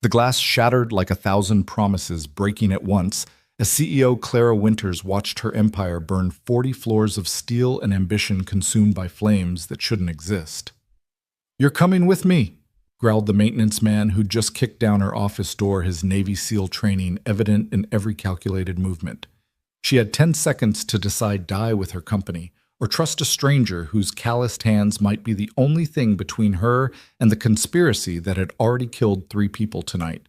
The glass shattered like 1,000 promises, breaking at once, as CEO Clara Winters watched her empire burn 40 floors of steel and ambition consumed by flames that shouldn't exist. "You're coming with me," growled the maintenance man who'd just kicked down her office door, his Navy SEAL training evident in every calculated movement. She had 10 seconds to decide die with her company, or trust a stranger whose calloused hands might be the only thing between her and the conspiracy that had already killed 3 people tonight.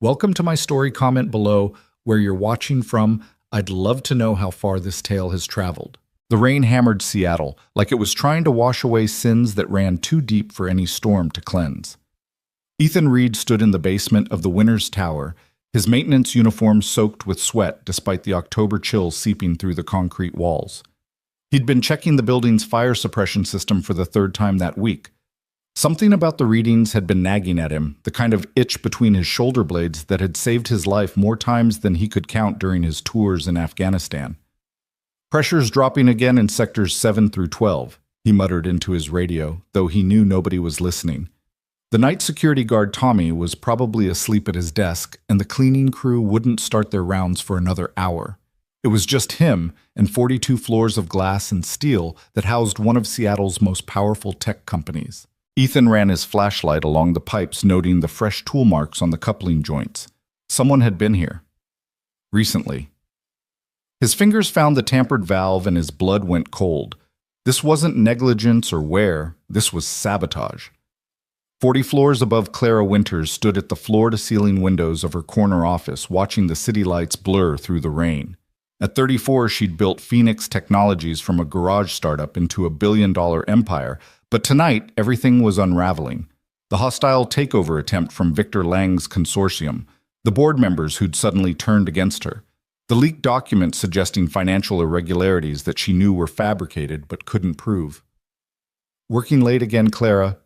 Welcome to my story. Comment below where you're watching from. I'd love to know how far this tale has traveled. The rain hammered Seattle like it was trying to wash away sins that ran too deep for any storm to cleanse. Ethan Reed stood in the basement of the Winters Tower, his maintenance uniform soaked with sweat despite the October chill seeping through the concrete walls. He'd been checking the building's fire suppression system for the 3rd time that week. Something about the readings had been nagging at him, the kind of itch between his shoulder blades that had saved his life more times than he could count during his tours in Afghanistan. "Pressure's dropping again in sectors 7 through 12, he muttered into his radio, though he knew nobody was listening. The night security guard Tommy was probably asleep at his desk, and the cleaning crew wouldn't start their rounds for another hour. It was just him and 42 floors of glass and steel that housed one of Seattle's most powerful tech companies. Ethan ran his flashlight along the pipes, noting the fresh tool marks on the coupling joints. Someone had been here. Recently. His fingers found the tampered valve and his blood went cold. This wasn't negligence or wear, this was sabotage. 40 floors above Clara Winters stood at the floor-to-ceiling windows of her corner office, watching the city lights blur through the rain. At 34, she'd built Phoenix Technologies from a garage startup into a billion-dollar empire, but tonight everything was unraveling. The hostile takeover attempt from Victor Lang's consortium, the board members who'd suddenly turned against her, the leaked documents suggesting financial irregularities that she knew were fabricated but couldn't prove. "Working late again, Clara?"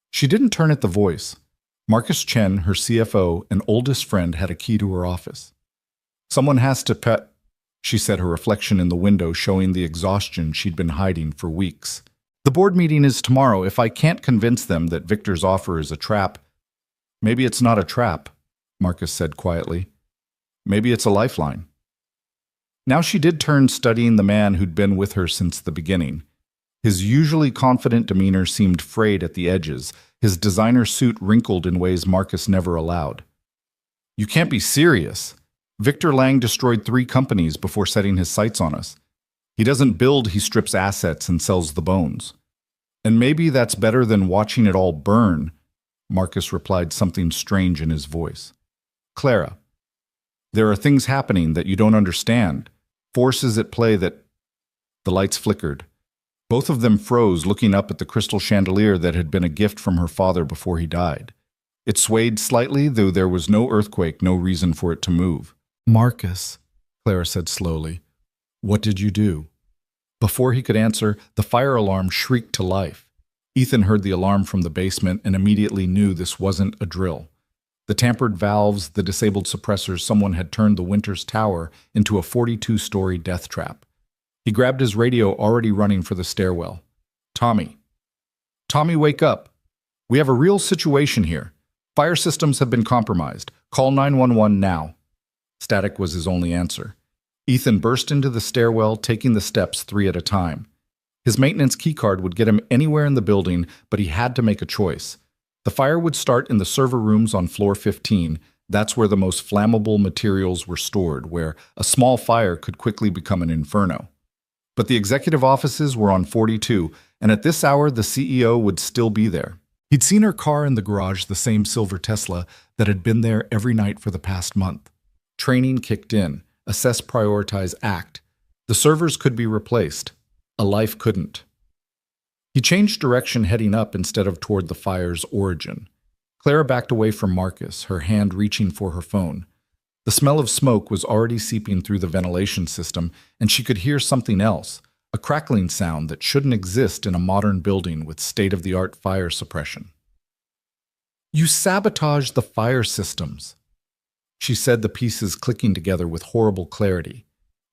She didn't turn at the voice. Marcus Chen, her CFO and oldest friend, had a key to her office. "Someone has to pet," she said, her reflection in the window showing the exhaustion she'd been hiding for weeks. "The board meeting is tomorrow. If I can't convince them that Victor's offer is a trap—" "Maybe it's not a trap," Marcus said quietly. "Maybe it's a lifeline." Now she did turn, studying the man who'd been with her since the beginning. His usually confident demeanor seemed frayed at the edges, his designer suit wrinkled in ways Marcus never allowed. "You can't be serious. Victor Lang destroyed 3 companies before setting his sights on us. He doesn't build, he strips assets and sells the bones. And maybe that's better than watching it all burn," Marcus replied, something strange in his voice. "Clara, there are things happening that you don't understand, forces at play that—" The lights flickered. Both of them froze, looking up at the crystal chandelier that had been a gift from her father before he died. It swayed slightly, though there was no earthquake, no reason for it to move. "Marcus," Clara said slowly, "what did you do?" Before he could answer, the fire alarm shrieked to life. Ethan heard the alarm from the basement and immediately knew this wasn't a drill. The tampered valves, the disabled suppressors, someone had turned the Winters Tower into a 42-story death trap. He grabbed his radio, already running for the stairwell. "Tommy. Tommy, wake up. We have a real situation here. Fire systems have been compromised. Call 911 now." Static was his only answer. Ethan burst into the stairwell, taking the steps 3 at a time. His maintenance keycard would get him anywhere in the building, but he had to make a choice. The fire would start in the server rooms on floor 15. That's where the most flammable materials were stored, where a small fire could quickly become an inferno. But the executive offices were on 42, and at this hour the CEO would still be there. He'd seen her car in the garage, the same silver Tesla that had been there every night for the past month. Training kicked in. Assess, prioritize, act. The servers could be replaced. A life couldn't. He changed direction, heading up instead of toward the fire's origin. Clara backed away from Marcus, her hand reaching for her phone. The smell of smoke was already seeping through the ventilation system, and she could hear something else, a crackling sound that shouldn't exist in a modern building with state-of-the-art fire suppression. "You sabotaged the fire systems," she said, the pieces clicking together with horrible clarity.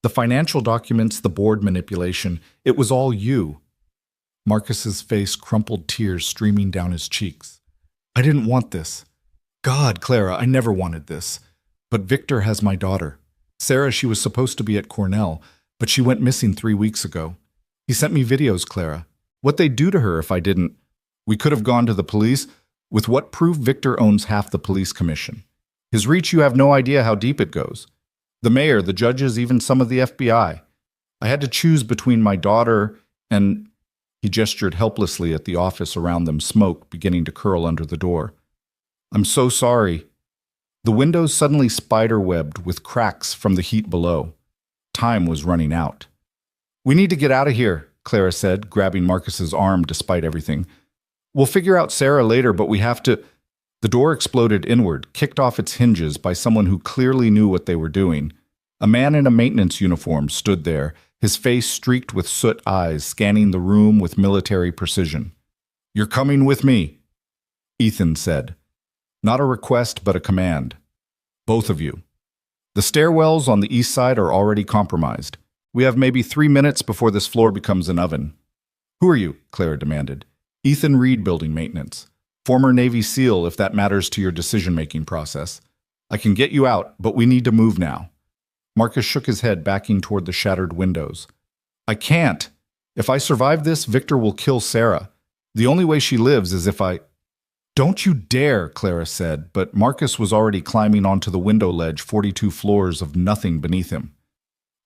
"The financial documents, the board manipulation, it was all you." Marcus's face crumpled, tears streaming down his cheeks. "I didn't want this. God, Clara, I never wanted this. But Victor has my daughter. Sarah, she was supposed to be at Cornell, but she went missing 3 weeks ago. He sent me videos, Clara. What they'd do to her if I didn't. We could have gone to the police. With what proof Victor owns half the police commission. His reach, you have no idea how deep it goes. The mayor, the judges, even some of the FBI. I had to choose between my daughter and... He gestured helplessly at the office around them, smoke beginning to curl under the door. I'm so sorry. The windows suddenly spider-webbed with cracks from the heat below. Time was running out. We need to get out of here, Clara said, grabbing Marcus's arm despite everything. We'll figure out Sarah later, but we have to... The door exploded inward, kicked off its hinges by someone who clearly knew what they were doing. A man in a maintenance uniform stood there, his face streaked with soot eyes, scanning the room with military precision. You're coming with me, Ethan said. Not a request, but a command. Both of you. The stairwells on the east side are already compromised. We have maybe 3 minutes before this floor becomes an oven. Who are you? Clara demanded. Ethan Reed, building maintenance. Former Navy SEAL, if that matters to your decision-making process. I can get you out, but we need to move now. Marcus shook his head, backing toward the shattered windows. I can't. If I survive this, Victor will kill Sarah. The only way she lives is if I... Don't you dare, Clara said, but Marcus was already climbing onto the window ledge, 42 floors of nothing beneath him.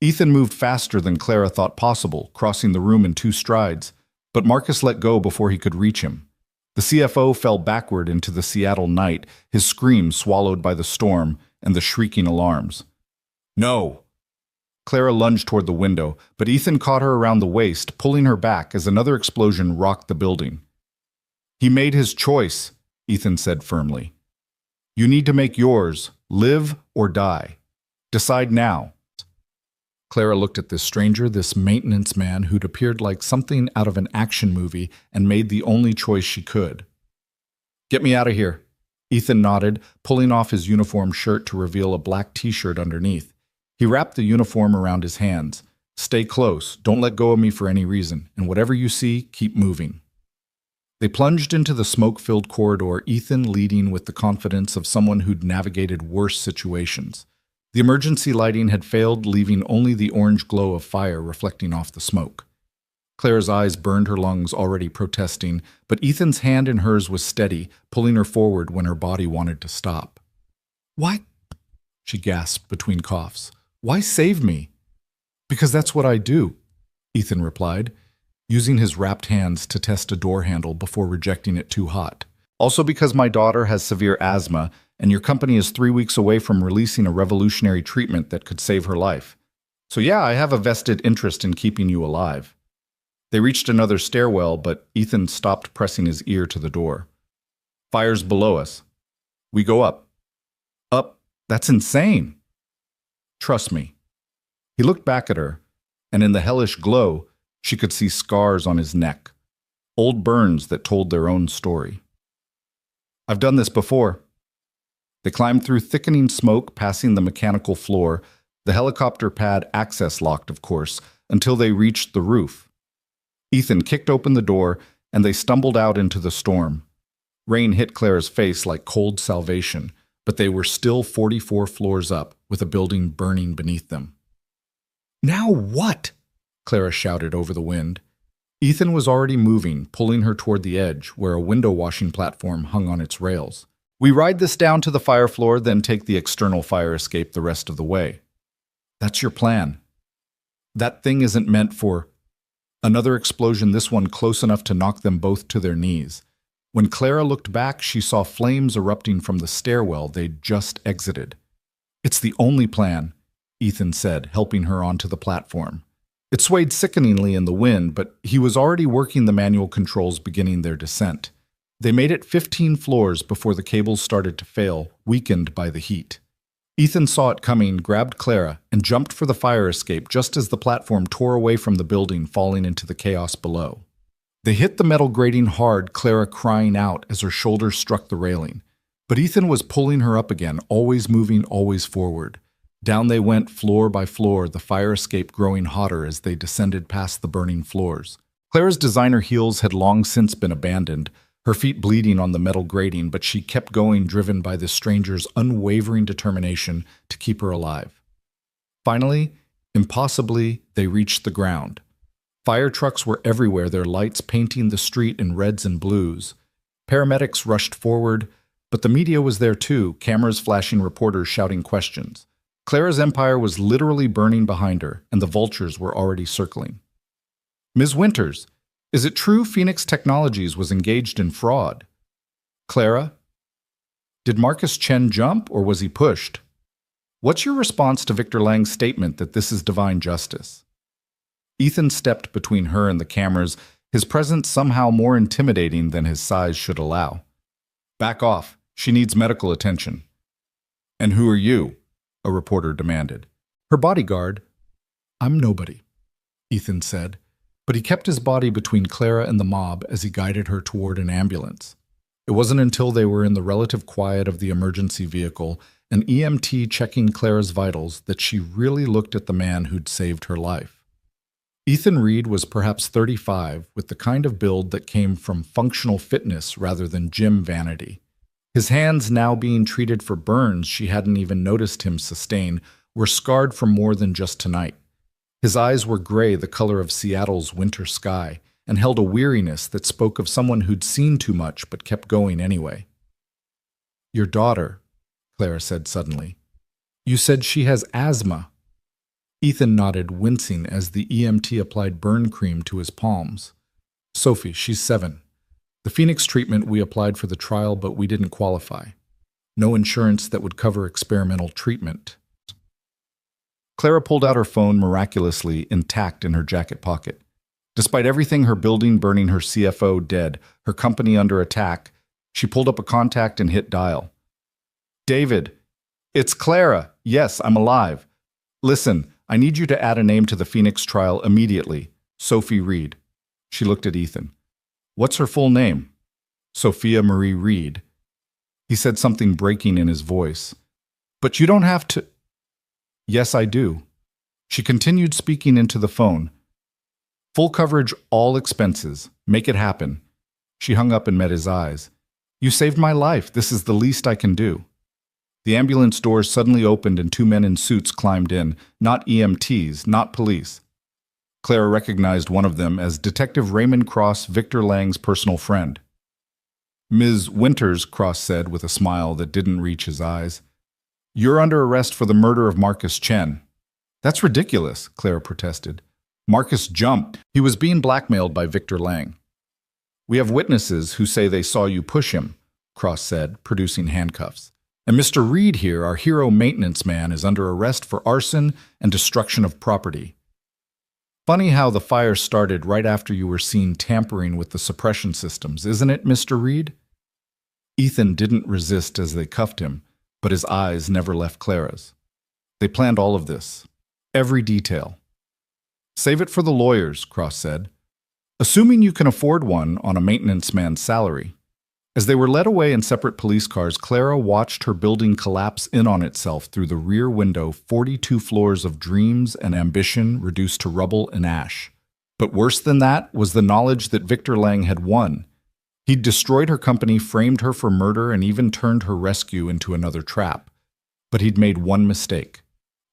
Ethan moved faster than Clara thought possible, crossing the room in 2 strides, but Marcus let go before he could reach him. The CFO fell backward into the Seattle night, his scream swallowed by the storm and the shrieking alarms. No! Clara lunged toward the window, but Ethan caught her around the waist, pulling her back as another explosion rocked the building. He made his choice, Ethan said firmly. You need to make yours, live or die. Decide now. Clara looked at this stranger, this maintenance man who'd appeared like something out of an action movie and made the only choice she could. Get me out of here. Ethan nodded, pulling off his uniform shirt to reveal a black t-shirt underneath. He wrapped the uniform around his hands. Stay close, don't let go of me for any reason, and whatever you see, keep moving. They plunged into the smoke-filled corridor, Ethan leading with the confidence of someone who'd navigated worse situations. The emergency lighting had failed, leaving only the orange glow of fire reflecting off the smoke. Clara's eyes burned her lungs, already protesting, but Ethan's hand in hers was steady, pulling her forward when her body wanted to stop. Why? She gasped between coughs. Why save me? Because that's what I do, Ethan replied, using his wrapped hands to test a door handle before rejecting it too hot. Also because my daughter has severe asthma, and your company is 3 weeks away from releasing a revolutionary treatment that could save her life. So yeah, I have a vested interest in keeping you alive. They reached another stairwell, but Ethan stopped, pressing his ear to the door. Fire's below us. We go up. Up? That's insane. Trust me. He looked back at her, and in the hellish glow, she could see scars on his neck, old burns that told their own story. I've done this before. They climbed through thickening smoke, passing the mechanical floor, the helicopter pad access locked, of course, until they reached the roof. Ethan kicked open the door, and they stumbled out into the storm. Rain hit Clara's face like cold salvation, but they were still 44 floors up, with a building burning beneath them. Now what? Clara shouted over the wind. Ethan was already moving, pulling her toward the edge, where a window washing platform hung on its rails. We ride this down to the fire floor, then take the external fire escape the rest of the way. That's your plan. That thing isn't meant for... Another explosion, this one close enough to knock them both to their knees. When Clara looked back, she saw flames erupting from the stairwell they'd just exited. It's the only plan, Ethan said, helping her onto the platform. It swayed sickeningly in the wind, but he was already working the manual controls, beginning their descent. They made it 15 floors before the cables started to fail, weakened by the heat. Ethan saw it coming, grabbed Clara, and jumped for the fire escape just as the platform tore away from the building, falling into the chaos below. They hit the metal grating hard, Clara crying out as her shoulders struck the railing. But Ethan was pulling her up again, always moving, always forward. Down they went, floor by floor, the fire escape growing hotter as they descended past the burning floors. Clara's designer heels had long since been abandoned. her feet bleeding on the metal grating, but she kept going, driven by the stranger's unwavering determination to keep her alive. Finally, impossibly, they reached the ground. Fire trucks were everywhere, their lights painting the street in reds and blues. Paramedics rushed forward, but the media was there too, cameras flashing, reporters shouting questions. Clara's empire was literally burning behind her, and the vultures were already circling. Ms. Winters, is it true Phoenix Technologies was engaged in fraud? Clara? Did Marcus Chen jump, or was he pushed? What's your response to Victor Lang's statement that this is divine justice? Ethan stepped between her and the cameras, his presence somehow more intimidating than his size should allow. Back off. She needs medical attention. And who are you? A reporter demanded. Her bodyguard. I'm nobody, Ethan said, but he kept his body between Clara and the mob as he guided her toward an ambulance. It wasn't until they were in the relative quiet of the emergency vehicle, an EMT checking Clara's vitals, that she really looked at the man who'd saved her life. Ethan Reed was perhaps 35, with the kind of build that came from functional fitness rather than gym vanity. His hands, now being treated for burns she hadn't even noticed him sustain, were scarred from more than just tonight. His eyes were gray, the color of Seattle's winter sky, and held a weariness that spoke of someone who'd seen too much but kept going anyway. Your daughter, Clara said suddenly. You said she has asthma. Ethan nodded, wincing as the EMT applied burn cream to his palms. Sophie, she's 7. The Phoenix treatment we applied for the trial, but we didn't qualify. No insurance that would cover experimental treatment. Clara pulled out her phone, miraculously intact in her jacket pocket. Despite everything, her building burning, her CFO dead, her company under attack, she pulled up a contact and hit dial. David, it's Clara. Yes, I'm alive. Listen, I need you to add a name to the Phoenix trial immediately. Sophie Reed. She looked at Ethan. What's her full name? Sophia Marie Reed. He said, something breaking in his voice. But you don't have to. Yes, I do. She continued, speaking into the phone. Full coverage, all expenses. Make it happen. She hung up and met his eyes. You saved my life. This is the least I can do. The ambulance doors suddenly opened and 2 men in suits climbed in, not EMTs, not police. Clara recognized one of them as Detective Raymond Cross, Victor Lang's personal friend. Ms. Winters, Cross said with a smile that didn't reach his eyes. You're under arrest for the murder of Marcus Chen. That's ridiculous, Clara protested. Marcus jumped. He was being blackmailed by Victor Lang. We have witnesses who say they saw you push him, Cross said, producing handcuffs. And Mr. Reed here, our hero maintenance man, is under arrest for arson and destruction of property. Funny how the fire started right after you were seen tampering with the suppression systems, isn't it, Mr. Reed? Ethan didn't resist as they cuffed him, but his eyes never left Clara's. They planned all of this, every detail. Save it for the lawyers, Cross said. Assuming you can afford one on a maintenance man's salary. As they were led away in separate police cars, Clara watched her building collapse in on itself through the rear window, 42 floors of dreams and ambition reduced to rubble and ash. But worse than that was the knowledge that Victor Lang had won. He'd destroyed her company, framed her for murder, and even turned her rescue into another trap. But he'd made one mistake.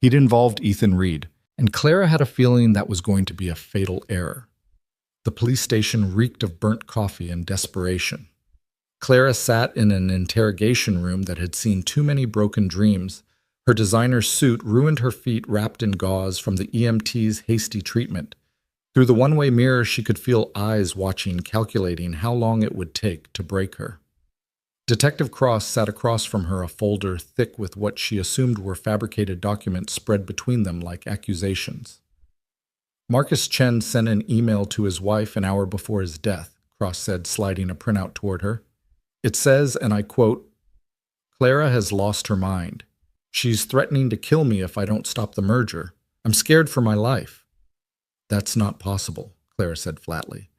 He'd involved Ethan Reed, and Clara had a feeling that was going to be a fatal error. The police station reeked of burnt coffee and desperation. Clara sat in an interrogation room that had seen too many broken dreams. Her designer suit ruined her feet wrapped in gauze from the EMT's hasty treatment. Through the one-way mirror, she could feel eyes watching, calculating how long it would take to break her. Detective Cross sat across from her, a folder thick with what she assumed were fabricated documents spread between them like accusations. Marcus Chen sent an email to his wife an hour before his death, Cross said, sliding a printout toward her. It says, and I quote, Clara has lost her mind. She's threatening to kill me if I don't stop the merger. I'm scared for my life. That's not possible, Clara said flatly.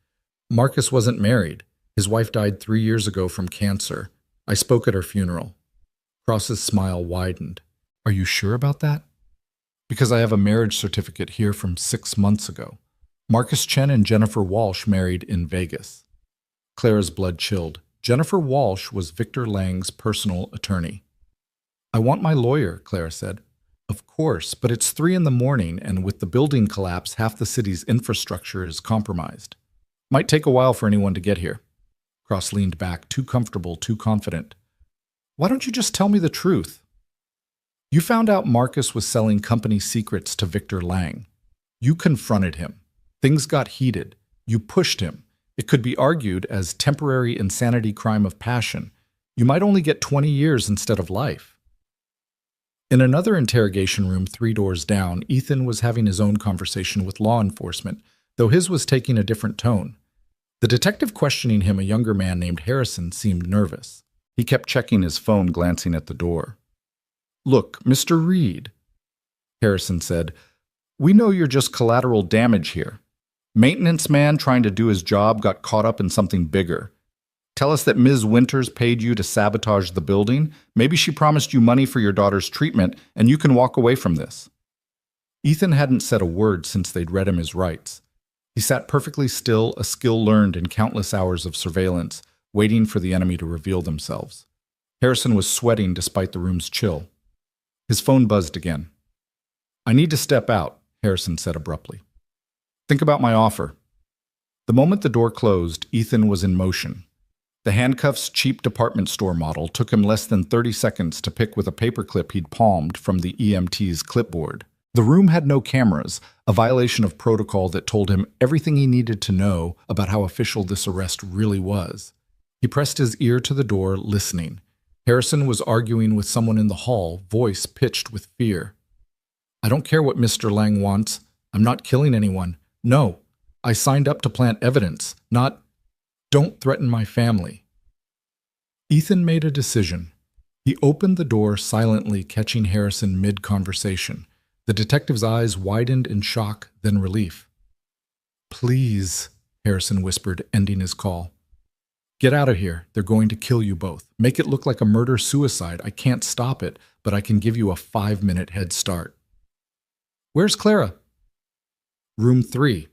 Marcus wasn't married. His wife died 3 years ago from cancer. I spoke at her funeral. Cross's smile widened. Are you sure about that? Because I have a marriage certificate here from 6 months ago. Marcus Chen and Jennifer Walsh married in Vegas. Clara's blood chilled. Jennifer Walsh was Victor Lang's personal attorney. "I want my lawyer," Clara said. "Of course, but it's 3 in the morning, and with the building collapse, half the city's infrastructure is compromised. Might take a while for anyone to get here." Cross leaned back, too comfortable, too confident. "Why don't you just tell me the truth? You found out Marcus was selling company secrets to Victor Lang. You confronted him. Things got heated. You pushed him. It could be argued as temporary insanity crime of passion. You might only get 20 years instead of life." In another interrogation room 3 doors down, Ethan was having his own conversation with law enforcement, though his was taking a different tone. The detective questioning him, a younger man named Harrison, seemed nervous. He kept checking his phone, glancing at the door. "Look, Mr. Reed," Harrison said, "we know you're just collateral damage here. Maintenance man trying to do his job got caught up in something bigger. Tell us that Ms. Winters paid you to sabotage the building. Maybe she promised you money for your daughter's treatment, and you can walk away from this." Ethan hadn't said a word since they'd read him his rights. He sat perfectly still, a skill learned in countless hours of surveillance, waiting for the enemy to reveal themselves. Harrison was sweating despite the room's chill. His phone buzzed again. "I need to step out," Harrison said abruptly. "Think about my offer." The moment the door closed, Ethan was in motion. The handcuffs cheap department store model took him less than 30 seconds to pick with a paperclip he'd palmed from the EMT's clipboard. The room had no cameras, a violation of protocol that told him everything he needed to know about how official this arrest really was. He pressed his ear to the door, listening. Harrison was arguing with someone in the hall, voice pitched with fear. "I don't care what Mr. Lang wants. I'm not killing anyone. No, I signed up to plant evidence, not... Don't threaten my family." Ethan made a decision. He opened the door silently, catching Harrison mid-conversation. The detective's eyes widened in shock, then relief. "Please," Harrison whispered, ending his call. "Get out of here. They're going to kill you both. Make it look like a murder-suicide. I can't stop it, but I can give you a 5-minute head start." "Where's Clara?" "Room 3.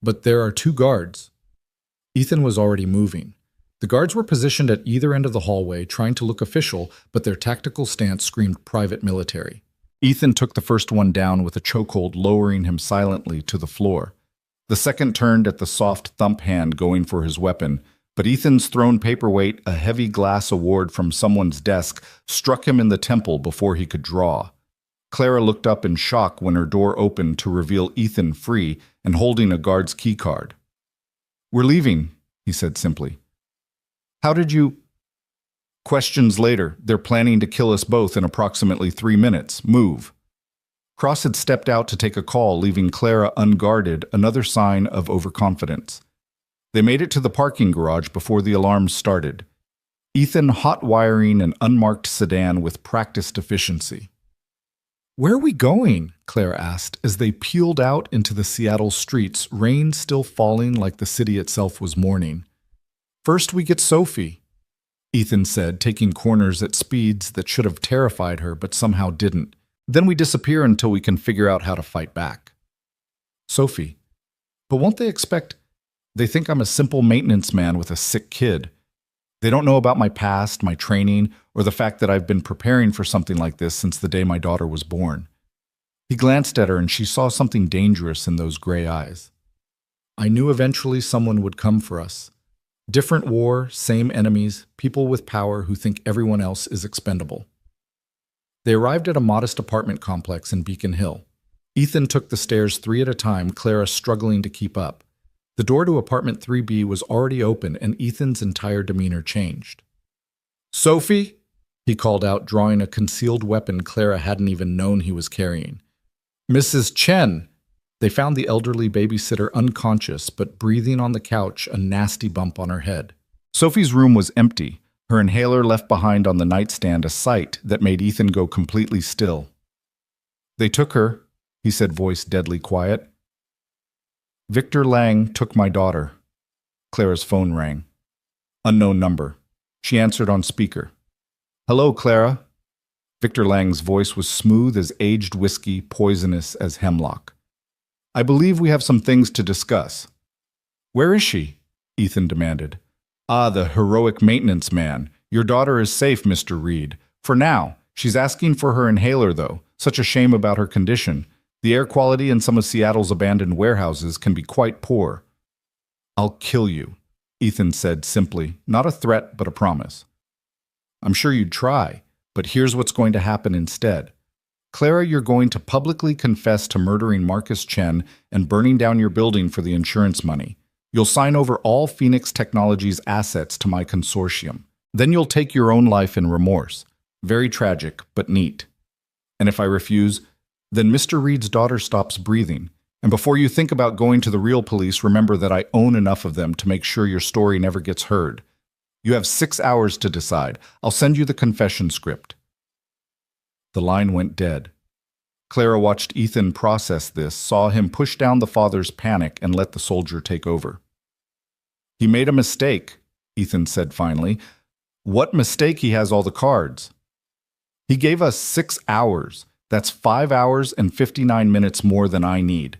But there are 2 guards." Ethan was already moving. The guards were positioned at either end of the hallway, trying to look official, but their tactical stance screamed private military. Ethan took the first one down with a chokehold, lowering him silently to the floor. The second turned at the soft thump hand, going for his weapon, but Ethan's thrown paperweight, a heavy glass award from someone's desk, struck him in the temple before he could draw. Clara looked up in shock when her door opened to reveal Ethan free and holding a guard's keycard. "We're leaving," he said simply. "How did you—" "Questions later. They're planning to kill us both in approximately 3 minutes. Move." Cross had stepped out to take a call, leaving Clara unguarded, another sign of overconfidence. They made it to the parking garage before the alarms started. Ethan hot-wiring an unmarked sedan with practiced efficiency. "Where are we going?" Clara asked as they peeled out into the Seattle streets, rain still falling like the city itself was mourning. "First we get Sophie," Ethan said, taking corners at speeds that should have terrified her but somehow didn't. "Then we disappear until we can figure out how to fight back." "Sophie. But won't they expect—" "They think I'm a simple maintenance man with a sick kid. They don't know about my past, my training, or the fact that I've been preparing for something like this since the day my daughter was born." He glanced at her and she saw something dangerous in those gray eyes. "I knew eventually someone would come for us. Different war, same enemies, people with power who think everyone else is expendable." They arrived at a modest apartment complex in Beacon Hill. Ethan took the stairs 3 at a time, Clara struggling to keep up. The door to apartment 3B was already open, and Ethan's entire demeanor changed. "Sophie?" he called out, drawing a concealed weapon Clara hadn't even known he was carrying. "Mrs. Chen!" They found the elderly babysitter unconscious, but breathing on the couch, a nasty bump on her head. Sophie's room was empty, her inhaler left behind on the nightstand, a sight that made Ethan go completely still. "They took her," he said, voice deadly quiet. "Victor Lang took my daughter." Clara's phone rang. Unknown number. She answered on speaker. "Hello, Clara." Victor Lang's voice was smooth as aged whiskey, poisonous as hemlock. "I believe we have some things to discuss." "Where is she?" Ethan demanded. Ah, the heroic maintenance man. Your daughter is safe, Mr. Reed. For now. She's asking for her inhaler, though. Such a shame about her condition. The air quality in some of Seattle's abandoned warehouses can be quite poor. I'll kill you, Ethan said simply, not a threat, but a promise. I'm sure you'd try, but here's what's going to happen instead. Clara, you're going to publicly confess to murdering Marcus Chen and burning down your building for the insurance money. You'll sign over all Phoenix Technologies' assets to my consortium. Then you'll take your own life in remorse. Very tragic, but neat. And if I refuse, then Mr. Reed's daughter stops breathing. And before you think about going to the real police, remember that I own enough of them to make sure your story never gets heard. You have 6 hours to decide. I'll send you the confession script. The line went dead. Clara watched Ethan process this, saw him push down the father's panic, and let the soldier take over. He made a mistake, Ethan said finally. What mistake? He has all the cards. He gave us 6 hours. That's 5 hours and 59 minutes more than I need.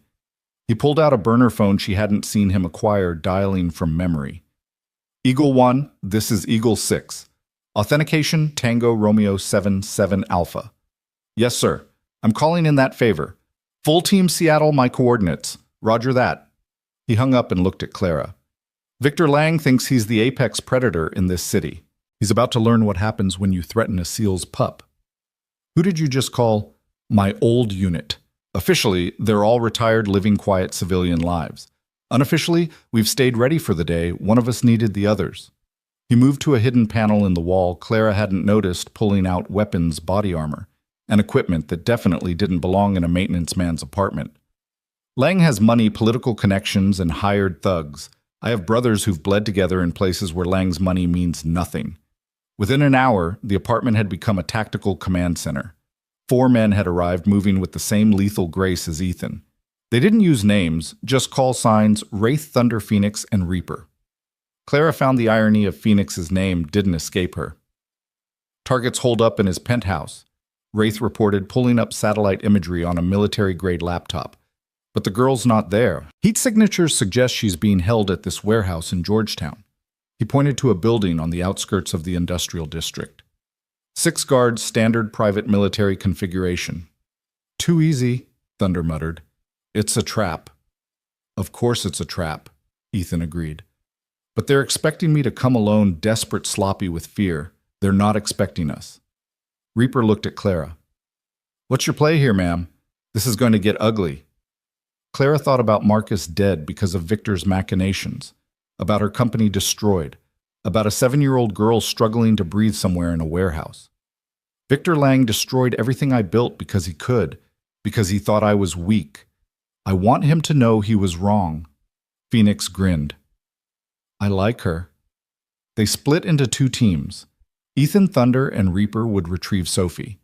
He pulled out a burner phone she hadn't seen him acquire, dialing from memory. Eagle 1, this is Eagle 6. Authentication, Tango Romeo 77 Alpha. Yes, sir. I'm calling in that favor. Full team Seattle, my coordinates. Roger that. He hung up and looked at Clara. Victor Lang thinks he's the apex predator in this city. He's about to learn what happens when you threaten a seal's pup. Who did you just call my old unit? Officially, they're all retired, living quiet civilian lives. Unofficially, we've stayed ready for the day. One of us needed the others. He moved to a hidden panel in the wall Clara hadn't noticed, pulling out weapons, body armor, and equipment that definitely didn't belong in a maintenance man's apartment. Lang has money, political connections, and hired thugs. I have brothers who've bled together in places where Lang's money means nothing. Within an hour, the apartment had become a tactical command center. 4 men had arrived, moving with the same lethal grace as Ethan. They didn't use names, just call signs Wraith, Thunder, Phoenix, and Reaper. Clara found the irony of Phoenix's name didn't escape her. Targets holed up in his penthouse, Wraith reported, pulling up satellite imagery on a military-grade laptop. But the girl's not there. Heat signatures suggest she's being held at this warehouse in Georgetown. He pointed to a building on the outskirts of the industrial district. 6 guards, standard private military configuration. Too easy, Thunder muttered. It's a trap. Of course it's a trap, Ethan agreed. But they're expecting me to come alone, desperate, sloppy with fear. They're not expecting us. Reaper looked at Clara. What's your play here, ma'am? This is going to get ugly. Clara thought about Marcus dead because of Victor's machinations, about her company destroyed, about a 7-year-old girl struggling to breathe somewhere in a warehouse. Victor Lang destroyed everything I built because he could, because he thought I was weak. I want him to know he was wrong. Phoenix grinned. I like her. They split into 2 teams. Ethan, Thunder, and Reaper would retrieve Sophie.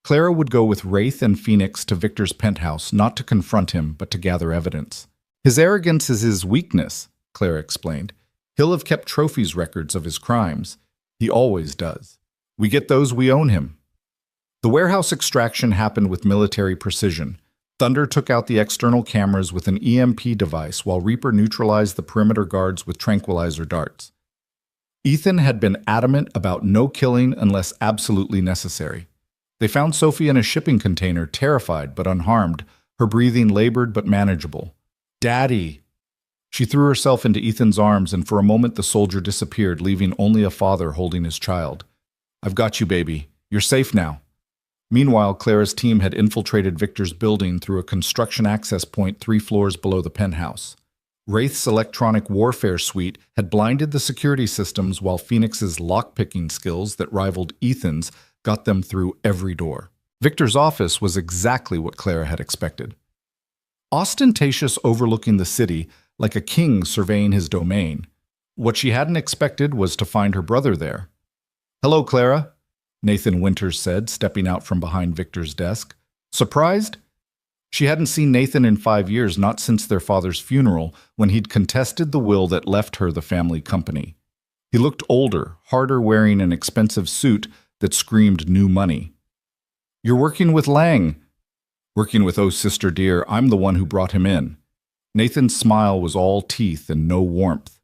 Clara would go with Wraith and Phoenix to Victor's penthouse, not to confront him, but to gather evidence. His arrogance is his weakness, Clara explained. He'll have kept trophies records of his crimes. He always does. We get those, we own him. The warehouse extraction happened with military precision. Thunder took out the external cameras with an EMP device, while Reaper neutralized the perimeter guards with tranquilizer darts. Ethan had been adamant about no killing unless absolutely necessary. They found Sophie in a shipping container, terrified but unharmed, her breathing labored but manageable. Daddy! She threw herself into Ethan's arms, and for a moment the soldier disappeared, leaving only a father holding his child. I've got you, baby. You're safe now. Meanwhile, Clara's team had infiltrated Victor's building through a construction access point 3 floors below the penthouse. Wraith's electronic warfare suite had blinded the security systems, while Phoenix's lockpicking skills that rivaled Ethan's got them through every door. Victor's office was exactly what Clara had expected. Ostentatious, overlooking the city, like a king surveying his domain. What she hadn't expected was to find her brother there. Hello, Clara, Nathan Winters said, stepping out from behind Victor's desk. Surprised? She hadn't seen Nathan in 5 years, not since their father's funeral, when he'd contested the will that left her the family company. He looked older, harder, wearing an expensive suit that screamed new money. You're working with Lang. Working with, oh sister dear, I'm the one who brought him in. Nathan's smile was all teeth and no warmth.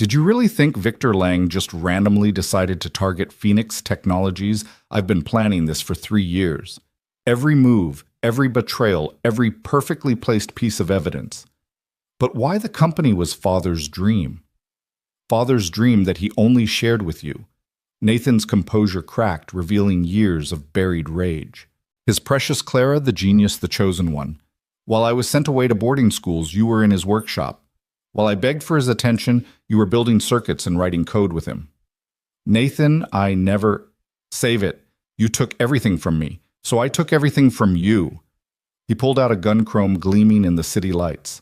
Did you really think Victor Lang just randomly decided to target Phoenix Technologies? I've been planning this for 3 years. Every move, every betrayal, every perfectly placed piece of evidence. But why the company was Father's dream? Father's dream that he only shared with you. Nathan's composure cracked, revealing years of buried rage. His precious Clara, the genius, the chosen one. While I was sent away to boarding schools, you were in his workshop. While I begged for his attention, you were building circuits and writing code with him. Nathan, I never... Save it. You took everything from me, so I took everything from you. He pulled out a gun chrome gleaming in the city lights.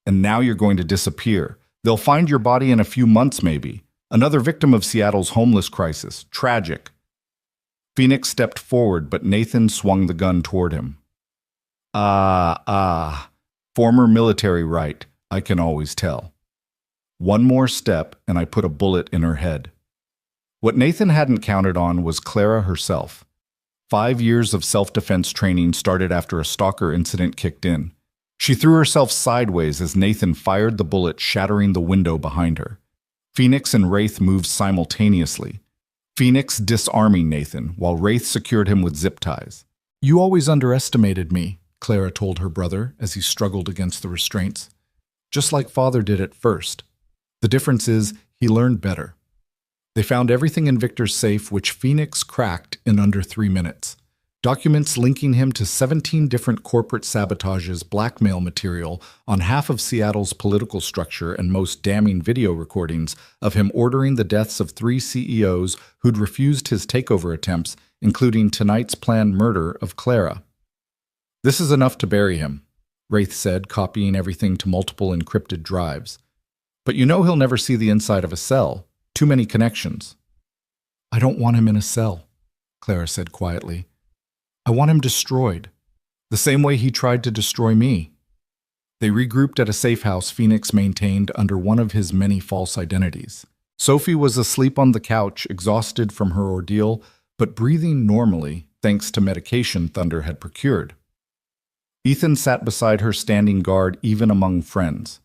And now you're going to disappear. They'll find your body in a few months, maybe. Another victim of Seattle's homeless crisis. Tragic. Phoenix stepped forward, but Nathan swung the gun toward him. Former military right. I can always tell. One more step, and I put a bullet in her head. What Nathan hadn't counted on was Clara herself. 5 years of self-defense training started after a stalker incident kicked in. She threw herself sideways as Nathan fired the bullet, shattering the window behind her. Phoenix and Wraith moved simultaneously. Phoenix disarming Nathan, while Wraith secured him with zip ties. "You always underestimated me," Clara told her brother as he struggled against the restraints. "Just like Father did at first. The difference is, he learned better." They found everything in Victor's safe, which Phoenix cracked in under 3 minutes. Documents linking him to 17 different corporate sabotages, blackmail material on half of Seattle's political structure, and most damning video recordings of him ordering the deaths of 3 CEOs who'd refused his takeover attempts, including tonight's planned murder of Clara. "This is enough to bury him," Wraith said, copying everything to multiple encrypted drives. "But you know he'll never see the inside of a cell. Too many connections." "I don't want him in a cell," Clara said quietly. "I want him destroyed, the same way he tried to destroy me." They regrouped at a safe house Phoenix maintained under one of his many false identities. Sophie was asleep on the couch, exhausted from her ordeal, but breathing normally thanks to medication Thunder had procured. Ethan sat beside her, standing guard even among friends.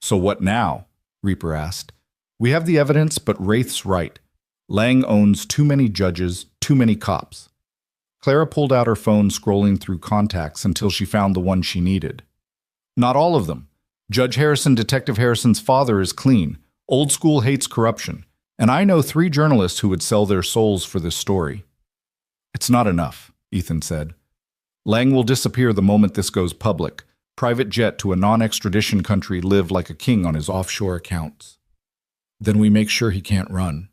"So what now?" Reaper asked. "We have the evidence, but Wraith's right. Lang owns too many judges, too many cops." Clara pulled out her phone, scrolling through contacts until she found the one she needed. "Not all of them. Judge Harrison, Detective Harrison's father, is clean. Old school hates corruption. And I know 3 journalists who would sell their souls for this story." "It's not enough," Ethan said. "Lang will disappear the moment this goes public. Private jet to a non-extradition country, live like a king on his offshore accounts." "Then we make sure he can't run."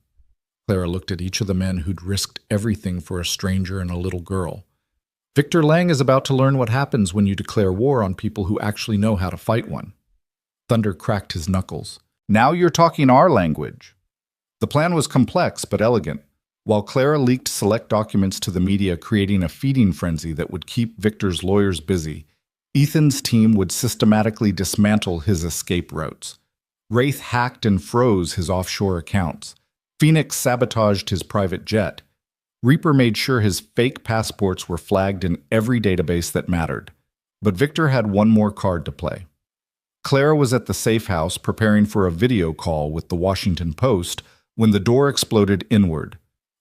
Clara looked at each of the men who'd risked everything for a stranger and a little girl. "Victor Lang is about to learn what happens when you declare war on people who actually know how to fight one." Thunder cracked his knuckles. "Now you're talking our language." The plan was complex but elegant. While Clara leaked select documents to the media, creating a feeding frenzy that would keep Victor's lawyers busy, Ethan's team would systematically dismantle his escape routes. Wraith hacked and froze his offshore accounts. Phoenix sabotaged his private jet. Reaper made sure his fake passports were flagged in every database that mattered. But Victor had one more card to play. Clara was at the safe house preparing for a video call with the Washington Post when the door exploded inward.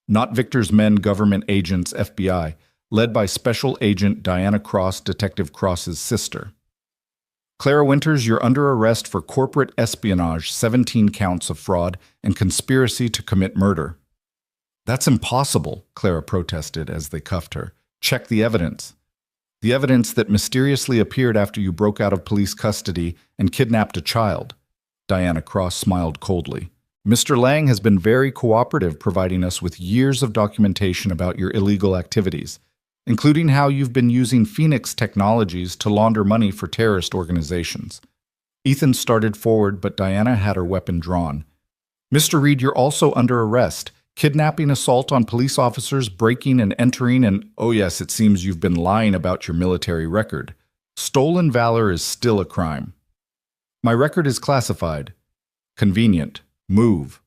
Not Victor's men, government agents, FBI, led by Special Agent Diana Cross, Detective Cross's sister. "Clara Winters, you're under arrest for corporate espionage, 17 counts of fraud, and conspiracy to commit murder." "That's impossible," Clara protested as they cuffed her. "Check the evidence." "The evidence that mysteriously appeared after you broke out of police custody and kidnapped a child." Diana Cross smiled coldly. "Mr. Lang has been very cooperative, providing us with years of documentation about your illegal activities, including how you've been using Phoenix Technologies to launder money for terrorist organizations." Ethan started forward, but Diana had her weapon drawn. "Mr. Reed, you're also under arrest. Kidnapping, assault on police officers, breaking and entering, and oh yes, it seems you've been lying about your military record. Stolen valor is still a crime." "My record is classified." "Convenient. Move."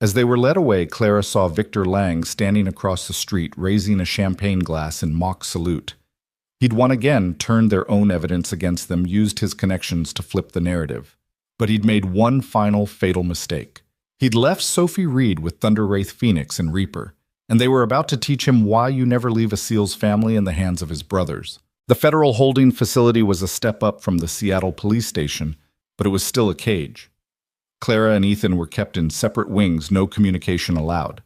As they were led away, Clara saw Victor Lang standing across the street, raising a champagne glass in mock salute. He'd once again turned their own evidence against them, used his connections to flip the narrative. But he'd made one final fatal mistake. He'd left Sophie Reed with Thunderwraith Phoenix and Reaper, and they were about to teach him why you never leave a SEAL's family in the hands of his brothers. The federal holding facility was a step up from the Seattle police station, but it was still a cage. Clara and Ethan were kept in separate wings, no communication allowed.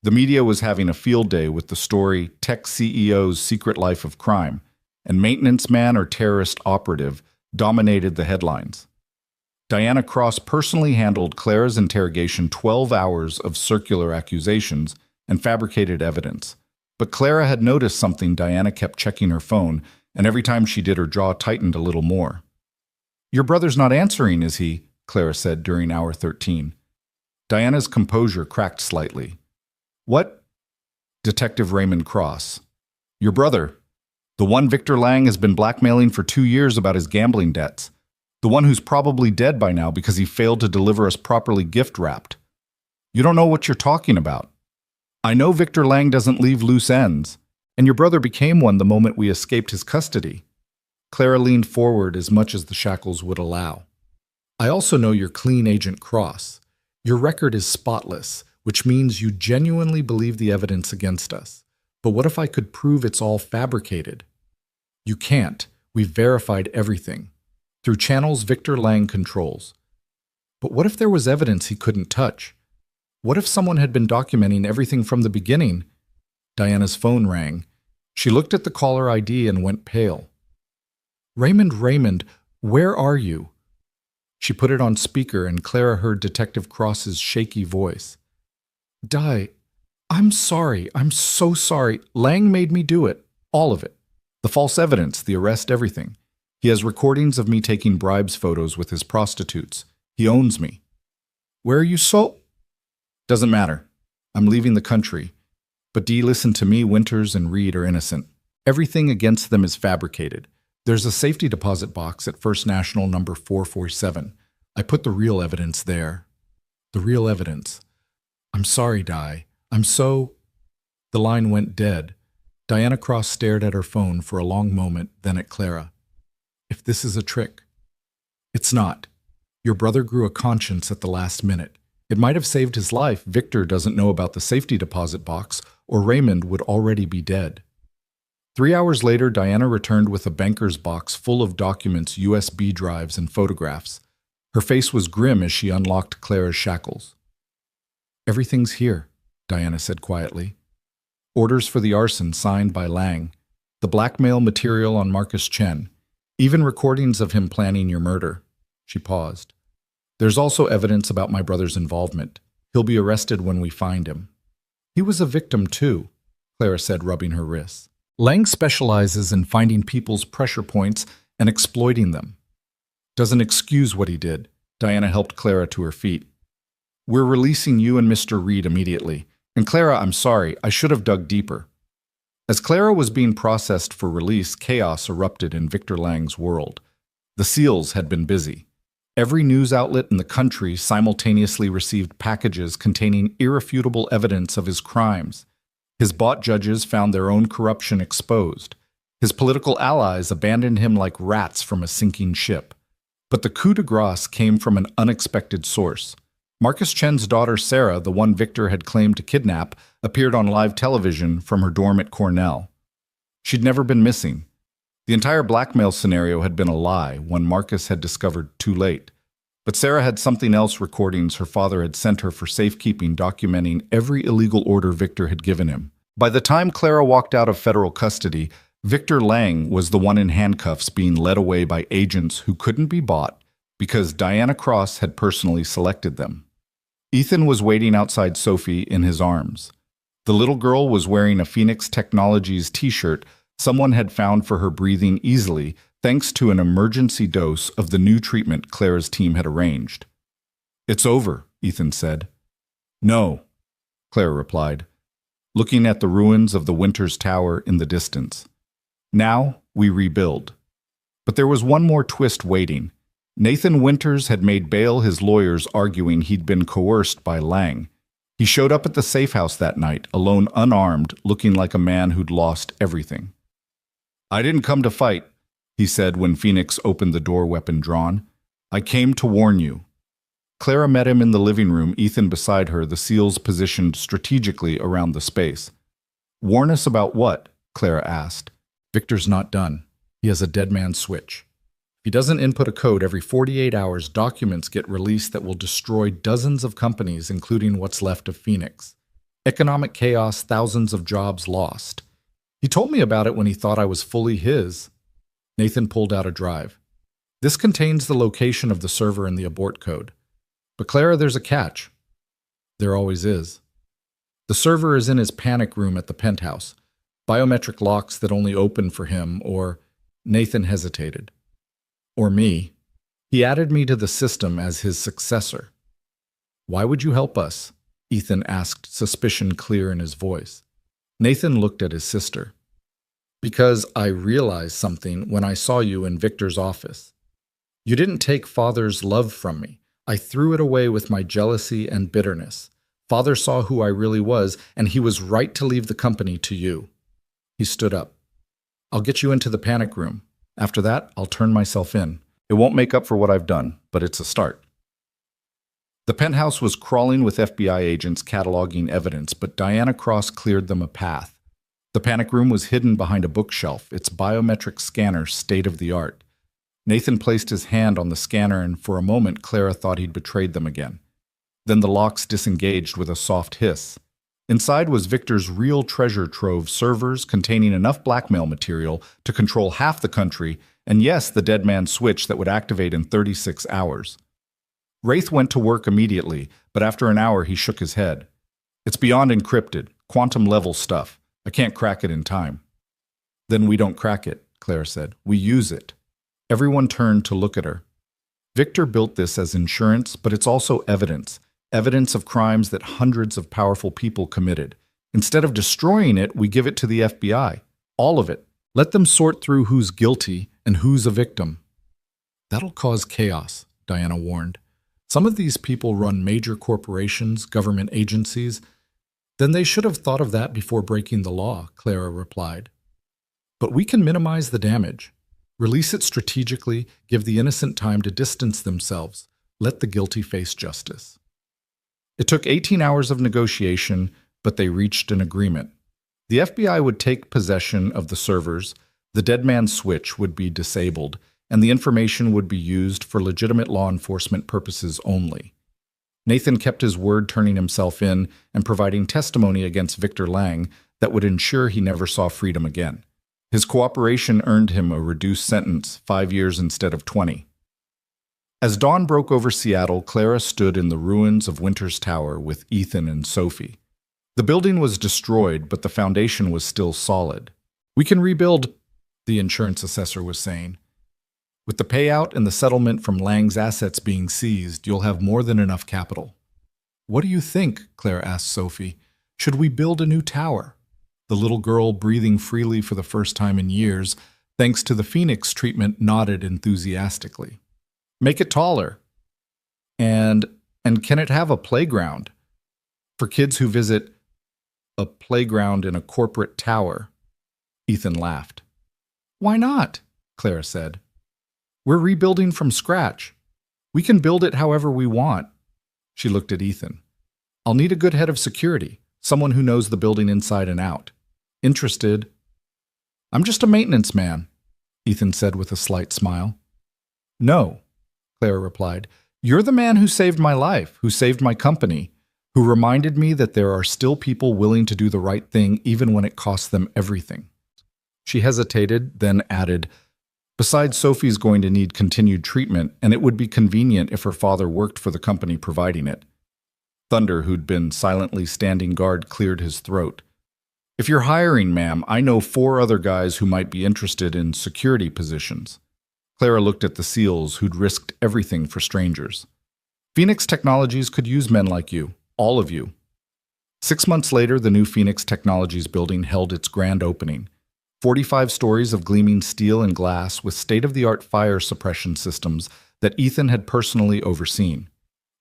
The media was having a field day with the story Tech CEO's Secret Life of Crime, and maintenance man or terrorist operative dominated the headlines. Diana Cross personally handled Clara's interrogation, 12 hours of circular accusations and fabricated evidence. But Clara had noticed something. Diana kept checking her phone, and every time she did, her jaw tightened a little more. "Your brother's not answering, is he?" Clara said during hour 13. Diana's composure cracked slightly. "What?" Detective Raymond Cross. "Your brother. The one Victor Lang has been blackmailing for 2 years about his gambling debts. The one who's probably dead by now because he failed to deliver us properly gift-wrapped. You don't know what you're talking about. I know Victor Lang doesn't leave loose ends, and your brother became one the moment we escaped his custody." Clara leaned forward as much as the shackles would allow. "I also know you're clean, Agent Cross. Your record is spotless, which means you genuinely believe the evidence against us. But what if I could prove it's all fabricated?" "You can't. We've verified everything. Through channels Victor Lang controls. But what if there was evidence he couldn't touch? What if someone had been documenting everything from the beginning?" Diana's phone rang. She looked at the caller ID and went pale. Raymond, where are you?" She put it on speaker, and Clara heard Detective Cross's shaky voice. I'm sorry. I'm so sorry. Lang made me do it. All of it. The false evidence, the arrest, everything. He has recordings of me taking bribes photos with his prostitutes. He owns me." "Where are you so—" "Doesn't matter. I'm leaving the country. But Dee, listen to me. Winters and Reed are innocent. Everything against them is fabricated. There's a safety deposit box at First National number 447. I put the real evidence there." "The real evidence. I'm sorry, Di. I'm so—" The line went dead. Diana Cross stared at her phone for a long moment, then at Clara. "If this is a trick—" "It's not. Your brother grew a conscience at the last minute. It might have saved his life. Victor doesn't know about the safety deposit box, or Raymond would already be dead." 3 hours later, Diana returned with a banker's box full of documents, USB drives, and photographs. Her face was grim as she unlocked Clara's shackles. "Everything's here," Diana said quietly. "Orders for the arson signed by Lang. The blackmail material on Marcus Chen. Even recordings of him planning your murder." She paused. "There's also evidence about my brother's involvement. He'll be arrested when we find him." "He was a victim too," Clara said, rubbing her wrists. "Lang specializes in finding people's pressure points and exploiting them." "Doesn't excuse what he did." Diana helped Clara to her feet. "We're releasing you and Mr. Reed immediately. And Clara, I'm sorry, I should have dug deeper." As Clara was being processed for release, chaos erupted in Victor Lang's world. The SEALs had been busy. Every news outlet in the country simultaneously received packages containing irrefutable evidence of his crimes. His bought judges found their own corruption exposed. His political allies abandoned him like rats from a sinking ship. But the coup de grace came from an unexpected source. Marcus Chen's daughter Sarah, the one Victor had claimed to kidnap, appeared on live television from her dorm at Cornell. She'd never been missing. The entire blackmail scenario had been a lie, one Marcus had discovered too late. But Sarah had something else, recordings her father had sent her for safekeeping, documenting every illegal order Victor had given him. By the time Clara walked out of federal custody, Victor Lang was the one in handcuffs being led away by agents who couldn't be bought because Diana Cross had personally selected them. Ethan was waiting outside Sophie in his arms. The little girl was wearing a Phoenix Technologies t-shirt someone had found for her breathing easily thanks to an emergency dose of the new treatment Clara's team had arranged. "It's over," Ethan said. "No," Clara replied, looking at the ruins of the Winters Tower in the distance. "Now we rebuild." But there was one more twist waiting. Nathan Winters had made bail his lawyers, arguing he'd been coerced by Lang. He showed up at the safe house that night, alone, unarmed, looking like a man who'd lost everything. "I didn't come to fight," he said when Phoenix opened the door, weapon drawn. I came to warn you. Clara met him in the living room, Ethan beside her, the seals positioned strategically around the space. Warn us about what? Clara asked. Victor's not done. He has a dead man switch. If he doesn't input a code every 48 hours, documents get released that will destroy dozens of companies, including what's left of Phoenix. Economic chaos, thousands of jobs lost. He told me about it when he thought I was fully his. Nathan pulled out a drive. This contains the location of the server and the abort code. But Clara, there's a catch. There always is. The server is in his panic room at the penthouse. Biometric locks that only open for him, or Nathan hesitated. Or me. He added me to the system as his successor. Why would you help us? Ethan asked, suspicion clear in his voice. Nathan looked at his sister. Because I realized something when I saw you in Victor's office. You didn't take Father's love from me. I threw it away with my jealousy and bitterness. Father saw who I really was, and he was right to leave the company to you. He stood up. I'll get you into the panic room. After that, I'll turn myself in. It won't make up for what I've done, but it's a start. The penthouse was crawling with FBI agents cataloging evidence, but Diana Cross cleared them a path. The panic room was hidden behind a bookshelf, its biometric scanner state-of-the-art. Nathan placed his hand on the scanner, and for a moment Clara thought he'd betrayed them again. Then the locks disengaged with a soft hiss. Inside was Victor's real treasure trove, servers containing enough blackmail material to control half the country, and yes, the dead man switch that would activate in 36 hours. Wraith went to work immediately, but after an hour he shook his head. It's beyond encrypted, quantum-level stuff. I can't crack it in time. Then we don't crack it, Clara said. We use it. Everyone turned to look at her. Victor built this as insurance, but it's also evidence. Evidence of crimes that hundreds of powerful people committed. Instead of destroying it, we give it to the FBI. All of it. Let them sort through who's guilty and who's a victim. That'll cause chaos, Diana warned. Some of these people run major corporations, government agencies. Then they should have thought of that before breaking the law, Clara replied. But we can minimize the damage. Release it strategically, give the innocent time to distance themselves. Let the guilty face justice. It took 18 hours of negotiation, but they reached an agreement. The FBI would take possession of the servers, the dead man switch would be disabled, and the information would be used for legitimate law enforcement purposes only. Nathan kept his word, turning himself in and providing testimony against Victor Lang that would ensure he never saw freedom again. His cooperation earned him a reduced sentence, 5 years instead of 20. As dawn broke over Seattle, Clara stood in the ruins of Winter's Tower with Ethan and Sophie. The building was destroyed, but the foundation was still solid. We can rebuild, the insurance assessor was saying. With the payout and the settlement from Lang's assets being seized, you'll have more than enough capital. What do you think? Clara asked Sophie. Should we build a new tower? The little girl, breathing freely for the first time in years, thanks to the Phoenix treatment, nodded enthusiastically. Make it taller. And can it have a playground? For kids who visit a playground in a corporate tower. Ethan laughed. Why not? Clara said. We're rebuilding from scratch. We can build it however we want. She looked at Ethan. I'll need a good head of security, someone who knows the building inside and out. Interested? I'm just a maintenance man, Ethan said with a slight smile. No, Clara replied. You're the man who saved my life, who saved my company, who reminded me that there are still people willing to do the right thing even when it costs them everything. She hesitated, then added, besides, Sophie's going to need continued treatment, and it would be convenient if her father worked for the company providing it. Thunder, who'd been silently standing guard, cleared his throat. If you're hiring, ma'am, I know 4 other guys who might be interested in security positions. Clara looked at the SEALs who'd risked everything for strangers. Phoenix Technologies could use men like you, all of you. 6 months later, the new Phoenix Technologies building held its grand opening. 45 stories of gleaming steel and glass with state-of-the-art fire suppression systems that Ethan had personally overseen.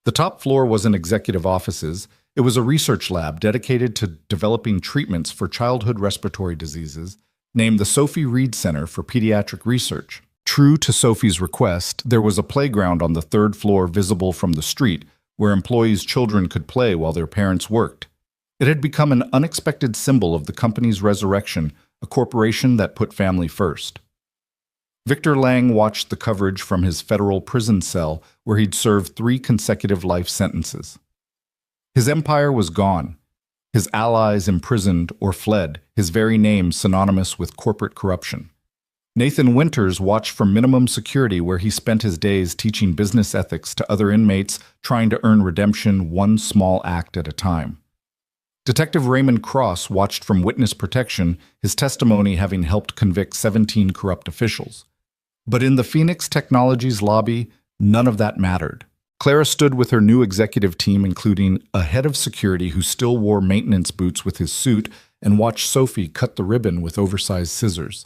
The top floor wasn't executive offices. It was a research lab dedicated to developing treatments for childhood respiratory diseases, named the Sophie Reed Center for Pediatric Research. True to Sophie's request, there was a playground on the third floor visible from the street where employees' children could play while their parents worked. It had become an unexpected symbol of the company's resurrection, a corporation that put family first. Victor Lang watched the coverage from his federal prison cell where he'd served 3 consecutive life sentences. His empire was gone, his allies imprisoned or fled, his very name synonymous with corporate corruption. Nathan Winters watched from minimum security where he spent his days teaching business ethics to other inmates trying to earn redemption one small act at a time. Detective Raymond Cross watched from witness protection, his testimony having helped convict 17 corrupt officials. But in the Phoenix Technologies lobby, none of that mattered. Clara stood with her new executive team, including a head of security who still wore maintenance boots with his suit, and watched Sophie cut the ribbon with oversized scissors.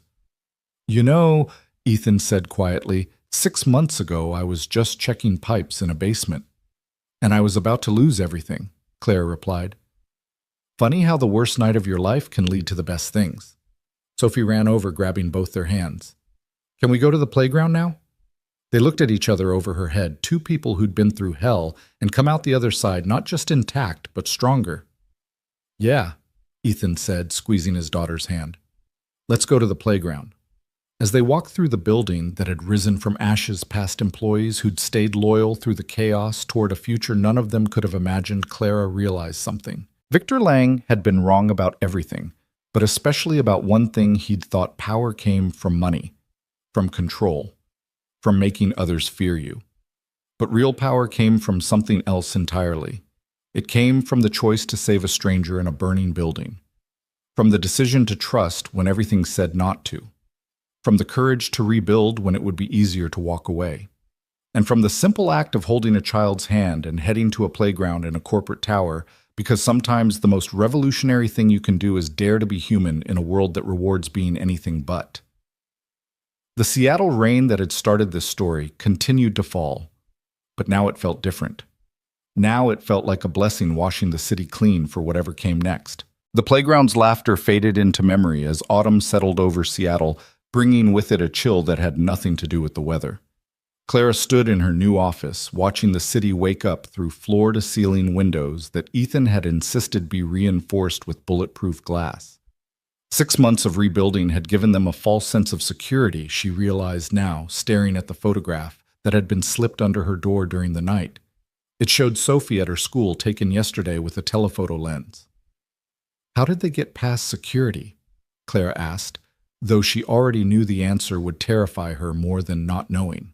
"You know," Ethan said quietly, 6 months ago I was just checking pipes in a basement. "And I was about to lose everything," Clara replied. "Funny how the worst night of your life can lead to the best things." Sophie ran over, grabbing both their hands. "Can we go to the playground now?" They looked at each other over her head, 2 people who'd been through hell and come out the other side not just intact, but stronger. "Yeah," Ethan said, squeezing his daughter's hand. "Let's go to the playground." As they walked through the building that had risen from ashes past employees who'd stayed loyal through the chaos toward a future none of them could have imagined, Clara realized something. Victor Lang had been wrong about everything, but especially about one thing he'd thought: power came from money, from control, from making others fear you. But real power came from something else entirely. It came from the choice to save a stranger in a burning building, from the decision to trust when everything said not to, from the courage to rebuild when it would be easier to walk away, and from the simple act of holding a child's hand and heading to a playground in a corporate tower, because sometimes the most revolutionary thing you can do is dare to be human in a world that rewards being anything but. The Seattle rain that had started this story continued to fall, but now it felt different. Now it felt like a blessing washing the city clean for whatever came next. The playground's laughter faded into memory as autumn settled over Seattle, bringing with it a chill that had nothing to do with the weather. Clara stood in her new office, watching the city wake up through floor-to-ceiling windows that Ethan had insisted be reinforced with bulletproof glass. 6 months of rebuilding had given them a false sense of security, she realized now, staring at the photograph that had been slipped under her door during the night. It showed Sophie at her school, taken yesterday with a telephoto lens. "How did they get past security?" Clara asked, though she already knew the answer would terrify her more than not knowing.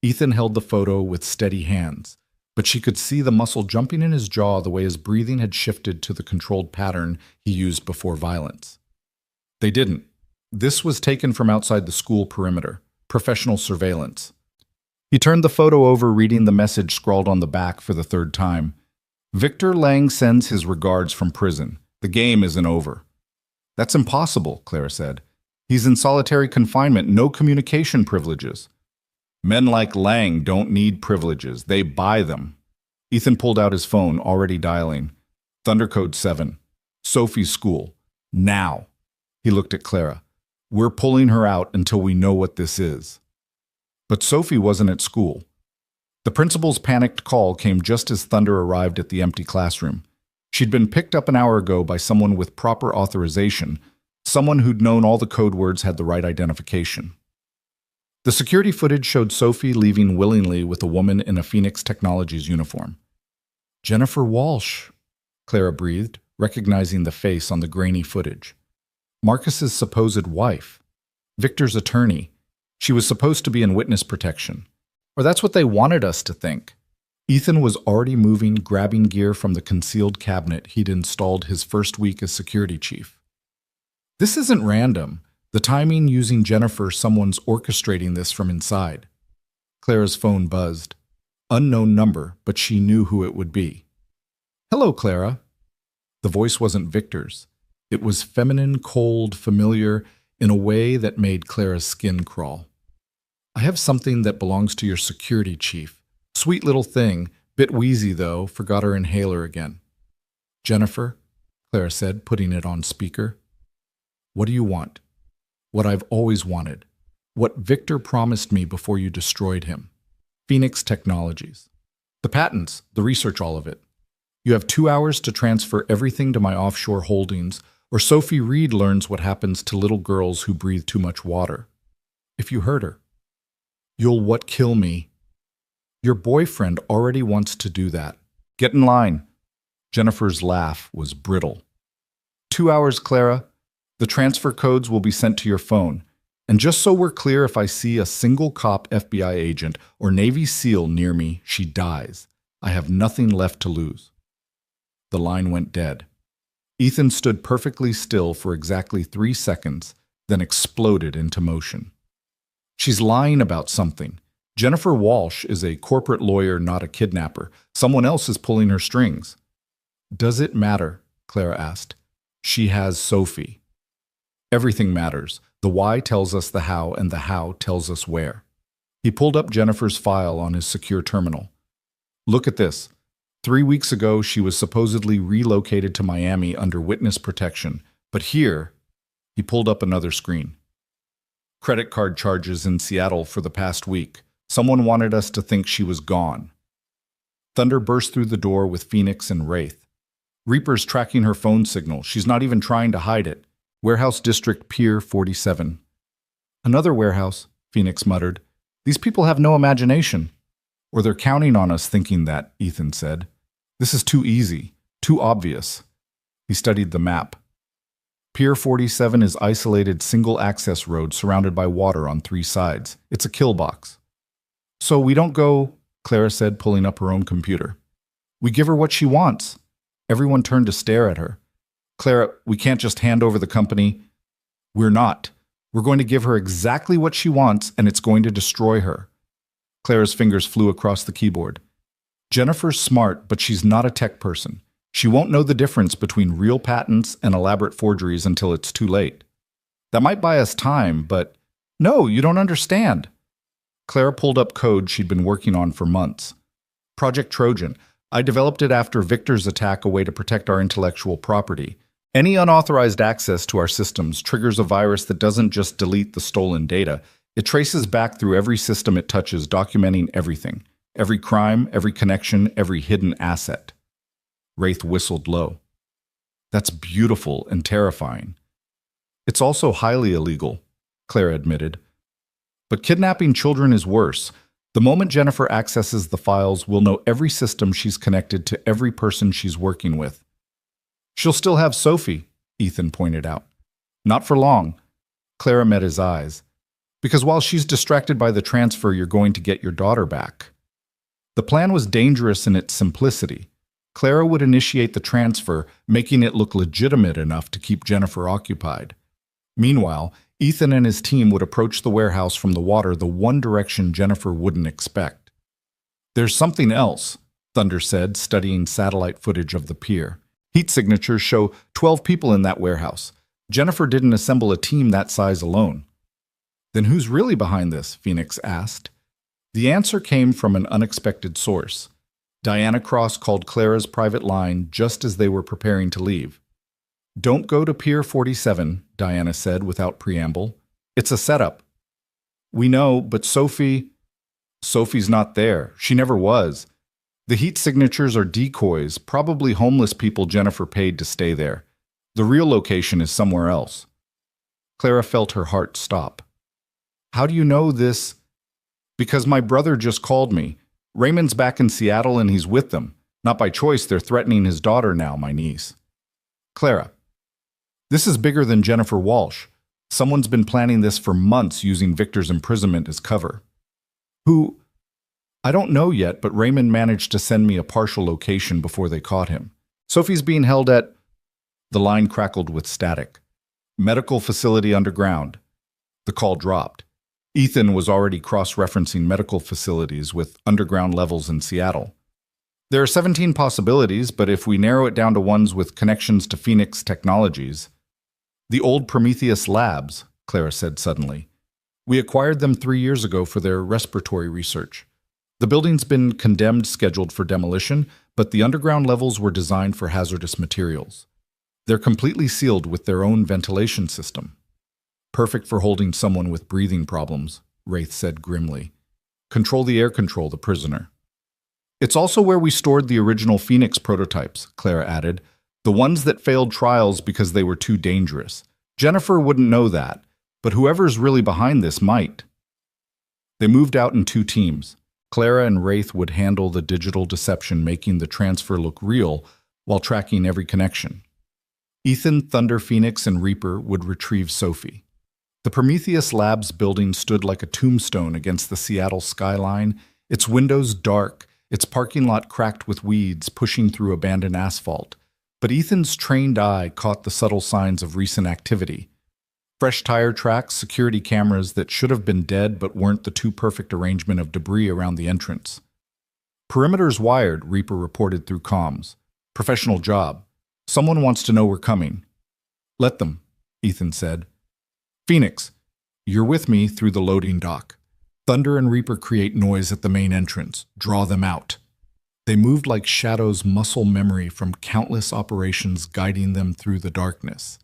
Ethan held the photo with steady hands, but she could see the muscle jumping in his jaw the way his breathing had shifted to the controlled pattern he used before violence. They didn't. This was taken from outside the school perimeter, professional surveillance. He turned the photo over, reading the message scrawled on the back for the 3rd time. "Victor Lang sends his regards from prison. The game isn't over." "That's impossible," Clara said. "He's in solitary confinement, no communication privileges." "Men like Lang don't need privileges. They buy them." Ethan pulled out his phone, already dialing. "Thundercode 7. Sophie's school. Now." He looked at Clara. "We're pulling her out until we know what this is." But Sophie wasn't at school. The principal's panicked call came just as Thunder arrived at the empty classroom. She'd been picked up an hour ago by someone with proper authorization, someone who'd known all the code words, had the right identification. The security footage showed Sophie leaving willingly with a woman in a Phoenix Technologies uniform. "Jennifer Walsh," Clara breathed, recognizing the face on the grainy footage. Marcus's supposed wife, Victor's attorney. She was supposed to be in witness protection. Or that's what they wanted us to think. Ethan was already moving, grabbing gear from the concealed cabinet he'd installed his first week as security chief. This isn't random. The timing, using Jennifer, someone's orchestrating this from inside. Clara's phone buzzed. Unknown number, but she knew who it would be. "Hello, Clara." The voice wasn't Victor's. It was feminine, cold, familiar, in a way that made Clara's skin crawl. "I have something that belongs to your security chief. Sweet little thing, bit wheezy though, forgot her inhaler again." "Jennifer," Clara said, putting it on speaker. "What do you want?" "What I've always wanted. What Victor promised me before you destroyed him. Phoenix Technologies. The patents, the research, all of it. You have 2 hours to transfer everything to my offshore holdings, or Sophie Reed learns what happens to little girls who breathe too much water. If you hurt her. You'll what kill me? Your boyfriend already wants to do that. Get in line. Jennifer's laugh was brittle. 2 hours, Clara. The transfer codes will be sent to your phone. And just so we're clear, if I see a single cop FBI agent or Navy SEAL near me, she dies. I have nothing left to lose. The line went dead. Ethan stood perfectly still for exactly 3 seconds, then exploded into motion. She's lying about something. Jennifer Walsh is a corporate lawyer, not a kidnapper. Someone else is pulling her strings. Does it matter? Clara asked. She has Sophie. Everything matters. The why tells us the how, and the how tells us where. He pulled up Jennifer's file on his secure terminal. Look at this. 3 weeks ago, she was supposedly relocated to Miami under witness protection. But here, he pulled up another screen. Credit card charges in Seattle for the past week. Someone wanted us to think she was gone. Thunder burst through the door with Phoenix and Wraith. Reaper's tracking her phone signal. She's not even trying to hide it. Warehouse District Pier 47. Another warehouse, Phoenix muttered. These people have no imagination. Or they're counting on us thinking that, Ethan said. This is too easy, too obvious. He studied the map. Pier 47 is isolated single-access road surrounded by water on 3 sides. It's a kill box. So we don't go, Clara said, pulling up her own computer. We give her what she wants. Everyone turned to stare at her. Clara, we can't just hand over the company. We're not. We're going to give her exactly what she wants, and it's going to destroy her. Clara's fingers flew across the keyboard. Jennifer's smart, but she's not a tech person. She won't know the difference between real patents and elaborate forgeries until it's too late. That might buy us time, but no, you don't understand. Clara pulled up code she'd been working on for months. Project Trojan. I developed it after Victor's attack, a way to protect our intellectual property. Any unauthorized access to our systems triggers a virus that doesn't just delete the stolen data. It traces back through every system it touches, documenting everything. Every crime, every connection, every hidden asset. Wraith whistled low. That's beautiful and terrifying. It's also highly illegal, Clara admitted. But kidnapping children is worse. The moment Jennifer accesses the files, we'll know every system she's connected to, every person she's working with. She'll still have Sophie, Ethan pointed out. Not for long. Clara met his eyes. Because while she's distracted by the transfer, you're going to get your daughter back. The plan was dangerous in its simplicity. Clara would initiate the transfer, making it look legitimate enough to keep Jennifer occupied. Meanwhile, Ethan and his team would approach the warehouse from the water, the one direction Jennifer wouldn't expect. There's something else, Thunder said, studying satellite footage of the pier. Heat signatures show 12 people in that warehouse. Jennifer didn't assemble a team that size alone. Then who's really behind this? Phoenix asked. The answer came from an unexpected source. Diana Cross called Clara's private line just as they were preparing to leave. Don't go to Pier 47, Diana said without preamble. It's a setup. We know, but Sophie's not there. She never was. The heat signatures are decoys, probably homeless people Jennifer paid to stay there. The real location is somewhere else. Clara felt her heart stop. How do you know this? Because my brother just called me. Raymond's back in Seattle and he's with them. Not by choice, they're threatening his daughter now, my niece. Clara, this is bigger than Jennifer Walsh. Someone's been planning this for months using Victor's imprisonment as cover. Who? I don't know yet, but Raymond managed to send me a partial location before they caught him. Sophie's being held at... The line crackled with static. Medical facility underground. The call dropped. Ethan was already cross-referencing medical facilities with underground levels in Seattle. There are 17 possibilities, but if we narrow it down to ones with connections to Phoenix Technologies... The old Prometheus Labs, Clara said suddenly. We acquired them 3 years ago for their respiratory research. The building's been condemned, scheduled for demolition, but the underground levels were designed for hazardous materials. They're completely sealed with their own ventilation system. Perfect for holding someone with breathing problems, Wraith said grimly. Control the air control, the prisoner. It's also where we stored the original Phoenix prototypes, Clara added, the ones that failed trials because they were too dangerous. Jennifer wouldn't know that, but whoever's really behind this might. They moved out in 2 teams. Clara and Wraith would handle the digital deception, making the transfer look real while tracking every connection. Ethan, Thunder, Phoenix, and Reaper would retrieve Sophie. The Prometheus Labs building stood like a tombstone against the Seattle skyline, its windows dark, its parking lot cracked with weeds pushing through abandoned asphalt. But Ethan's trained eye caught the subtle signs of recent activity. Fresh tire tracks, security cameras that should have been dead but weren't, the too perfect arrangement of debris around the entrance. Perimeter's wired, Reaper reported through comms. Professional job. Someone wants to know we're coming. Let them, Ethan said. Phoenix, you're with me through the loading dock. Thunder and Reaper create noise at the main entrance. Draw them out. They moved like shadows, muscle memory from countless operations guiding them through the darkness.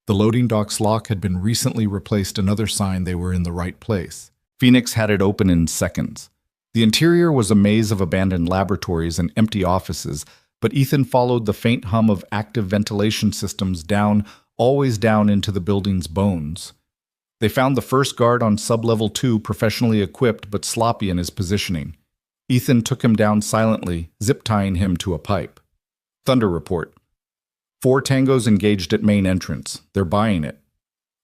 The loading dock's lock had been recently replaced, another sign they were in the right place. Phoenix had it open in seconds. The interior was a maze of abandoned laboratories and empty offices, but Ethan followed the faint hum of active ventilation systems down, always down into the building's bones. They found the first guard on sub-level 2, professionally equipped but sloppy in his positioning. Ethan took him down silently, zip-tying him to a pipe. Thunder report. 4 tangos engaged at main entrance. They're buying it.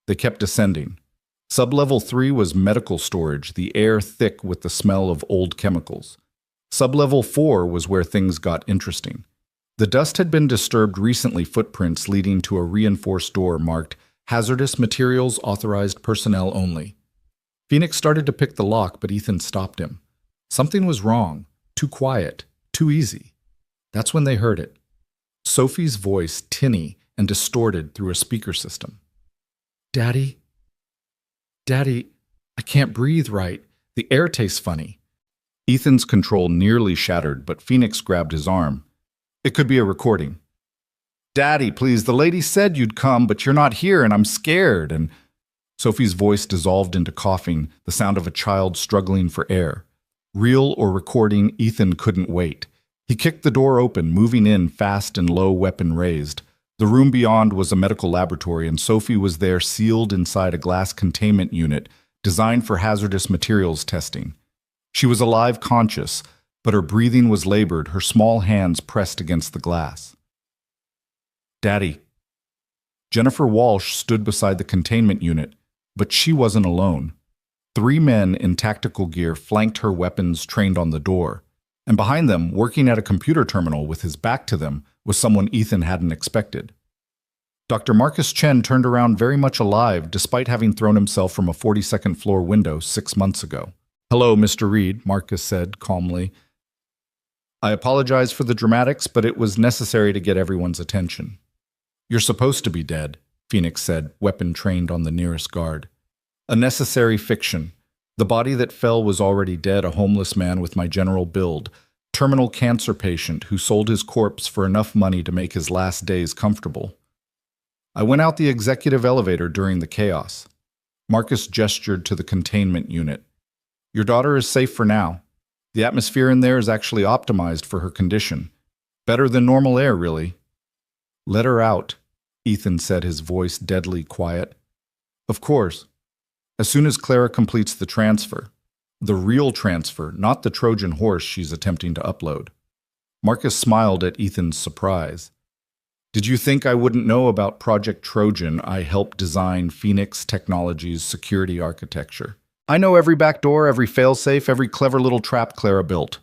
They kept descending. Sub-level 3 was medical storage, the air thick with the smell of old chemicals. Sub-level 4 was where things got interesting. The dust had been disturbed recently, footprints leading to a reinforced door marked Hazardous Materials Authorized Personnel Only. Phoenix started to pick the lock, but Ethan stopped him. Something was wrong. Too quiet. Too easy. That's when they heard it. Sophie's voice, tinny and distorted through a speaker system. Daddy? Daddy, I can't breathe right. The air tastes funny. Ethan's control nearly shattered, but Phoenix grabbed his arm. It could be a recording. Daddy, please, the lady said you'd come, but you're not here, and I'm scared. And Sophie's voice dissolved into coughing, the sound of a child struggling for air. Real or recording, Ethan couldn't wait. He kicked the door open, moving in fast and low, weapon raised. The room beyond was a medical laboratory, and Sophie was there, sealed inside a glass containment unit designed for hazardous materials testing. She was alive, conscious, but her breathing was labored, her small hands pressed against the glass. Daddy. Jennifer Walsh stood beside the containment unit, but she wasn't alone. 3 men in tactical gear flanked her, weapons trained on the door. And behind them, working at a computer terminal with his back to them, was someone Ethan hadn't expected. Dr. Marcus Chen turned around very much alive, despite having thrown himself from a 42nd floor window 6 months ago. Hello, Mr. Reed, Marcus said calmly. I apologize for the dramatics, but it was necessary to get everyone's attention. You're supposed to be dead, Phoenix said, weapon trained on the nearest guard. A necessary fiction. The body that fell was already dead, a homeless man with my general build, terminal cancer patient who sold his corpse for enough money to make his last days comfortable. I went out the executive elevator during the chaos. Marcus gestured to the containment unit. Your daughter is safe for now. The atmosphere in there is actually optimized for her condition. Better than normal air, really. Let her out, Ethan said, his voice deadly quiet. Of course. As soon as Clara completes the transfer. The real transfer, not the Trojan horse she's attempting to upload. Marcus smiled at Ethan's surprise. Did you think I wouldn't know about Project Trojan? I helped design Phoenix Technologies' security architecture. I know every backdoor, every failsafe, every clever little trap Clara built.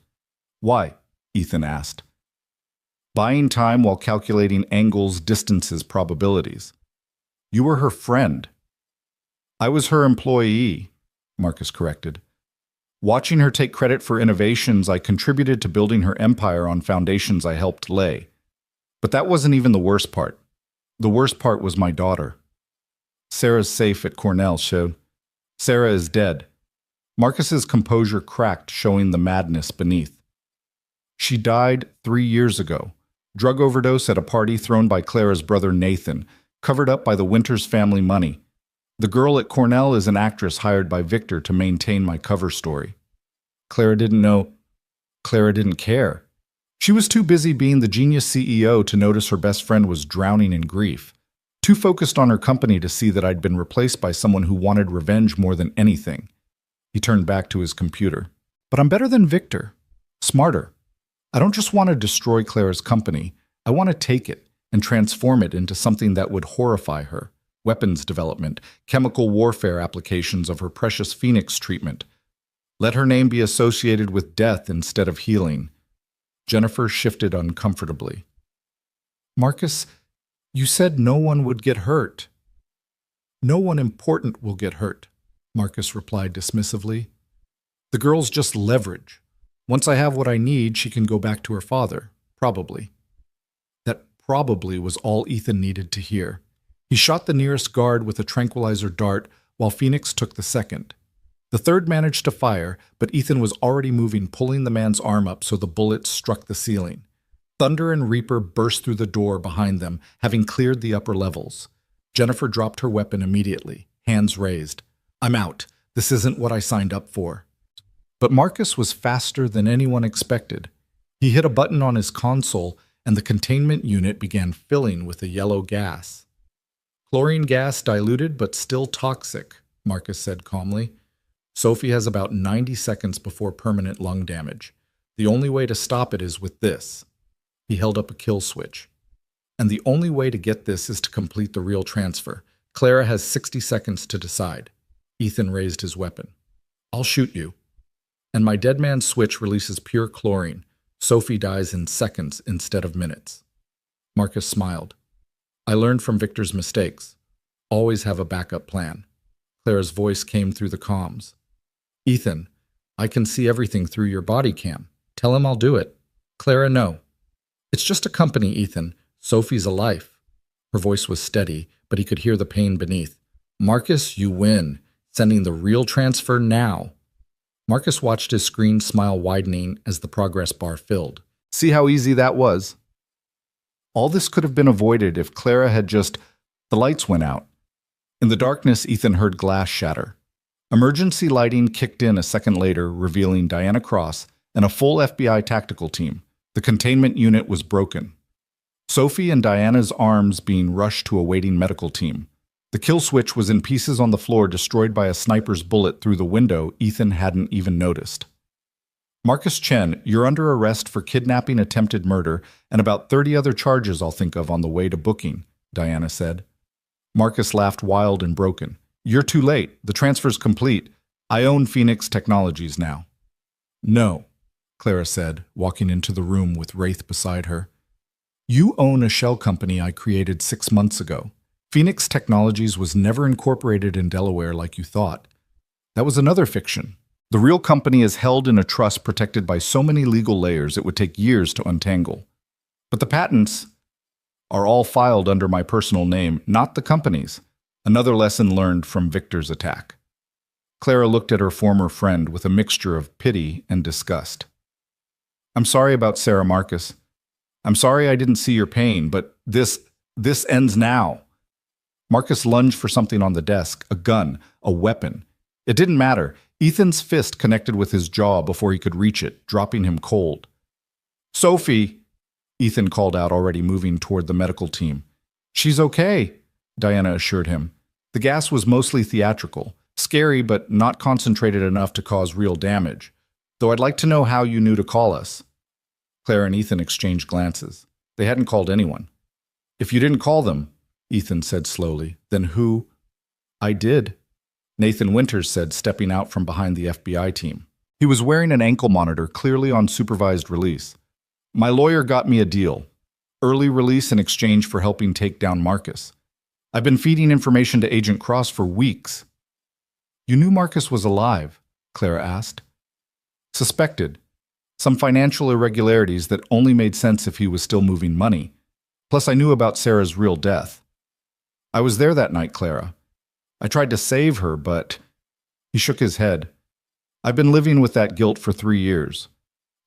Why? Ethan asked. Buying time while calculating angles, distances, probabilities. You were her friend. I was her employee, Marcus corrected. Watching her take credit for innovations, I contributed to building her empire on foundations I helped lay. But that wasn't even the worst part. The worst part was my daughter. Sarah's safe at Cornell showed. Sarah is dead. Marcus's composure cracked, showing the madness beneath. She died 3 years ago. Drug overdose at a party thrown by Clara's brother Nathan, covered up by the Winters family money. The girl at Cornell is an actress hired by Victor to maintain my cover story. Clara didn't know. Clara didn't care. She was too busy being the genius CEO to notice her best friend was drowning in grief. Too focused on her company to see that I'd been replaced by someone who wanted revenge more than anything. He turned back to his computer. But I'm better than Victor. Smarter. I don't just want to destroy Clara's company. I want to take it and transform it into something that would horrify her. Weapons development, chemical warfare applications of her precious Phoenix treatment. Let her name be associated with death instead of healing. Jennifer shifted uncomfortably. Marcus, you said no one would get hurt. No one important will get hurt, Marcus replied dismissively. The girl's just leverage. Once I have what I need, she can go back to her father, probably. That probably was all Ethan needed to hear. He shot the nearest guard with a tranquilizer dart, while Phoenix took the second. The third managed to fire, but Ethan was already moving, pulling the man's arm up so the bullet struck the ceiling. Thunder and Reaper burst through the door behind them, having cleared the upper levels. Jennifer dropped her weapon immediately, hands raised. I'm out. This isn't what I signed up for. But Marcus was faster than anyone expected. He hit a button on his console, and the containment unit began filling with a yellow gas. Chlorine gas diluted but still toxic, Marcus said calmly. Sophie has about 90 seconds before permanent lung damage. The only way to stop it is with this. He held up a kill switch. And the only way to get this is to complete the real transfer. Clara has 60 seconds to decide. Ethan raised his weapon. I'll shoot you. And my dead man switch releases pure chlorine. Sophie dies in seconds instead of minutes. Marcus smiled. I learned from Victor's mistakes. Always have a backup plan. Clara's voice came through the comms. Ethan, I can see everything through your body cam. Tell him I'll do it. Clara, no. It's just a company, Ethan. Sophie's a life. Her voice was steady, but he could hear the pain beneath. Marcus, you win. Sending the real transfer now. Marcus watched his screen smile widening as the progress bar filled. See how easy that was? All this could have been avoided if Clara had just... The lights went out. In the darkness, Ethan heard glass shatter. Emergency lighting kicked in a second later, revealing Diana Cross and a full FBI tactical team. The containment unit was broken. Sophie and Diana's arms being rushed to a waiting medical team. The kill switch was in pieces on the floor, destroyed by a sniper's bullet through the window Ethan hadn't even noticed. Marcus Chen, you're under arrest for kidnapping, attempted murder, and about 30 other charges I'll think of on the way to booking, Diana said. Marcus laughed wild and broken. You're too late. The transfer's complete. I own Phoenix Technologies now. No, Clara said, walking into the room with Wraith beside her. You own a shell company I created 6 months ago. Phoenix Technologies was never incorporated in Delaware like you thought. That was another fiction. The real company is held in a trust protected by so many legal layers it would take years to untangle. But the patents are all filed under my personal name, not the company's. Another lesson learned from Victor's attack. Clara looked at her former friend with a mixture of pity and disgust. I'm sorry about Sarah, Marcus. I'm sorry I didn't see your pain, but this ends now. Marcus lunged for something on the desk, a gun, a weapon. It didn't matter. Ethan's fist connected with his jaw before he could reach it, dropping him cold. Sophie, Ethan called out, already moving toward the medical team. She's okay, Diana assured him. The gas was mostly theatrical, scary but not concentrated enough to cause real damage. Though I'd like to know how you knew to call us. Clara and Ethan exchanged glances. They hadn't called anyone. If you didn't call them, Ethan said slowly, then who? I did, Nathan Winters said, stepping out from behind the FBI team. He was wearing an ankle monitor, clearly on supervised release. My lawyer got me a deal. Early release in exchange for helping take down Marcus. I've been feeding information to Agent Cross for weeks. You knew Marcus was alive? Clara asked. Suspected. Some financial irregularities that only made sense if he was still moving money. Plus I knew about Sarah's real death. I was there that night, Clara. I tried to save her, but... He shook his head. I've been living with that guilt for 3 years.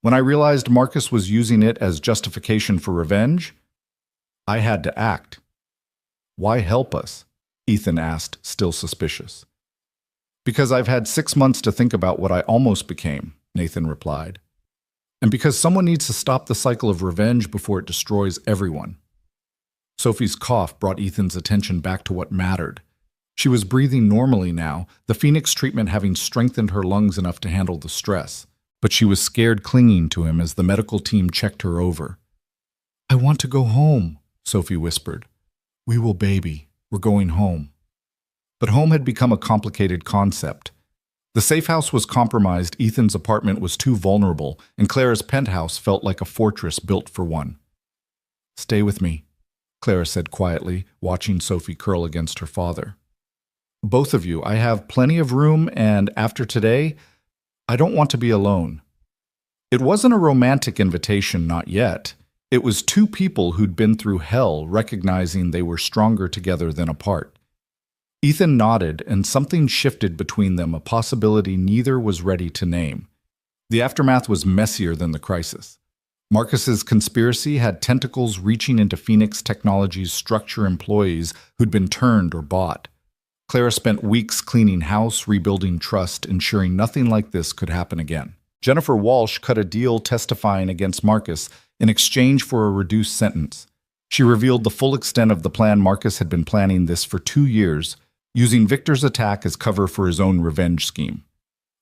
When I realized Marcus was using it as justification for revenge, I had to act. Why help us? Ethan asked, still suspicious. Because I've had 6 months to think about what I almost became, Nathan replied. And because someone needs to stop the cycle of revenge before it destroys everyone. Sophie's cough brought Ethan's attention back to what mattered. She was breathing normally now, the Phoenix treatment having strengthened her lungs enough to handle the stress. But she was scared, clinging to him as the medical team checked her over. I want to go home, Sophie whispered. We will baby. We're going home. But home had become a complicated concept. The safe house was compromised, Ethan's apartment was too vulnerable, and Clara's penthouse felt like a fortress built for one. Stay with me, Clara said quietly, watching Sophie curl against her father. Both of you, I have plenty of room, and after today, I don't want to be alone. It wasn't a romantic invitation, not yet. It was two people who'd been through hell recognizing they were stronger together than apart. Ethan nodded, and something shifted between them, a possibility neither was ready to name. The aftermath was messier than the crisis. Marcus's conspiracy had tentacles reaching into Phoenix Technologies' structure employees who'd been turned or bought. Clara spent weeks cleaning house, rebuilding trust, ensuring nothing like this could happen again. Jennifer Walsh cut a deal testifying against Marcus in exchange for a reduced sentence. She revealed the full extent of the plan. Marcus had been planning this for 2 years, using Victor's attack as cover for his own revenge scheme.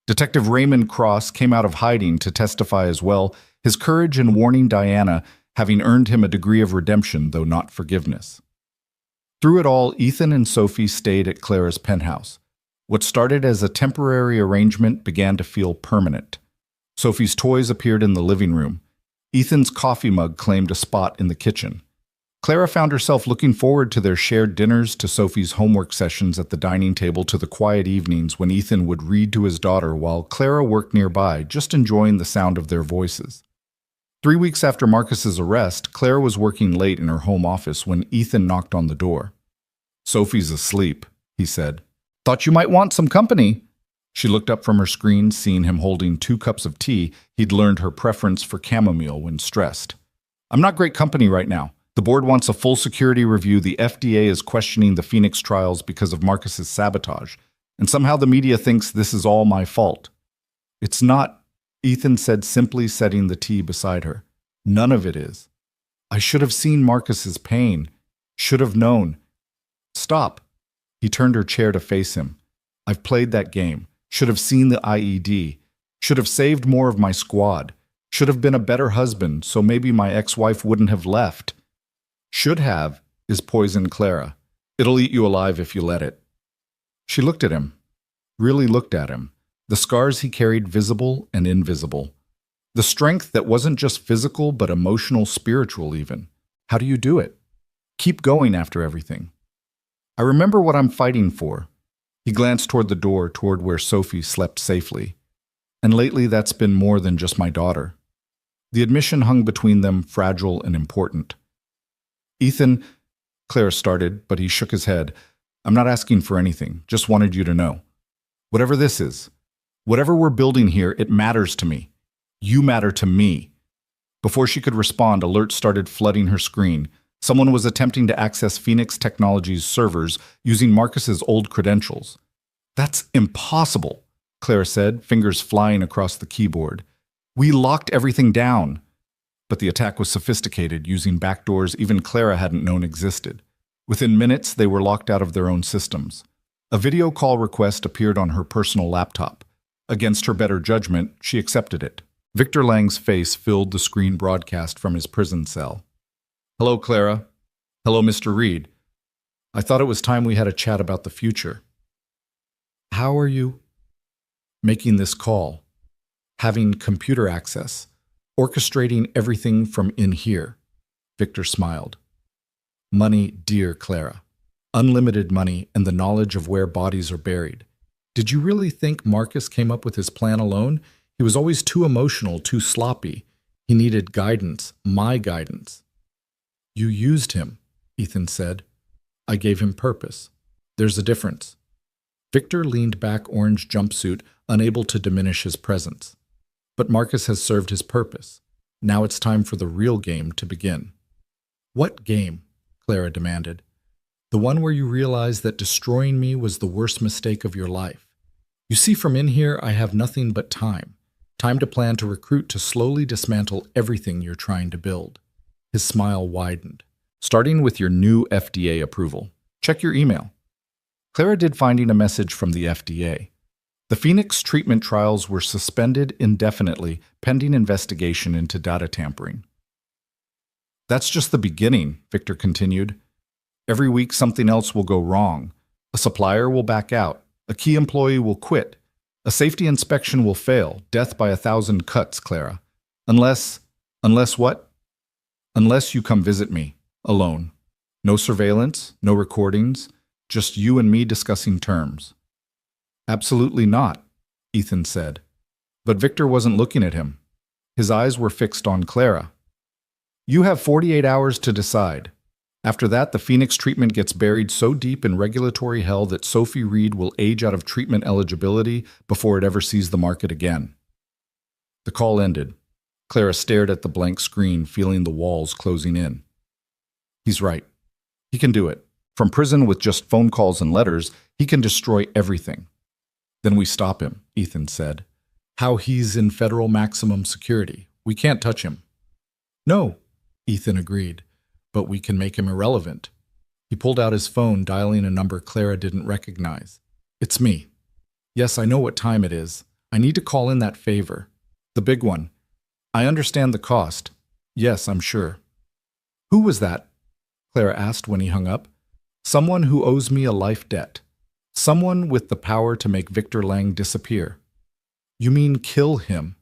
Detective Raymond Cross came out of hiding to testify as well, his courage in warning Diana having earned him a degree of redemption, though not forgiveness. Through it all, Ethan and Sophie stayed at Clara's penthouse. What started as a temporary arrangement began to feel permanent. Sophie's toys appeared in the living room. Ethan's coffee mug claimed a spot in the kitchen. Clara found herself looking forward to their shared dinners, to Sophie's homework sessions at the dining table, to the quiet evenings when Ethan would read to his daughter while Clara worked nearby, just enjoying the sound of their voices. 3 weeks after Marcus's arrest, Clara was working late in her home office when Ethan knocked on the door. Sophie's asleep, he said. Thought you might want some company. She looked up from her screen, seeing him holding 2 cups of tea. He'd learned her preference for chamomile when stressed. I'm not great company right now. The board wants a full security review. The FDA is questioning the Phoenix trials because of Marcus's sabotage. And somehow the media thinks this is all my fault. It's not, Ethan said, simply setting the tea beside her. None of it is. I should have seen Marcus's pain. Should have known. Stop. He turned her chair to face him. I've played that game. Should have seen the IED. Should have saved more of my squad. Should have been a better husband, so maybe my ex-wife wouldn't have left. Should have is poison, Clara. It'll eat you alive if you let it. She looked at him. Really looked at him. The scars he carried, visible and invisible. The strength that wasn't just physical but emotional, spiritual even. How do you do it? Keep going after everything. I remember what I'm fighting for. He glanced toward the door, toward where Sophie slept safely. And lately that's been more than just my daughter. The admission hung between them, fragile and important. Ethan, Clara started, but he shook his head. I'm not asking for anything, just wanted you to know. Whatever this is, whatever we're building here, it matters to me. You matter to me. Before she could respond, alerts started flooding her screen. Someone was attempting to access Phoenix Technologies' servers using Marcus's old credentials. That's impossible, Clara said, fingers flying across the keyboard. We locked everything down. But the attack was sophisticated, using backdoors even Clara hadn't known existed. Within minutes, they were locked out of their own systems. A video call request appeared on her personal laptop. Against her better judgment, she accepted it. Victor Lang's face filled the screen broadcast from his prison cell. Hello, Clara. Hello, Mr. Reed. I thought it was time we had a chat about the future. How are you? Making this call. Having computer access. Orchestrating everything from in here. Victor smiled. Money, dear Clara. Unlimited money and the knowledge of where bodies are buried. Did you really think Marcus came up with his plan alone? He was always too emotional, too sloppy. He needed guidance, my guidance. You used him, Ethan said. I gave him purpose. There's a difference. Victor leaned back, orange jumpsuit, unable to diminish his presence. But Marcus has served his purpose. Now it's time for the real game to begin. What game? Clara demanded. The one where you realize that destroying me was the worst mistake of your life. You see, from in here, I have nothing but time. Time to plan to recruit to slowly dismantle everything you're trying to build. His smile widened. Starting with your new FDA approval. Check your email. Clara did, finding a message from the FDA. The Phoenix treatment trials were suspended indefinitely pending investigation into data tampering. That's just the beginning, Victor continued. Every week something else will go wrong. A supplier will back out. A key employee will quit. A safety inspection will fail. Death by 1,000 cuts, Clara. Unless what? Unless you come visit me, alone. No surveillance, no recordings, just you and me discussing terms. Absolutely not, Ethan said. But Victor wasn't looking at him. His eyes were fixed on Clara. You have 48 hours to decide. After that, the Phoenix treatment gets buried so deep in regulatory hell that Sophie Reed will age out of treatment eligibility before it ever sees the market again. The call ended. Clara stared at the blank screen, feeling the walls closing in. He's right. He can do it. From prison with just phone calls and letters, he can destroy everything. Then we stop him, Ethan said. How he's in federal maximum security. We can't touch him. No, Ethan agreed. But we can make him irrelevant. He pulled out his phone, dialing a number Clara didn't recognize. It's me. Yes, I know what time it is. I need to call in that favor. The big one. I understand the cost. Yes, I'm sure. Who was that? Clara asked when he hung up. Someone who owes me a life debt. Someone with the power to make Victor Lang disappear. You mean kill him?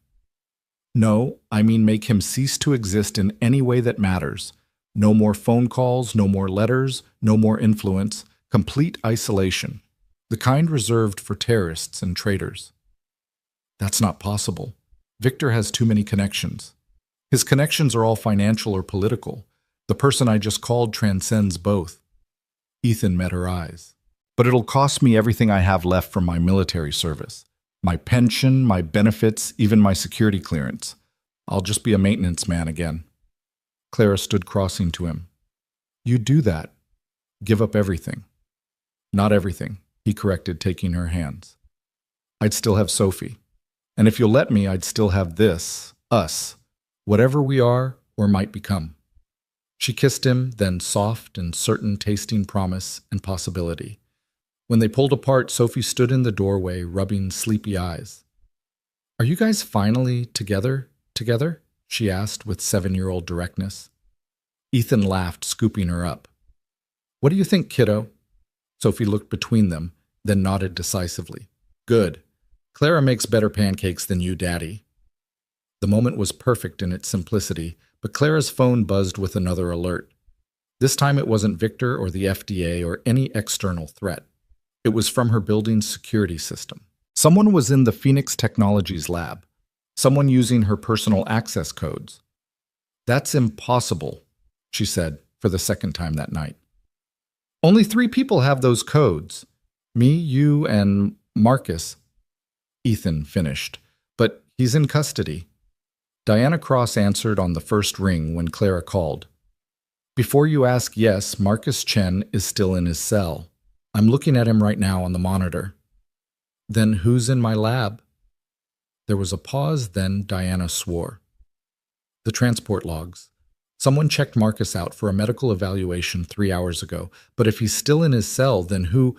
No, I mean make him cease to exist in any way that matters. No more phone calls, no more letters, no more influence, complete isolation. The kind reserved for terrorists and traitors. That's not possible. Victor has too many connections. His connections are all financial or political. The person I just called transcends both. Ethan met her eyes. But it'll cost me everything I have left from my military service. My pension, my benefits, even my security clearance. I'll just be a maintenance man again. Clara stood crossing to him. You do that. Give up everything. Not everything, he corrected, taking her hands. I'd still have Sophie. And if you'll let me, I'd still have this, us, whatever we are or might become. She kissed him, then soft and certain tasting promise and possibility. When they pulled apart, Sophie stood in the doorway, rubbing sleepy eyes. Are you guys finally together? She asked with 7-year-old directness. Ethan laughed, scooping her up. What do you think, kiddo? Sophie looked between them, then nodded decisively. Good. Clara makes better pancakes than you, Daddy. The moment was perfect in its simplicity, but Clara's phone buzzed with another alert. This time it wasn't Victor or the FDA or any external threat. It was from her building's security system. Someone was in the Phoenix Technologies lab. Someone using her personal access codes. That's impossible, she said for the second time that night. Only 3 people have those codes. Me, you, and Marcus. Ethan finished, but he's in custody. Diana Cross answered on the first ring when Clara called. Before you ask, yes, Marcus Chen is still in his cell. I'm looking at him right now on the monitor. Then who's in my lab? There was a pause, then Diana swore. The transport logs. Someone checked Marcus out for a medical evaluation 3 hours ago, but if he's still in his cell, then who?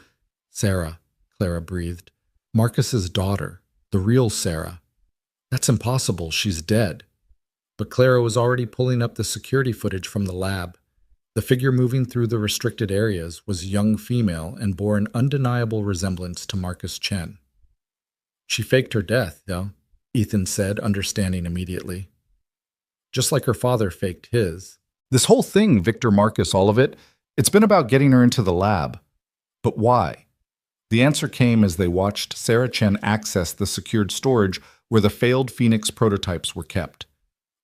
Sarah, Clara breathed. Marcus's daughter, the real Sarah. That's impossible, she's dead. But Clara was already pulling up the security footage from the lab. The figure moving through the restricted areas was a young female and bore an undeniable resemblance to Marcus Chen. She faked her death, though, Ethan said, understanding immediately. Just like her father faked his. This whole thing, Victor, Marcus, all of it, it's been about getting her into the lab. But why? The answer came as they watched Sarah Chen access the secured storage where the failed Phoenix prototypes were kept.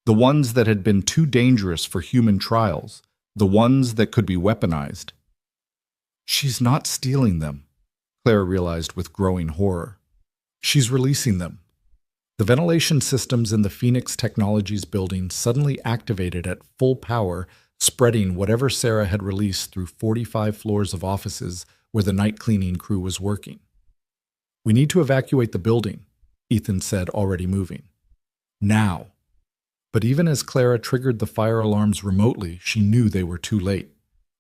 The ones that had been too dangerous for human trials. The ones that could be weaponized. She's not stealing them, Clara realized with growing horror. She's releasing them. The ventilation systems in the Phoenix Technologies building suddenly activated at full power spreading whatever Sarah had released through 45 floors of offices where the night cleaning crew was working. "We need to evacuate the building," Ethan said, already moving. "Now." But even as Clara triggered the fire alarms remotely, she knew they were too late.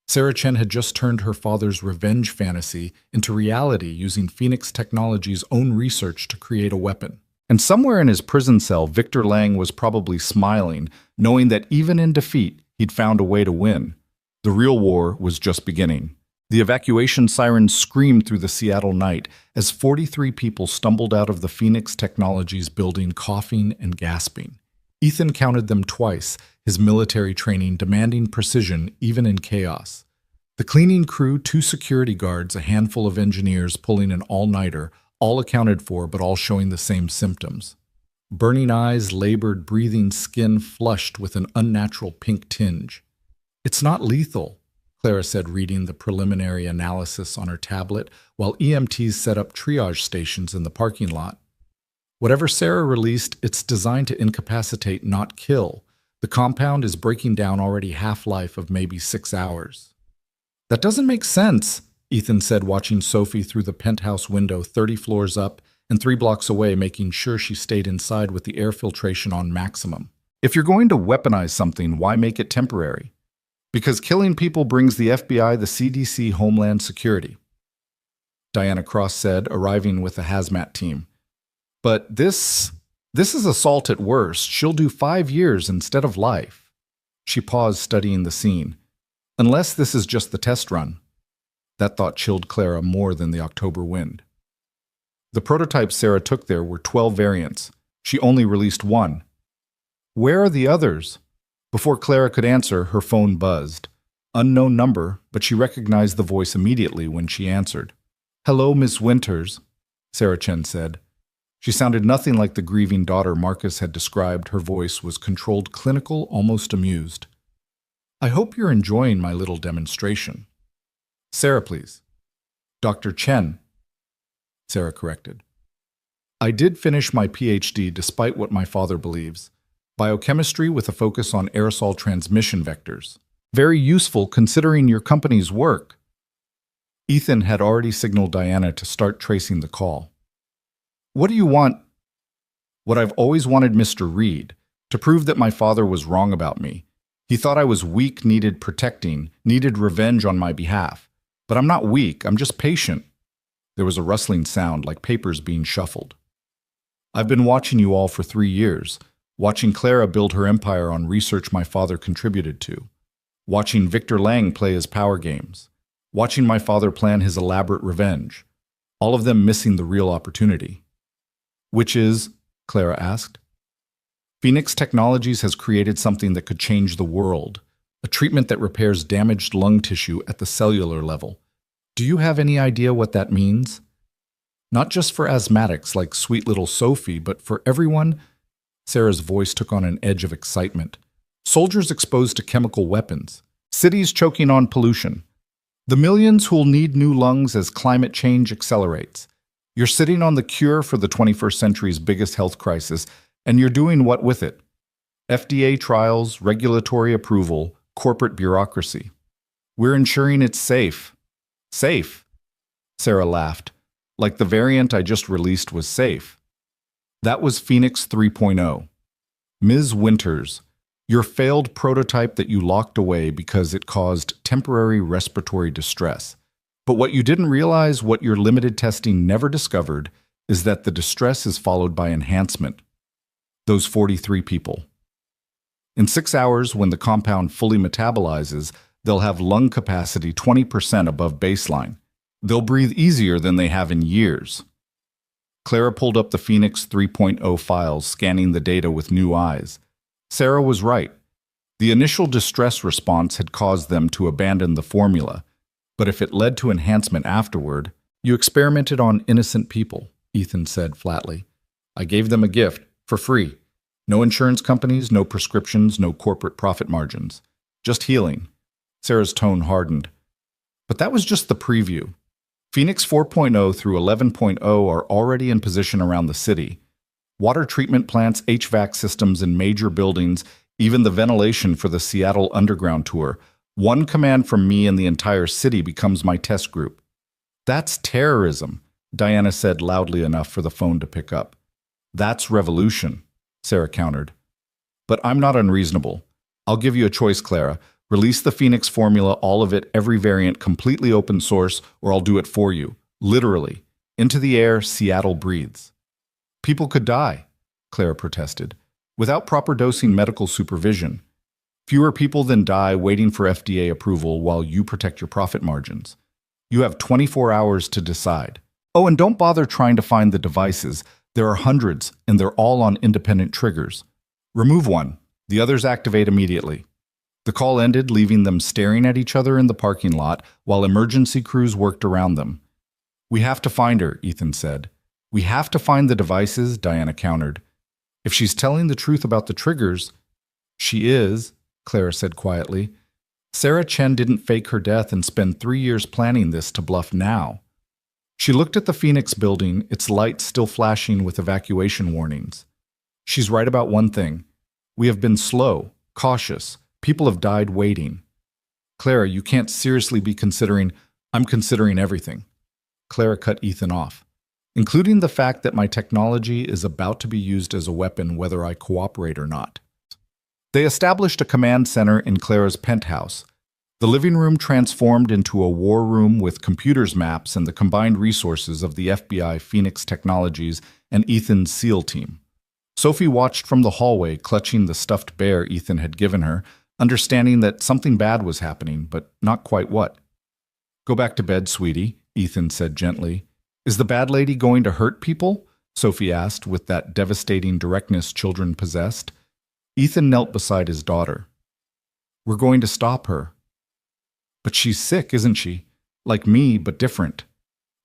Sarah Chen had just turned her father's revenge fantasy into reality using Phoenix Technologies' own research to create a weapon. And somewhere in his prison cell, Victor Lang was probably smiling, knowing that even in defeat, he'd found a way to win. The real war was just beginning. The evacuation sirens screamed through the Seattle night as 43 people stumbled out of the Phoenix Technologies building coughing and gasping. Ethan counted them twice, his military training demanding precision even in chaos. The cleaning crew, 2 security guards, a handful of engineers pulling an all-nighter, all accounted for but all showing the same symptoms. Burning eyes, labored, breathing skin flushed with an unnatural pink tinge. "It's not lethal," Clara said, reading the preliminary analysis on her tablet, while EMTs set up triage stations in the parking lot. "Whatever Sarah released, it's designed to incapacitate, not kill. The compound is breaking down already half-life of maybe 6 hours." "That doesn't make sense," Ethan said, watching Sophie through the penthouse window 30 floors up and 3 blocks away, making sure she stayed inside with the air filtration on maximum. "If you're going to weaponize something, why make it temporary?" "Because killing people brings the FBI, the CDC, Homeland Security," Diana Cross said, arriving with a hazmat team. "But this is assault at worst. She'll do 5 years instead of life." She paused, studying the scene. "Unless this is just the test run." That thought chilled Clara more than the October wind. The prototypes Sarah took there were 12 variants. She only released 1. "Where are the others?" Before Clara could answer, her phone buzzed. Unknown number, but she recognized the voice immediately when she answered. "Hello, Miss Winters," Sarah Chen said. She sounded nothing like the grieving daughter Marcus had described. Her voice was controlled, clinical, almost amused. "I hope you're enjoying my little demonstration." "Sarah, please." "Dr. Chen," Sarah corrected. "I did finish my PhD despite what my father believes. Biochemistry with a focus on aerosol transmission vectors. Very useful considering your company's work." Ethan had already signaled Diana to start tracing the call. "What do you want?" "What I've always wanted, Mr. Reed, to prove that my father was wrong about me. He thought I was weak, needed protecting, needed revenge on my behalf. But I'm not weak, I'm just patient." There was a rustling sound like papers being shuffled. "I've been watching you all for 3 years, watching Clara build her empire on research my father contributed to, watching Victor Lang play his power games, watching my father plan his elaborate revenge, all of them missing the real opportunity." "Which is?" Clara asked. "Phoenix Technologies has created something that could change the world, a treatment that repairs damaged lung tissue at the cellular level. Do you have any idea what that means? Not just for asthmatics like sweet little Sophie, but for everyone." Sarah's voice took on an edge of excitement. "Soldiers exposed to chemical weapons, cities choking on pollution, the millions who'll need new lungs as climate change accelerates. You're sitting on the cure for the 21st century's biggest health crisis, and you're doing what with it? FDA trials, regulatory approval, corporate bureaucracy. We're ensuring it's safe." "Safe?" Sarah laughed. "Like the variant I just released was safe." "That was Phoenix 3.0. Ms. Winters, your failed prototype that you locked away because it caused temporary respiratory distress. But what you didn't realize, what your limited testing never discovered, is that the distress is followed by enhancement. Those 43 people. In 6 hours, when the compound fully metabolizes, they'll have lung capacity 20% above baseline. They'll breathe easier than they have in years." Clara pulled up the Phoenix 3.0 files, scanning the data with new eyes. Sarah was right. The initial distress response had caused them to abandon the formula. But if it led to enhancement afterward, "You experimented on innocent people," Ethan said flatly. "I gave them a gift, for free. No insurance companies, no prescriptions, no corporate profit margins. Just healing." Sarah's tone hardened. "But that was just the preview. Phoenix 4.0 through 11.0 are already in position around the city. Water treatment plants, HVAC systems in major buildings, even the ventilation for the Seattle Underground tour. One command from me and the entire city becomes my test group. That's terrorism, Diana said loudly enough for the phone to pick up. That's revolution, Sarah countered. But I'm not unreasonable. I'll give you a choice, Clara. Release the Phoenix formula, all of it, every variant, completely open source, or I'll do it for you. Literally. Into the air, Seattle breathes. People could die, Clara protested, without proper dosing medical supervision. Fewer people than die waiting for FDA approval while you protect your profit margins. You have 24 hours to decide. Oh, and don't bother trying to find the devices. There are hundreds, and they're all on independent triggers. Remove one. The others activate immediately. The call ended, leaving them staring at each other in the parking lot while emergency crews worked around them. We have to find her, Ethan said. We have to find the devices, Diana countered. If she's telling the truth about the triggers, she is, Clara said quietly. Sarah Chen didn't fake her death and spend 3 years planning this to bluff now. She looked at the Phoenix building, its lights still flashing with evacuation warnings. She's right about one thing. We have been slow, cautious. People have died waiting. Clara, you can't seriously be considering. I'm considering everything. Clara cut Ethan off, including the fact that my technology is about to be used as a weapon whether I cooperate or not. They established a command center in Clara's penthouse. The living room transformed into a war room with computers, maps, and the combined resources of the FBI, Phoenix Technologies, and Ethan's SEAL team. Sophie watched from the hallway, clutching the stuffed bear Ethan had given her, understanding that something bad was happening, but not quite what. Go back to bed, sweetie, Ethan said gently. Is the bad lady going to hurt people? Sophie asked with that devastating directness children possessed. Ethan knelt beside his daughter. We're going to stop her. But she's sick, isn't she? Like me, but different.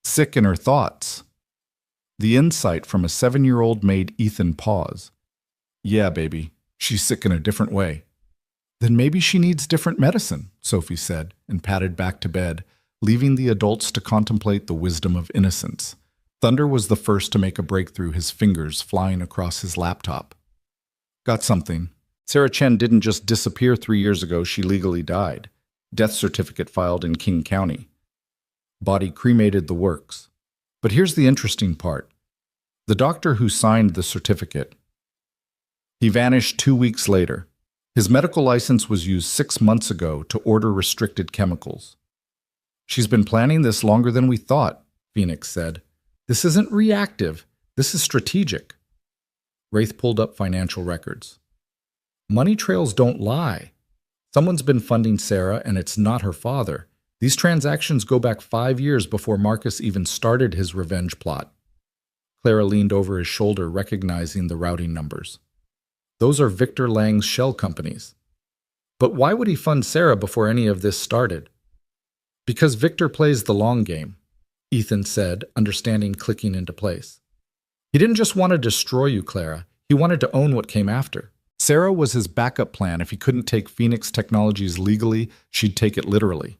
Sick in her thoughts. The insight from a 7-year-old made Ethan pause. Yeah, baby, she's sick in a different way. Then maybe she needs different medicine, Sophie said, and padded back to bed, leaving the adults to contemplate the wisdom of innocence. Thunder was the first to make a breakthrough, his fingers flying across his laptop. Got something. Sarah Chen didn't just disappear 3 years ago, she legally died. Death certificate filed in King County. Body cremated, the works. But here's the interesting part. The doctor who signed the certificate. He vanished 2 weeks later. His medical license was used 6 months ago to order restricted chemicals. She's been planning this longer than we thought, Phoenix said. This isn't reactive. This is strategic. Wraith pulled up financial records. Money trails don't lie. Someone's been funding Sarah, and it's not her father. These transactions go back 5 years before Marcus even started his revenge plot. Clara leaned over his shoulder, recognizing the routing numbers. Those are Victor Lang's shell companies. But why would he fund Sarah before any of this started? Because Victor plays the long game, Ethan said, understanding clicking into place. He didn't just want to destroy you, Clara. He wanted to own what came after. Sarah was his backup plan. If he couldn't take Phoenix Technologies legally, she'd take it literally.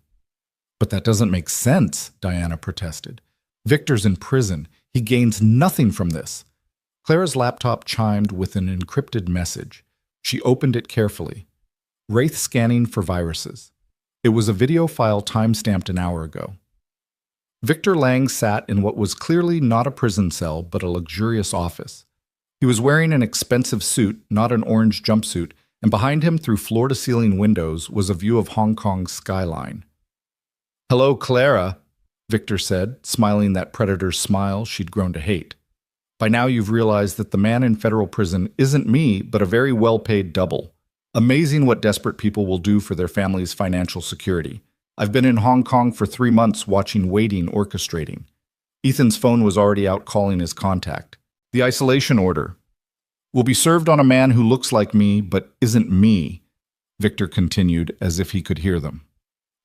But that doesn't make sense, Diana protested. Victor's in prison. He gains nothing from this. Clara's laptop chimed with an encrypted message. She opened it carefully. Wraith scanning for viruses. It was a video file time-stamped an hour ago. Victor Lang sat in what was clearly not a prison cell, but a luxurious office. He was wearing an expensive suit, not an orange jumpsuit, and behind him, through floor-to-ceiling windows, was a view of Hong Kong's skyline. Hello, Clara, Victor said, smiling that predator's smile she'd grown to hate. By now you've realized that the man in federal prison isn't me, but a very well-paid double. Amazing what desperate people will do for their family's financial security. I've been in Hong Kong for 3 months watching waiting orchestrating. Ethan's phone was already out calling his contact. The isolation order will be served on a man who looks like me but isn't me, Victor continued as if he could hear them.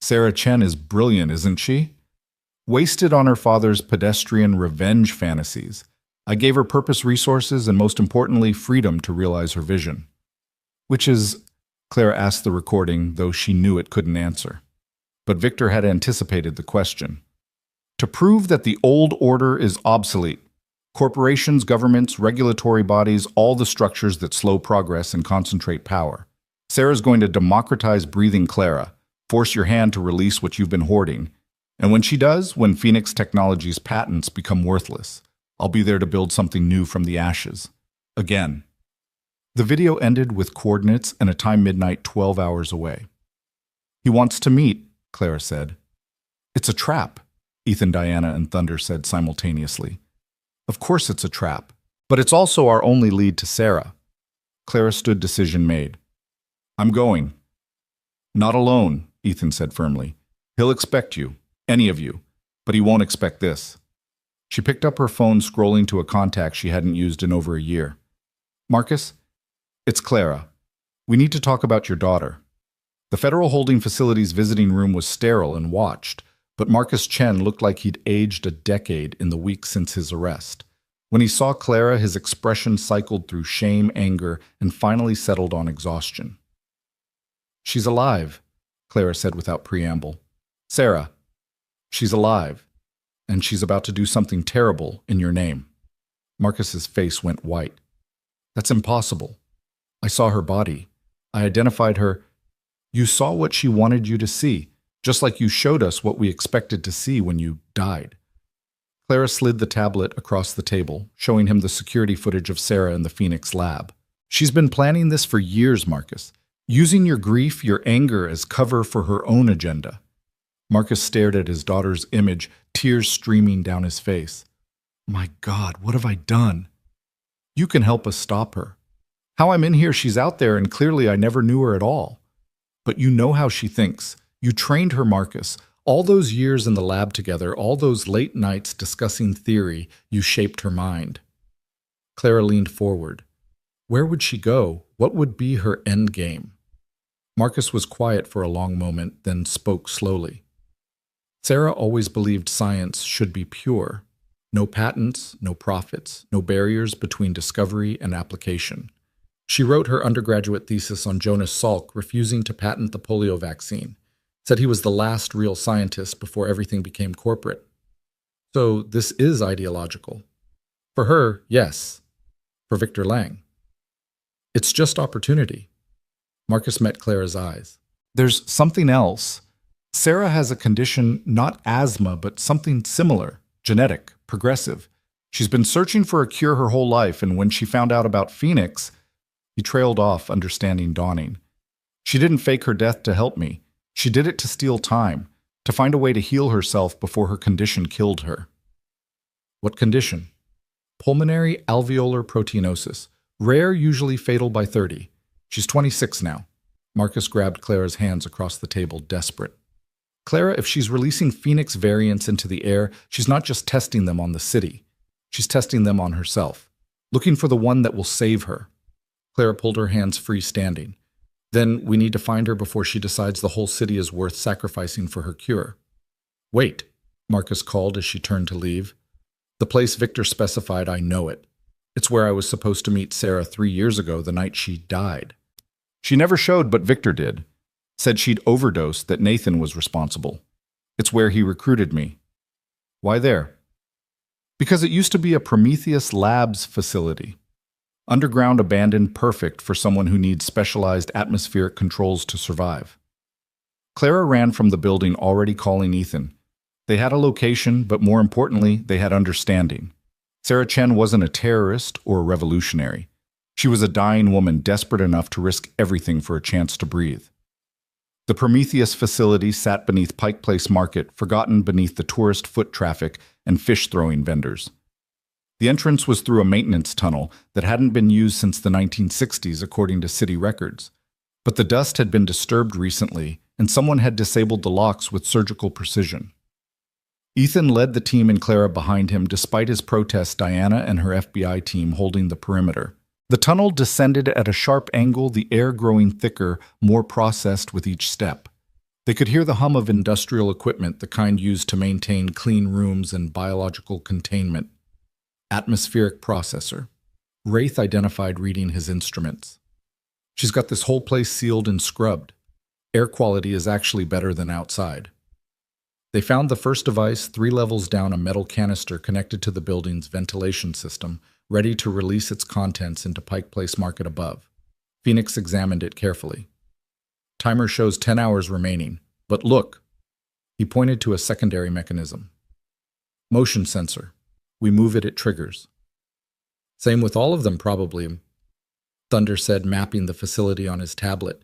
Sarah Chen is brilliant, isn't she? Wasted on her father's pedestrian revenge fantasies. I gave her purpose, resources, and most importantly, freedom to realize her vision. Which is, Clara asked the recording, though she knew it couldn't answer. But Victor had anticipated the question. To prove that the old order is obsolete. Corporations, governments, regulatory bodies, all the structures that slow progress and concentrate power. Sarah's going to democratize breathing, Clara. Force your hand to release what you've been hoarding. And when she does, when Phoenix Technologies' patents become worthless, I'll be there to build something new from the ashes. Again. The video ended with coordinates and a time midnight 12 hours away. He wants to meet, Clara said. It's a trap, Ethan, Diana, and Thunder said simultaneously. Of course it's a trap, but it's also our only lead to Sarah. Clara stood, decision made. I'm going. Not alone, Ethan said firmly. He'll expect you, any of you, but he won't expect this. She picked up her phone, scrolling to a contact she hadn't used in over a year. Marcus, it's Clara. We need to talk about your daughter. The Federal Holding Facility's visiting room was sterile and watched, but Marcus Chen looked like he'd aged a decade in the weeks since his arrest. When he saw Clara, his expression cycled through shame, anger, and finally settled on exhaustion. She's alive, Clara said without preamble. Sarah, she's alive, and she's about to do something terrible in your name. Marcus's face went white. That's impossible. I saw her body. I identified her. You saw what she wanted you to see, just like you showed us what we expected to see when you died. Clara slid the tablet across the table, showing him the security footage of Sarah in the Phoenix lab. She's been planning this for years, Marcus, using your grief, your anger as cover for her own agenda. Marcus stared at his daughter's image, tears streaming down his face. My God, what have I done? You can help us stop her. How I'm in here, she's out there, and clearly I never knew her at all. But you know how she thinks. You trained her, Marcus. All those years in the lab together, all those late nights discussing theory, you shaped her mind. Clara leaned forward. Where would she go? What would be her end game? Marcus was quiet for a long moment, then spoke slowly. Sarah always believed science should be pure. No patents, no profits, no barriers between discovery and application. She wrote her undergraduate thesis on Jonas Salk refusing to patent the polio vaccine, said he was the last real scientist before everything became corporate. So this is ideological. For her, yes. For Victor Lang. It's just opportunity. Marcus met Clara's eyes. There's something else. Sarah has a condition, not asthma, but something similar, genetic, progressive. She's been searching for a cure her whole life, and when she found out about Phoenix, he trailed off, understanding dawning. She didn't fake her death to help me. She did it to steal time, to find a way to heal herself before her condition killed her. What condition? Pulmonary alveolar proteinosis. Rare, usually fatal by 30. She's 26 now. Marcus grabbed Clara's hands across the table, desperate. Clara, if she's releasing Phoenix variants into the air, she's not just testing them on the city. She's testing them on herself, looking for the one that will save her. Clara pulled her hands free, standing. Then we need to find her before she decides the whole city is worth sacrificing for her cure. Wait, Marcus called as she turned to leave. The place Victor specified, I know it. It's where I was supposed to meet Sarah 3 years ago, the night she died. She never showed, but Victor did. Said she'd overdosed, that Nathan was responsible. It's where he recruited me. Why there? Because it used to be a Prometheus Labs facility. Underground, abandoned, perfect for someone who needs specialized atmospheric controls to survive. Clara ran from the building, already calling Ethan. They had a location, but more importantly, they had understanding. Sarah Chen wasn't a terrorist or a revolutionary. She was a dying woman desperate enough to risk everything for a chance to breathe. The Prometheus facility sat beneath Pike Place Market, forgotten beneath the tourist foot traffic and fish-throwing vendors. The entrance was through a maintenance tunnel that hadn't been used since the 1960s, according to city records. But the dust had been disturbed recently, and someone had disabled the locks with surgical precision. Ethan led the team and Clara behind him, despite his protest, Diana and her FBI team holding the perimeter. The tunnel descended at a sharp angle, the air growing thicker, more processed with each step. They could hear the hum of industrial equipment, the kind used to maintain clean rooms and biological containment. Atmospheric processor. Wraith identified reading his instruments. She's got this whole place sealed and scrubbed. Air quality is actually better than outside. They found the first device 3 levels down, a metal canister connected to the building's ventilation system, ready to release its contents into Pike Place Market above. Phoenix examined it carefully. Timer shows 10 hours remaining. But look, he pointed to a secondary mechanism. Motion sensor. We move it, it triggers. Same with all of them, probably, Thunder said, mapping the facility on his tablet.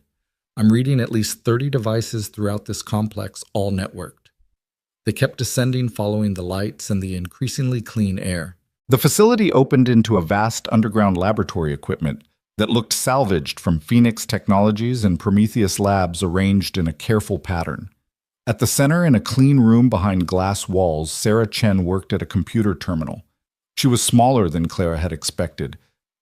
I'm reading at least 30 devices throughout this complex, all networked. They kept descending following the lights and the increasingly clean air. The facility opened into a vast underground laboratory equipment that looked salvaged from Phoenix Technologies and Prometheus Labs arranged in a careful pattern. At the center, in a clean room behind glass walls, Sarah Chen worked at a computer terminal. She was smaller than Clara had expected,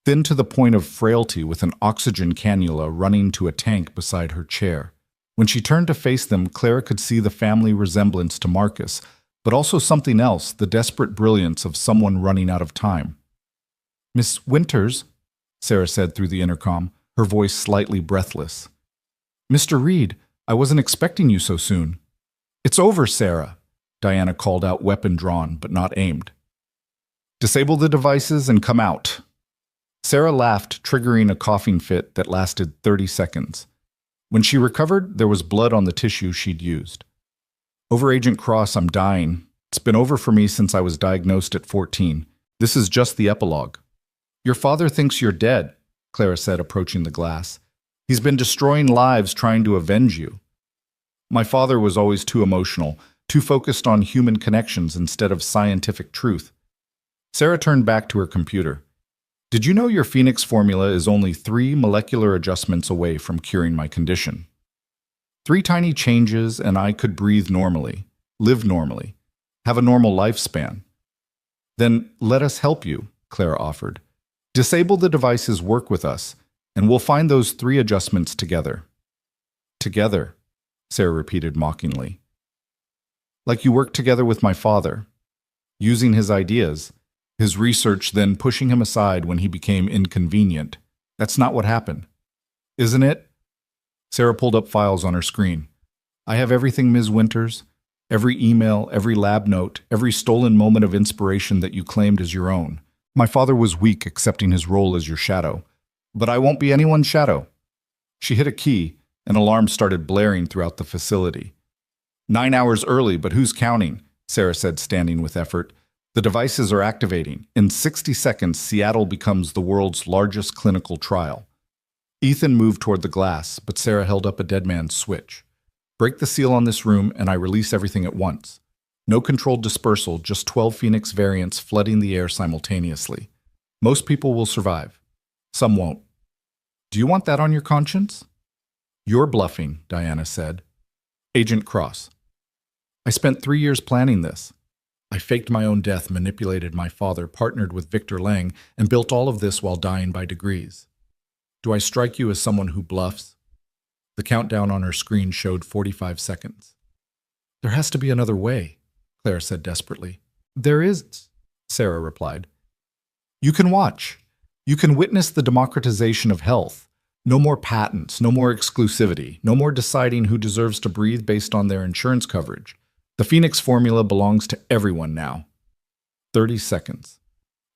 thin to the point of frailty with an oxygen cannula running to a tank beside her chair. When she turned to face them, Clara could see the family resemblance to Marcus, but also something else, the desperate brilliance of someone running out of time. "Miss Winters," Sarah said through the intercom, her voice slightly breathless. "Mr. Reed, I wasn't expecting you so soon." "It's over, Sarah," Diana called out, weapon drawn, but not aimed. "Disable the devices and come out." Sarah laughed, triggering a coughing fit that lasted 30 seconds. When she recovered, there was blood on the tissue she'd used. "Over Agent Cross, I'm dying. It's been over for me since I was diagnosed at 14. This is just the epilogue." "Your father thinks you're dead," Clara said, approaching the glass. "He's been destroying lives trying to avenge you." "My father was always too emotional, too focused on human connections instead of scientific truth." Sarah turned back to her computer. "Did you know your Phoenix formula is only 3 molecular adjustments away from curing my condition? 3 tiny changes and I could breathe normally, live normally, have a normal lifespan." "Then let us help you," Clara offered. "Disable the devices, work with us, and we'll find those 3 adjustments together." "Together," Sarah repeated mockingly. "Like you worked together with my father, using his ideas, his research, then pushing him aside when he became inconvenient. That's not what happened, isn't it?" Sarah pulled up files on her screen. "I have everything, Ms. Winters. Every email, every lab note, every stolen moment of inspiration that you claimed as your own. My father was weak accepting his role as your shadow. But I won't be anyone's shadow." She hit a key. An alarm started blaring throughout the facility. 9 hours early, but who's counting?" Sarah said, standing with effort. "The devices are activating. In 60 seconds, Seattle becomes the world's largest clinical trial." Ethan moved toward the glass, but Sarah held up a dead man's switch. "Break the seal on this room, and I release everything at once. No controlled dispersal, just 12 Phoenix variants flooding the air simultaneously. Most people will survive. Some won't. Do you want that on your conscience?" "You're bluffing," Diana said. "Agent Cross. I spent 3 years planning this. I faked my own death, manipulated my father, partnered with Victor Lang, and built all of this while dying by degrees. Do I strike you as someone who bluffs?" The countdown on her screen showed 45 seconds. "There has to be another way," Clara said desperately. "There is," Sarah replied. "You can watch. You can witness the democratization of health. No more patents, no more exclusivity, no more deciding who deserves to breathe based on their insurance coverage. The Phoenix formula belongs to everyone now." 30 seconds.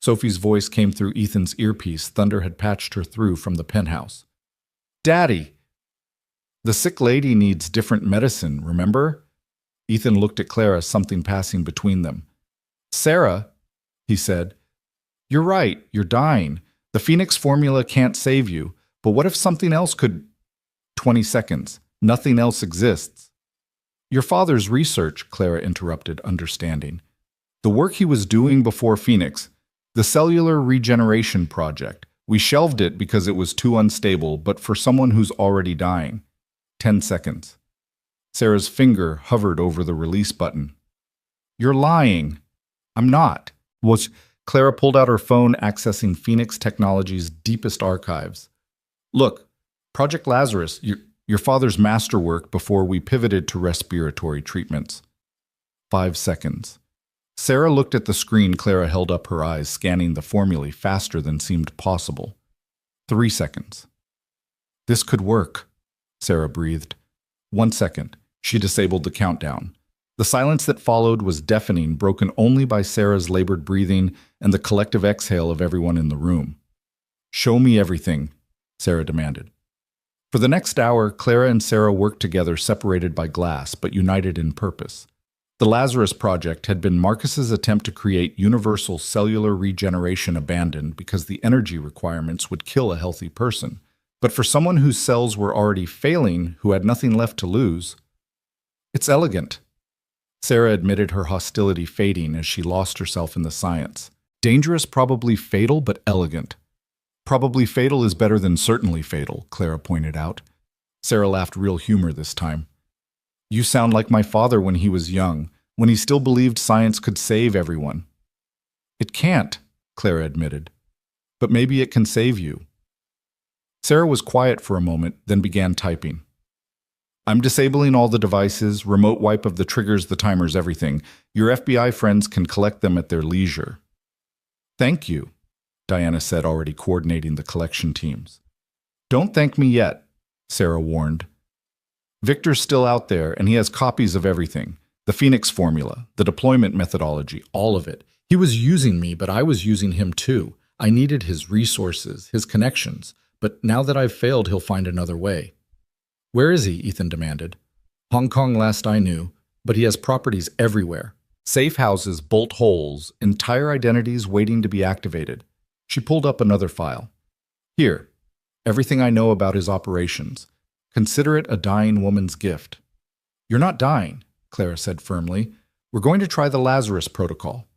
Sophie's voice came through Ethan's earpiece. Thunder had patched her through from the penthouse. "Daddy! The sick lady needs different medicine, remember?" Ethan looked at Clara, something passing between them. "Sarah," he said, "you're right, you're dying. The Phoenix formula can't save you, but what if something else could—" 20 seconds. "Nothing else exists." "Your father's research," Clara interrupted, understanding. "The work he was doing before Phoenix, the cellular regeneration project. We shelved it because it was too unstable, but for someone who's already dying." 10 seconds. Sarah's finger hovered over the release button. "You're lying." "I'm not." Clara pulled out her phone, accessing Phoenix Technologies' deepest archives. "Look, Project Lazarus, your father's masterwork before we pivoted to respiratory treatments." 5 seconds. Sarah looked at the screen. Clara held up her eyes, scanning the formulae faster than seemed possible. 3 seconds. "This could work," Sarah breathed. 1 second. She disabled the countdown. The silence that followed was deafening, broken only by Sarah's labored breathing and the collective exhale of everyone in the room. "Show me everything," Sarah demanded. For the next hour, Clara and Sarah worked together, separated by glass, but united in purpose. The Lazarus Project had been Marcus's attempt to create universal cellular regeneration, abandoned because the energy requirements would kill a healthy person. But for someone whose cells were already failing, who had nothing left to lose, it's elegant. Sarah admitted her hostility fading as she lost herself in the science. Dangerous, probably fatal, but elegant. Probably fatal is better than certainly fatal, Clara pointed out. Sarah laughed, real humor this time. You sound like my father when he was young, when he still believed science could save everyone. It can't, Clara admitted. But maybe it can save you. Sarah was quiet for a moment, then began typing. I'm disabling all the devices, remote wipe of the triggers, the timers, everything. Your FBI friends can collect them at their leisure. Thank you, Diana said, already coordinating the collection teams. Don't thank me yet, Sarah warned. Victor's still out there, and he has copies of everything. The Phoenix formula, the deployment methodology, all of it. He was using me, but I was using him too. I needed his resources, his connections. But now that I've failed, he'll find another way. Where is he? Ethan demanded. Hong Kong last I knew, but he has properties everywhere. Safe houses, bolt holes, entire identities waiting to be activated. She pulled up another file. Here, everything I know about his operations. Consider it a dying woman's gift. You're not dying, Clara said firmly. We're going to try the Lazarus Protocol.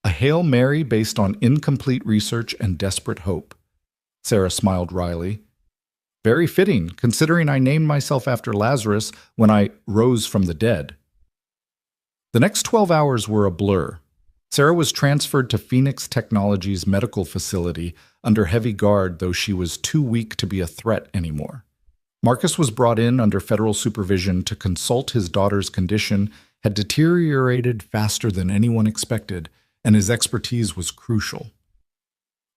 A Hail Mary based on incomplete research and desperate hope. Sarah smiled wryly. Very fitting, considering I named myself after Lazarus when I rose from the dead. The next 12 hours were a blur. Sarah was transferred to Phoenix Technologies' medical facility under heavy guard, though she was too weak to be a threat anymore. Marcus was brought in under federal supervision to consult. His daughter's condition had deteriorated faster than anyone expected, and his expertise was crucial.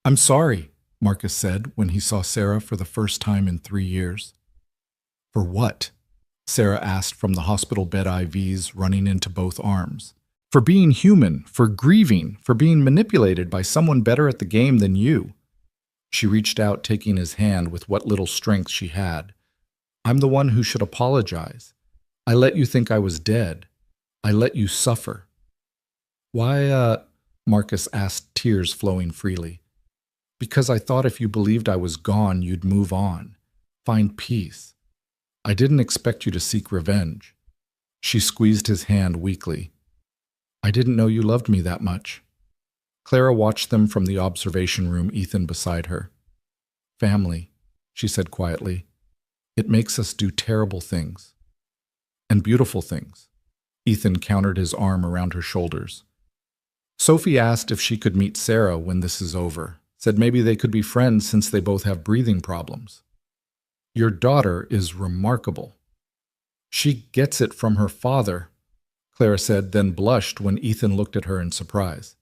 I'm sorry, Marcus said when he saw Sarah for the first time in 3 years. For what? Sarah asked from the hospital bed, IVs running into both arms. For being human, for grieving, for being manipulated by someone better at the game than you. She reached out, taking his hand with what little strength she had. I'm the one who should apologize. I let you think I was dead. I let you suffer. Why, Marcus asked, tears flowing freely. Because I thought if you believed I was gone, you'd move on, find peace. I didn't expect you to seek revenge. She squeezed his hand weakly. I didn't know you loved me that much. Clara watched them from the observation room, Ethan beside her. Family, she said quietly. It makes us do terrible things. And beautiful things. Ethan countered, his arm around her shoulders. Sophie asked if she could meet Sarah when this is over. Said maybe they could be friends since they both have breathing problems. Your daughter is remarkable. She gets it from her father, Clara said, then blushed when Ethan looked at her in surprise.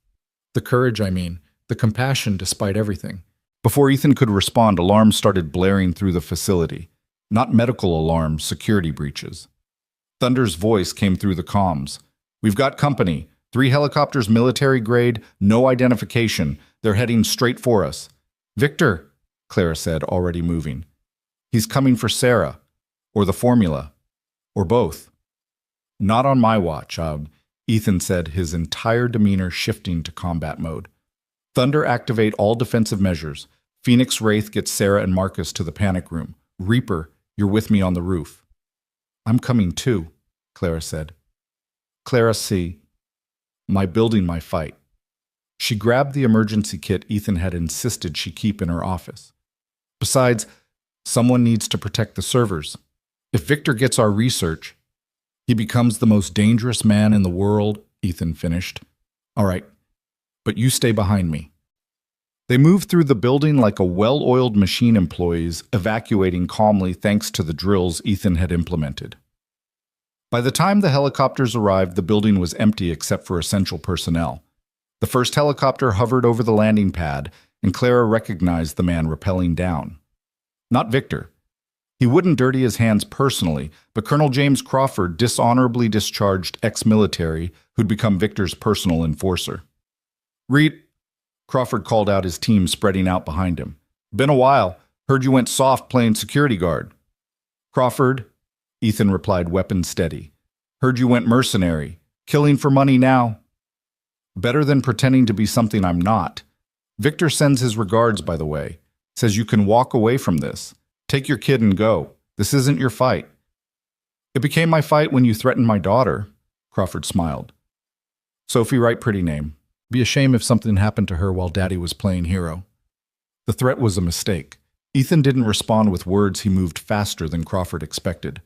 The courage, the compassion despite everything. Before Ethan could respond, alarms started blaring through the facility. Not medical alarms, security breaches. Thunder's voice came through the comms. We've got company. 3 helicopters, military grade, no identification. They're heading straight for us. Victor, Clara said, already moving. He's coming for Sarah. Or the formula. Or both. Not on my watch, Ethan said, his entire demeanor shifting to combat mode. Thunder, activate all defensive measures. Phoenix Wraith, gets Sarah and Marcus to the panic room. Reaper, you're with me on the roof. I'm coming too, Clara said. Clara, see. My building, my fight. She grabbed the emergency kit Ethan had insisted she keep in her office. Besides, someone needs to protect the servers. If Victor gets our research, he becomes the most dangerous man in the world, Ethan finished. All right, but you stay behind me. They moved through the building like a well-oiled machine, employees evacuating calmly thanks to the drills Ethan had implemented. By the time the helicopters arrived, the building was empty except for essential personnel. The first helicopter hovered over the landing pad, and Clara recognized the man rappelling down. Not Victor. He wouldn't dirty his hands personally, but Colonel James Crawford, dishonorably discharged ex-military, who'd become Victor's personal enforcer. Reed, Crawford called out, his team spreading out behind him. Been a while. Heard you went soft playing security guard. Crawford, Ethan replied, weapon steady. Heard you went mercenary. Killing for money now. Better than pretending to be something I'm not. Victor sends his regards, by the way. Says you can walk away from this. Take your kid and go. This isn't your fight. It became my fight when you threatened my daughter, Crawford smiled. Sophie, right pretty name. Be a shame if something happened to her while Daddy was playing hero. The threat was a mistake. Ethan didn't respond with words. He moved faster than Crawford expected.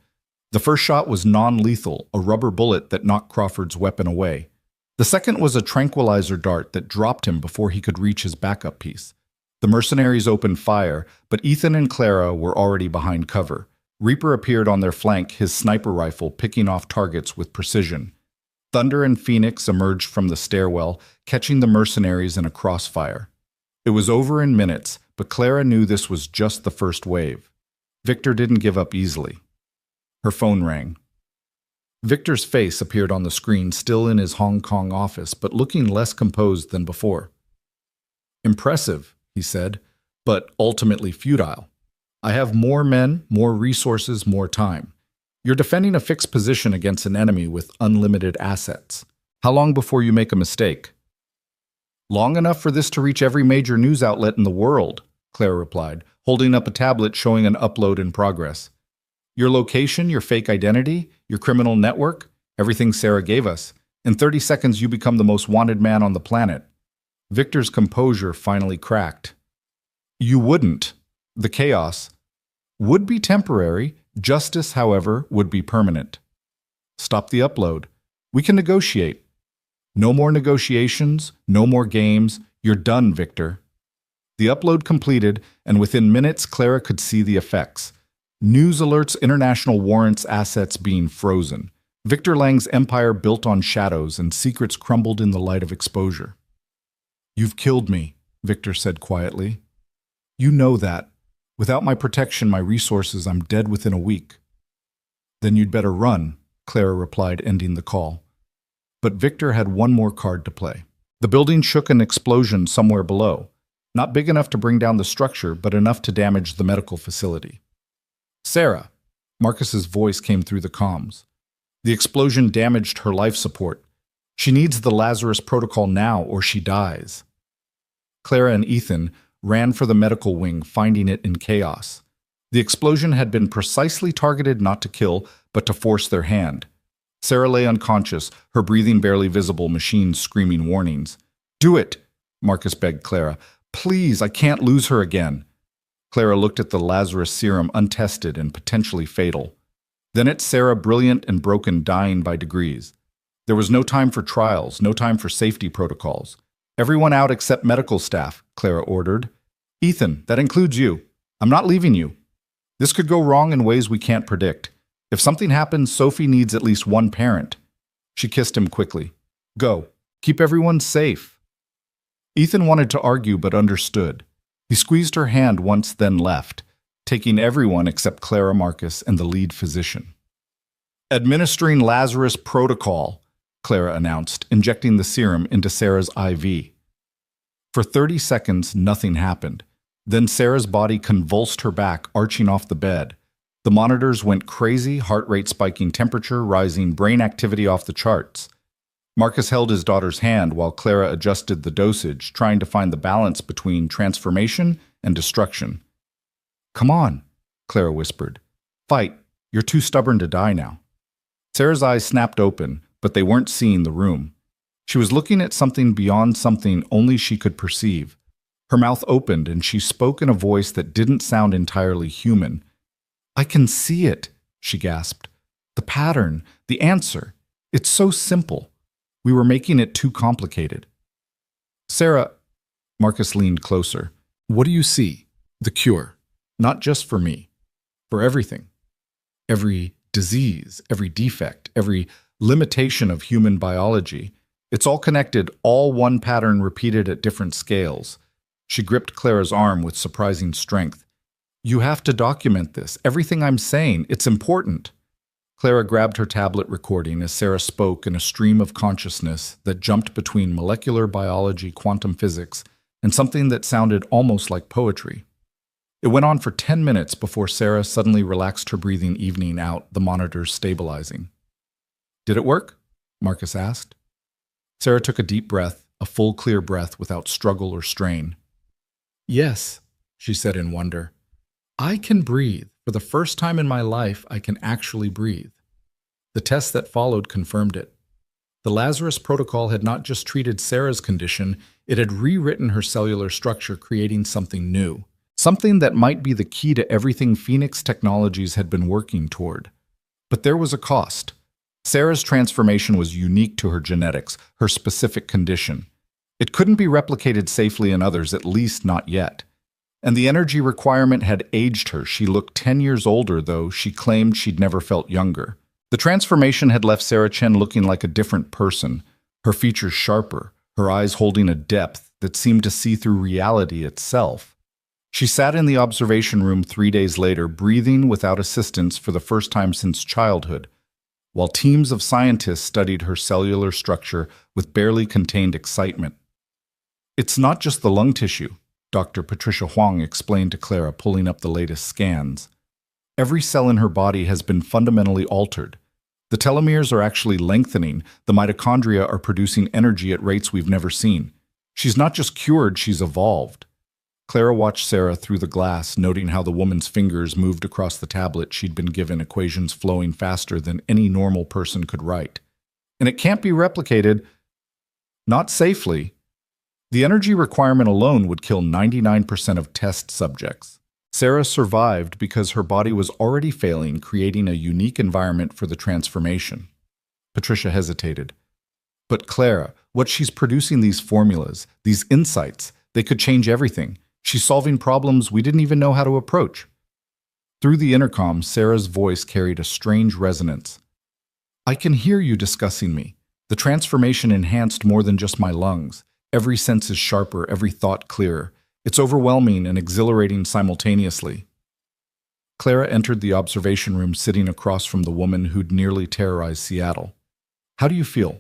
The first shot was non-lethal, a rubber bullet that knocked Crawford's weapon away. The second was a tranquilizer dart that dropped him before he could reach his backup piece. The mercenaries opened fire, but Ethan and Clara were already behind cover. Reaper appeared on their flank, his sniper rifle picking off targets with precision. Thunder and Phoenix emerged from the stairwell, catching the mercenaries in a crossfire. It was over in minutes, but Clara knew this was just the first wave. Victor didn't give up easily. Her phone rang. Victor's face appeared on the screen, still in his Hong Kong office, but looking less composed than before. Impressive, he said, but ultimately futile. I have more men, more resources, more time. You're defending a fixed position against an enemy with unlimited assets. How long before you make a mistake? Long enough for this to reach every major news outlet in the world, Claire replied, holding up a tablet showing an upload in progress. Your location, your fake identity, your criminal network, everything Sarah gave us. In 30 seconds, you become the most wanted man on the planet. Victor's composure finally cracked. You wouldn't. The chaos would be temporary. Justice, however, would be permanent. Stop the upload. We can negotiate. No more negotiations, no more games. You're done, Victor. The upload completed, and within minutes, Clara could see the effects. News alerts, international warrants, assets being frozen. Victor Lang's empire built on shadows, and secrets crumbled in the light of exposure. You've killed me, Victor said quietly. You know that. Without my protection, my resources, I'm dead within a week. Then you'd better run, Clara replied, ending the call. But Victor had one more card to play. The building shook an explosion somewhere below. Not big enough to bring down the structure, but enough to damage the medical facility. Sarah, Marcus's voice came through the comms. The explosion damaged her life support. She needs the Lazarus protocol now or she dies. Clara and Ethan ran for the medical wing, finding it in chaos. The explosion had been precisely targeted not to kill, but to force their hand. Sarah lay unconscious, her breathing barely visible, machines screaming warnings. Do it, Marcus begged Clara. Please, I can't lose her again. Clara looked at the Lazarus serum, untested and potentially fatal. Then at Sarah, brilliant and broken, dying by degrees. There was no time for trials, no time for safety protocols. Everyone out except medical staff, Clara ordered. Ethan, that includes you. I'm not leaving you. This could go wrong in ways we can't predict. If something happens, Sophie needs at least one parent. She kissed him quickly. Go. Keep everyone safe. Ethan wanted to argue but understood. He squeezed her hand once, then left, taking everyone except Clara, Marcus, and the lead physician. Administering Lazarus protocol, Clara announced, injecting the serum into Sarah's IV. For 30 seconds, nothing happened. Then Sarah's body convulsed her back, arching off the bed. The monitors went crazy, heart rate spiking, temperature rising, brain activity off the charts. Marcus held his daughter's hand while Clara adjusted the dosage, trying to find the balance between transformation and destruction. Come on, Clara whispered. Fight. You're too stubborn to die now. Sarah's eyes snapped open, but they weren't seeing the room. She was looking at something beyond something only she could perceive. Her mouth opened and she spoke in a voice that didn't sound entirely human. I can see it, she gasped. The pattern, the answer. It's so simple. We were making it too complicated. Sarah, Marcus leaned closer. What do you see? The cure. Not just for me. For everything. Every disease, every defect, every limitation of human biology. It's all connected, all one pattern repeated at different scales. She gripped Clara's arm with surprising strength. You have to document this. Everything I'm saying, it's important. Clara grabbed her tablet recording as Sarah spoke in a stream of consciousness that jumped between molecular biology, quantum physics, and something that sounded almost like poetry. It went on for 10 minutes before Sarah suddenly relaxed her breathing, evening out, the monitors stabilizing. Did it work? Marcus asked. Sarah took a deep breath, a full, clear breath without struggle or strain. Yes, she said in wonder. I can breathe. For the first time in my life, I can actually breathe. The test that followed confirmed it. The Lazarus protocol had not just treated Sarah's condition, it had rewritten her cellular structure, creating something new. Something that might be the key to everything Phoenix Technologies had been working toward. But there was a cost. Sarah's transformation was unique to her genetics, her specific condition. It couldn't be replicated safely in others, at least not yet. And the energy requirement had aged her. She looked 10 years older, though she claimed she'd never felt younger. The transformation had left Sarah Chen looking like a different person, her features sharper, her eyes holding a depth that seemed to see through reality itself. She sat in the observation room 3 days later, breathing without assistance for the first time since childhood, while teams of scientists studied her cellular structure with barely contained excitement. It's not just the lung tissue, Dr. Patricia Huang explained to Clara, pulling up the latest scans. Every cell in her body has been fundamentally altered. The telomeres are actually lengthening, the mitochondria are producing energy at rates we've never seen. She's not just cured, she's evolved. Clara watched Sarah through the glass, noting how the woman's fingers moved across the tablet she'd been given, equations flowing faster than any normal person could write. And it can't be replicated. Not safely. The energy requirement alone would kill 99% of test subjects. Sarah survived because her body was already failing, creating a unique environment for the transformation. Patricia hesitated. But Clara, what she's producing, these formulas, these insights, they could change everything. She's solving problems we didn't even know how to approach. Through the intercom, Sarah's voice carried a strange resonance. I can hear you discussing me. The transformation enhanced more than just my lungs. Every sense is sharper, every thought clearer. It's overwhelming and exhilarating simultaneously. Clara entered the observation room, sitting across from the woman who'd nearly terrorized Seattle. How do you feel?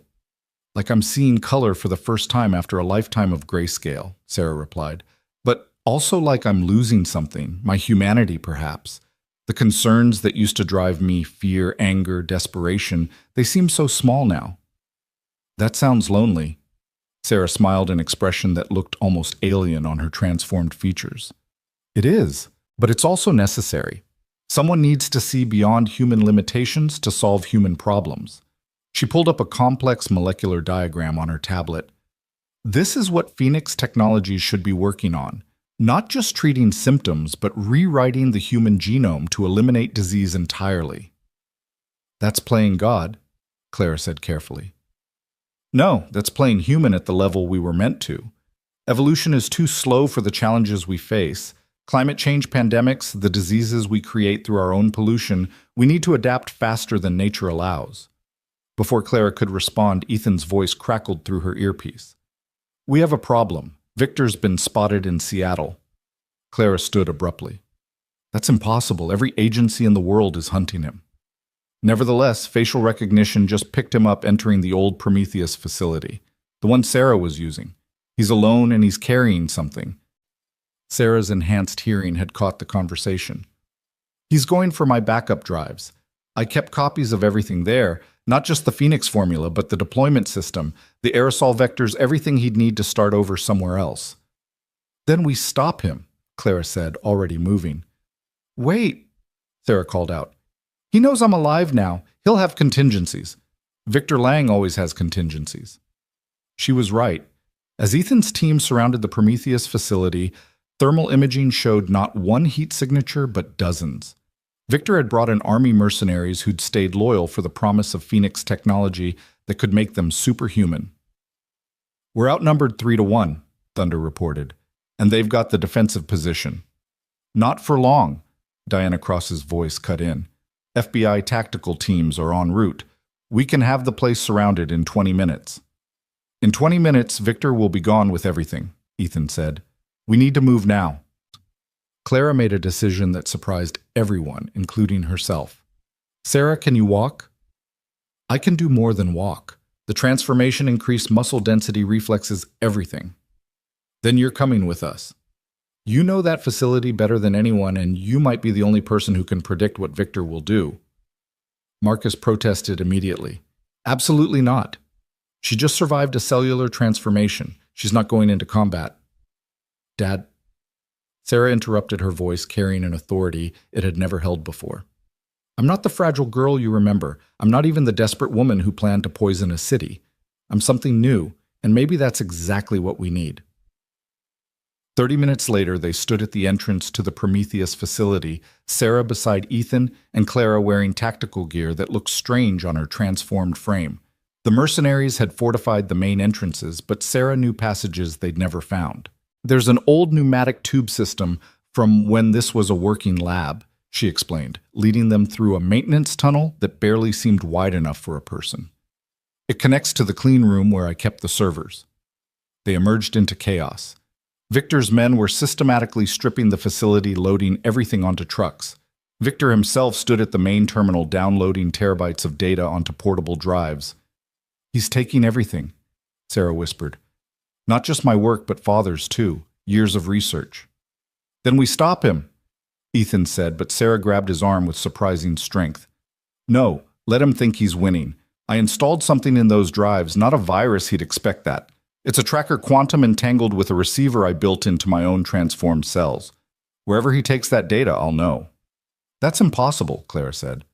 Like I'm seeing color for the first time after a lifetime of grayscale, Sarah replied. But also like I'm losing something, my humanity perhaps. The concerns that used to drive me, fear, anger, desperation, they seem so small now. That sounds lonely. Sarah smiled, an expression that looked almost alien on her transformed features. It is, but it's also necessary. Someone needs to see beyond human limitations to solve human problems. She pulled up a complex molecular diagram on her tablet. This is what Phoenix Technologies should be working on. Not just treating symptoms, but rewriting the human genome to eliminate disease entirely. That's playing God, Clara said carefully. No, that's playing human at the level we were meant to. Evolution is too slow for the challenges we face. Climate change, pandemics, the diseases we create through our own pollution, we need to adapt faster than nature allows. Before Clara could respond, Ethan's voice crackled through her earpiece. We have a problem. Victor's been spotted in Seattle. Clara stood abruptly. That's impossible. Every agency in the world is hunting him. Nevertheless, facial recognition just picked him up entering the old Prometheus facility, the one Sarah was using. He's alone and he's carrying something. Sarah's enhanced hearing had caught the conversation. He's going for my backup drives. I kept copies of everything there, not just the Phoenix formula, but the deployment system, the aerosol vectors, everything he'd need to start over somewhere else. Then we stop him, Clara said, already moving. Wait, Sarah called out. He knows I'm alive now. He'll have contingencies. Victor Lang always has contingencies. She was right. As Ethan's team surrounded the Prometheus facility, thermal imaging showed not one heat signature, but dozens. Victor had brought in army mercenaries who'd stayed loyal for the promise of Phoenix technology that could make them superhuman. We're outnumbered 3-1, Thunder reported, and they've got the defensive position. Not for long, Diana Cross's voice cut in. FBI tactical teams are en route. We can have the place surrounded in 20 minutes. In 20 minutes, Victor will be gone with everything, Ethan said. We need to move now. Clara made a decision that surprised everyone, including herself. Sarah, can you walk? I can do more than walk. The transformation increased muscle density, reflexes, everything. Then you're coming with us. You know that facility better than anyone, and you might be the only person who can predict what Victor will do. Marcus protested immediately. Absolutely not. She just survived a cellular transformation. She's not going into combat. Dad. Sarah interrupted, her voice carrying an authority it had never held before. I'm not the fragile girl you remember. I'm not even the desperate woman who planned to poison a city. I'm something new, and maybe that's exactly what we need. 30 minutes later, they stood at the entrance to the Prometheus facility, Sarah beside Ethan and Clara wearing tactical gear that looked strange on her transformed frame. The mercenaries had fortified the main entrances, but Sarah knew passages they'd never found. There's an old pneumatic tube system from when this was a working lab, she explained, leading them through a maintenance tunnel that barely seemed wide enough for a person. It connects to the clean room where I kept the servers. They emerged into chaos. Victor's men were systematically stripping the facility, loading everything onto trucks. Victor himself stood at the main terminal downloading terabytes of data onto portable drives. He's taking everything, Sarah whispered. Not just my work, but Father's too. Years of research. Then we stop him, Ethan said, but Sarah grabbed his arm with surprising strength. No, let him think he's winning. I installed something in those drives, not a virus, he'd expect that. It's a tracker quantum entangled with a receiver I built into my own transformed cells. Wherever he takes that data, I'll know. That's impossible, Clara said.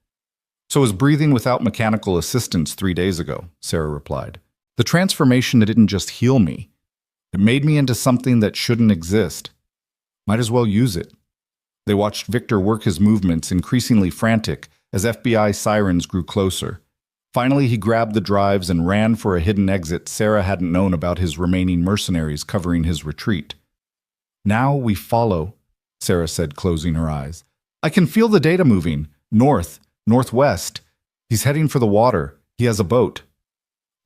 So was breathing without mechanical assistance 3 days ago, Sarah replied. The transformation didn't just heal me. It made me into something that shouldn't exist. Might as well use it. They watched Victor work his movements, increasingly frantic, as FBI sirens grew closer. Finally, he grabbed the drives and ran for a hidden exit Sarah hadn't known about his remaining mercenaries covering his retreat. Now we follow, Sarah said, closing her eyes. I can feel the data moving. North, northwest. He's heading for the water. He has a boat.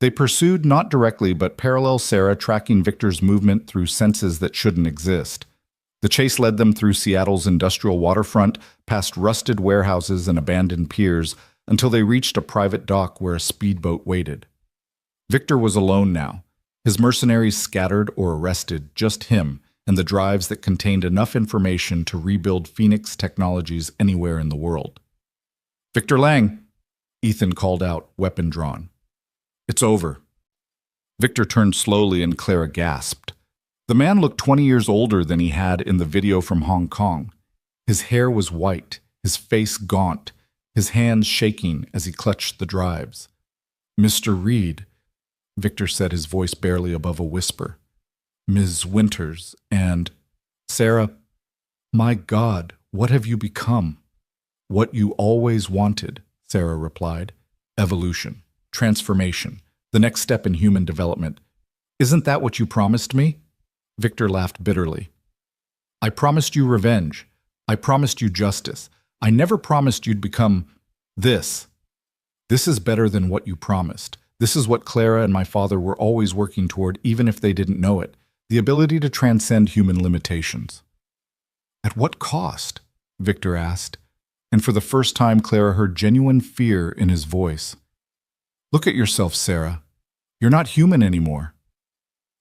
They pursued not directly but parallel Sarah, tracking Victor's movement through senses that shouldn't exist. The chase led them through Seattle's industrial waterfront, past rusted warehouses and abandoned piers, until they reached a private dock where a speedboat waited. Victor was alone now, his mercenaries scattered or arrested, just him and the drives that contained enough information to rebuild Phoenix technologies anywhere in the world. Victor Lang, Ethan called out, weapon drawn. It's over. Victor turned slowly and Clara gasped. The man looked 20 years older than he had in the video from Hong Kong. His hair was white, his face gaunt, his hands shaking as he clutched the drives. Mr. Reed, Victor said, his voice barely above a whisper. Ms. Winters and Sarah, my God, what have you become? What you always wanted, Sarah replied. Evolution, transformation, the next step in human development. Isn't that what you promised me? Victor laughed bitterly. I promised you revenge. I promised you justice. I never promised you'd become this. This is better than what you promised. This is what Clara and my father were always working toward, even if they didn't know it. The ability to transcend human limitations. At what cost? Victor asked, and for the first time Clara heard genuine fear in his voice. Look at yourself, Sarah. You're not human anymore.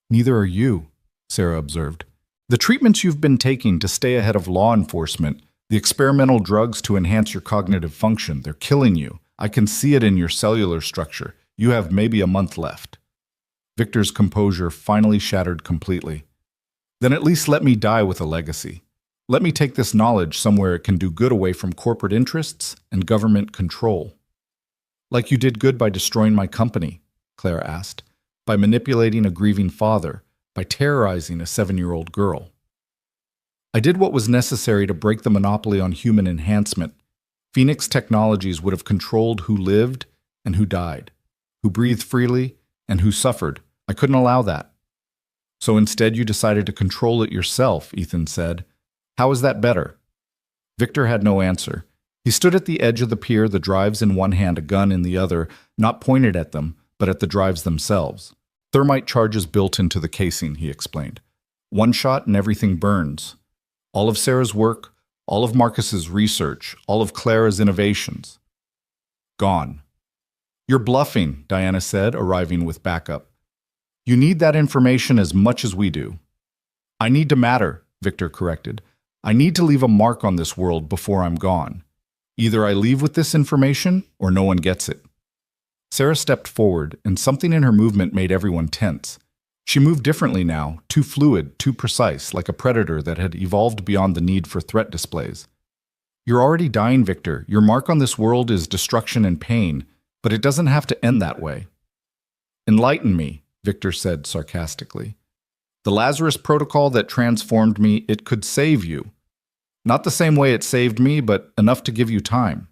Neither are you, Sarah observed. The treatments you've been taking to stay ahead of law enforcement, the experimental drugs to enhance your cognitive function, they're killing you. I can see it in your cellular structure. You have maybe a month left. Victor's composure finally shattered completely. Then at least let me die with a legacy. Let me take this knowledge somewhere it can do good away from corporate interests and government control. Like you did good by destroying my company, Clara asked, by manipulating a grieving father, by terrorizing a 7-year-old girl. I did what was necessary to break the monopoly on human enhancement. Phoenix Technologies would have controlled who lived and who died, who breathed freely and who suffered. I couldn't allow that. So instead you decided to control it yourself, Ethan said. How is that better? Victor had no answer. He stood at the edge of the pier, the drives in one hand, a gun in the other, not pointed at them, but at the drives themselves. Thermite charges built into the casing, he explained. One shot and everything burns. All of Sarah's work, all of Marcus's research, all of Clara's innovations. Gone. You're bluffing, Diana said, arriving with backup. You need that information as much as we do. I need to matter, Victor corrected. I need to leave a mark on this world before I'm gone. Either I leave with this information, or no one gets it. Sarah stepped forward, and something in her movement made everyone tense. She moved differently now, too fluid, too precise, like a predator that had evolved beyond the need for threat displays. You're already dying, Victor. Your mark on this world is destruction and pain, but it doesn't have to end that way. Enlighten me, Victor said sarcastically. The Lazarus protocol that transformed me, it could save you. Not the same way it saved me, but enough to give you time.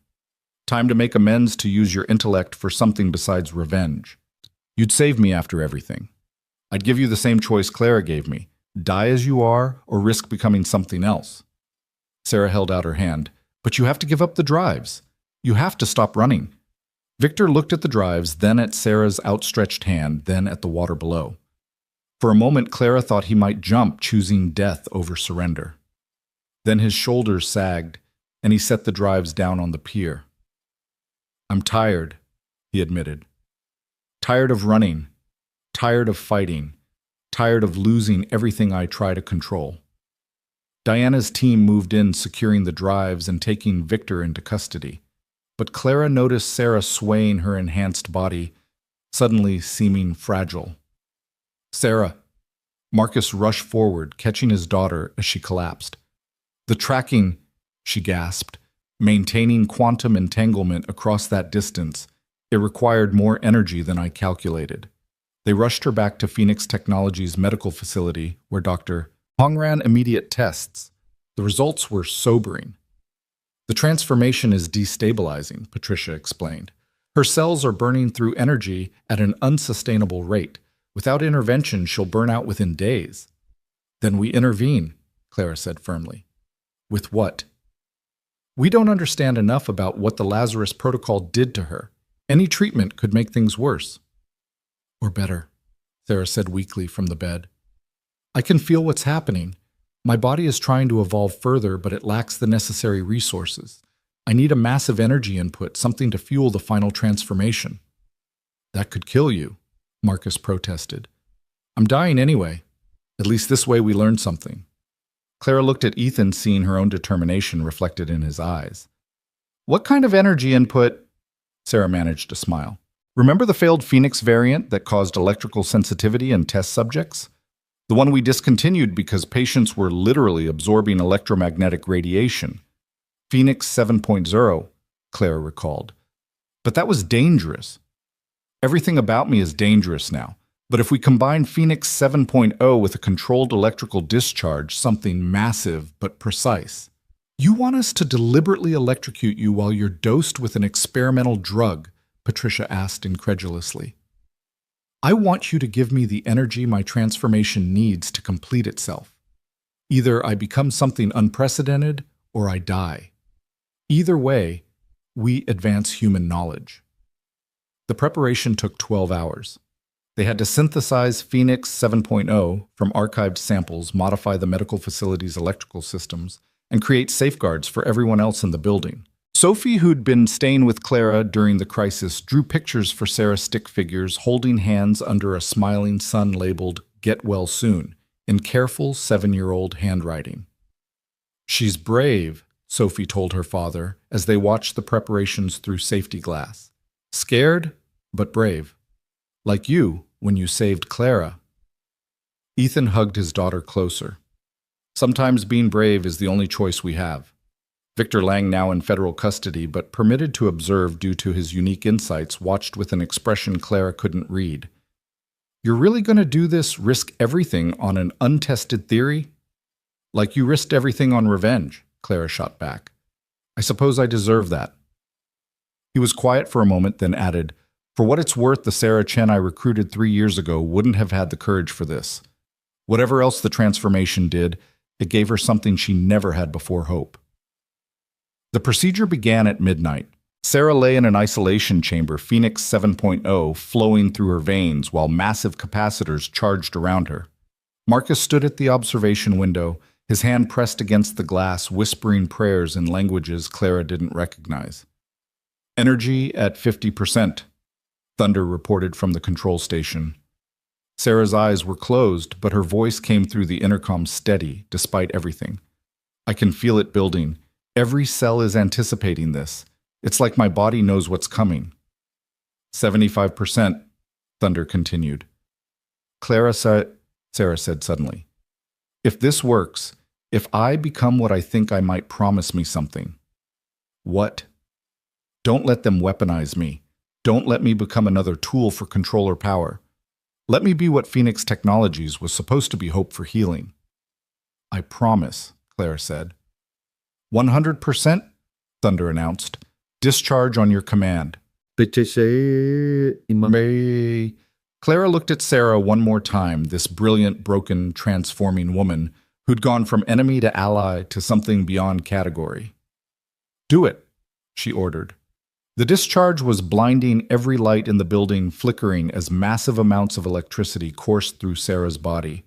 Time to make amends, to use your intellect for something besides revenge. You'd save me after everything. I'd give you the same choice Clara gave me. Die as you are, or risk becoming something else. Sarah held out her hand. But you have to give up the drives. You have to stop running. Victor looked at the drives, then at Sarah's outstretched hand, then at the water below. For a moment, Clara thought he might jump, choosing death over surrender. Then his shoulders sagged, and he set the drives down on the pier. I'm tired, he admitted. Tired of running, tired of fighting, tired of losing everything I try to control. Diana's team moved in, securing the drives and taking Victor into custody. But Clara noticed Sarah swaying her enhanced body, suddenly seeming fragile. Sarah. Marcus rushed forward, catching his daughter as she collapsed. The tracking, she gasped, maintaining quantum entanglement across that distance, it required more energy than I calculated. They rushed her back to Phoenix Technologies medical facility, where Dr. Hong ran immediate tests. The results were sobering. The transformation is destabilizing, Patricia explained. Her cells are burning through energy at an unsustainable rate. Without intervention, she'll burn out within days. Then we intervene, Clara said firmly. With what? We don't understand enough about what the Lazarus protocol did to her. Any treatment could make things worse. Or better, Sarah said weakly from the bed. I can feel what's happening. My body is trying to evolve further, but it lacks the necessary resources. I need a massive energy input, something to fuel the final transformation. That could kill you, Marcus protested. I'm dying anyway. At least this way we learn something. Clara looked at Ethan, seeing her own determination reflected in his eyes. What kind of energy input? Sarah managed to smile. Remember the failed Phoenix variant that caused electrical sensitivity in test subjects? The one we discontinued because patients were literally absorbing electromagnetic radiation. Phoenix 7.0, Clara recalled. But that was dangerous. Everything about me is dangerous now. But if we combine Phoenix 7.0 with a controlled electrical discharge, something massive but precise. You want us to deliberately electrocute you while you're dosed with an experimental drug? Patricia asked incredulously. I want you to give me the energy my transformation needs to complete itself. Either I become something unprecedented or I die. Either way, we advance human knowledge. The preparation took 12 hours. They had to synthesize Phoenix 7.0 from archived samples, modify the medical facility's electrical systems, and create safeguards for everyone else in the building. Sophie, who'd been staying with Clara during the crisis, drew pictures for Sarah's stick figures, holding hands under a smiling sun labeled "Get Well Soon" in careful 7-year-old handwriting. She's brave, Sophie told her father as they watched the preparations through safety glass. Scared, but brave. Like you when you saved Clara. Ethan hugged his daughter closer. Sometimes being brave is the only choice we have. Victor Lang, now in federal custody, but permitted to observe due to his unique insights, watched with an expression Clara couldn't read. You're really going to do this, risk everything on an untested theory? Like you risked everything on revenge, Clara shot back. I suppose I deserve that. He was quiet for a moment, then added, For what it's worth, the Sarah Chen I recruited 3 years ago wouldn't have had the courage for this. Whatever else the transformation did, it gave her something she never had before: hope. The procedure began at midnight. Sarah lay in an isolation chamber, Phoenix 7.0 flowing through her veins while massive capacitors charged around her. Marcus stood at the observation window, his hand pressed against the glass, whispering prayers in languages Clara didn't recognize. Energy at 50%, Thunder reported from the control station. Sarah's eyes were closed, but her voice came through the intercom steady, despite everything. I can feel it building. Every cell is anticipating this. It's like my body knows what's coming. 75%, Thunder continued. Sarah said suddenly. If this works, if I become what I think I might, promise me something. What? Don't let them weaponize me. Don't let me become another tool for control or power. Let me be what Phoenix Technologies was supposed to be, hope for healing. I promise, Clara said. 100%, Thunder announced. Discharge on your command. Clara looked at Sarah one more time, this brilliant, broken, transforming woman who'd gone from enemy to ally to something beyond category. Do it, she ordered. The discharge was blinding, every light in the building flickering as massive amounts of electricity coursed through Sarah's body.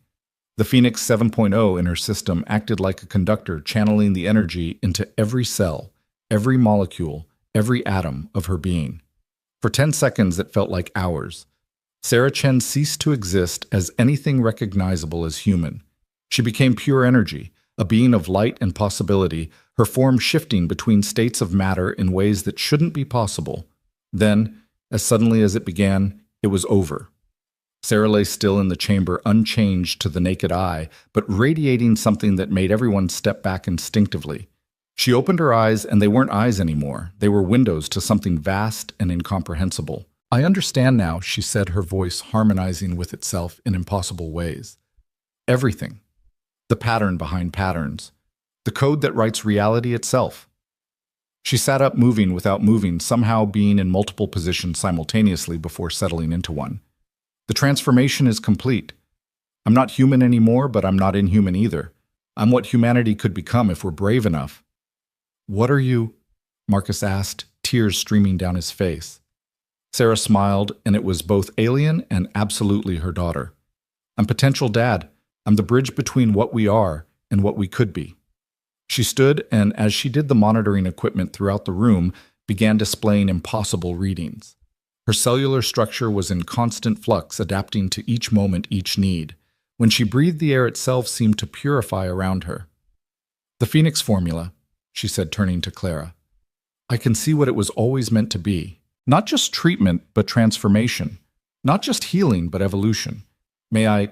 The Phoenix 7.0 in her system acted like a conductor, channeling the energy into every cell, every molecule, every atom of her being. For 10 seconds, it felt like hours. Sarah Chen ceased to exist as anything recognizable as human. She became pure energy, a being of light and possibility, her form shifting between states of matter in ways that shouldn't be possible. Then, as suddenly as it began, it was over. Sarah lay still in the chamber, unchanged to the naked eye, but radiating something that made everyone step back instinctively. She opened her eyes, and they weren't eyes anymore. They were windows to something vast and incomprehensible. I understand now, she said, her voice harmonizing with itself in impossible ways. Everything. The pattern behind patterns. The code that writes reality itself. She sat up, moving without moving, somehow being in multiple positions simultaneously before settling into one. The transformation is complete. I'm not human anymore, but I'm not inhuman either. I'm what humanity could become if we're brave enough. What are you? Marcus asked, tears streaming down his face. Sarah smiled, and it was both alien and absolutely her daughter. I'm potential dad. I'm the bridge between what we are and what we could be. She stood, and as she did, the monitoring equipment throughout the room began displaying impossible readings. Her cellular structure was in constant flux, adapting to each moment, each need. When she breathed, the air itself seemed to purify around her. The Phoenix formula, she said, turning to Clara. I can see what it was always meant to be. Not just treatment, but transformation. Not just healing, but evolution. May I...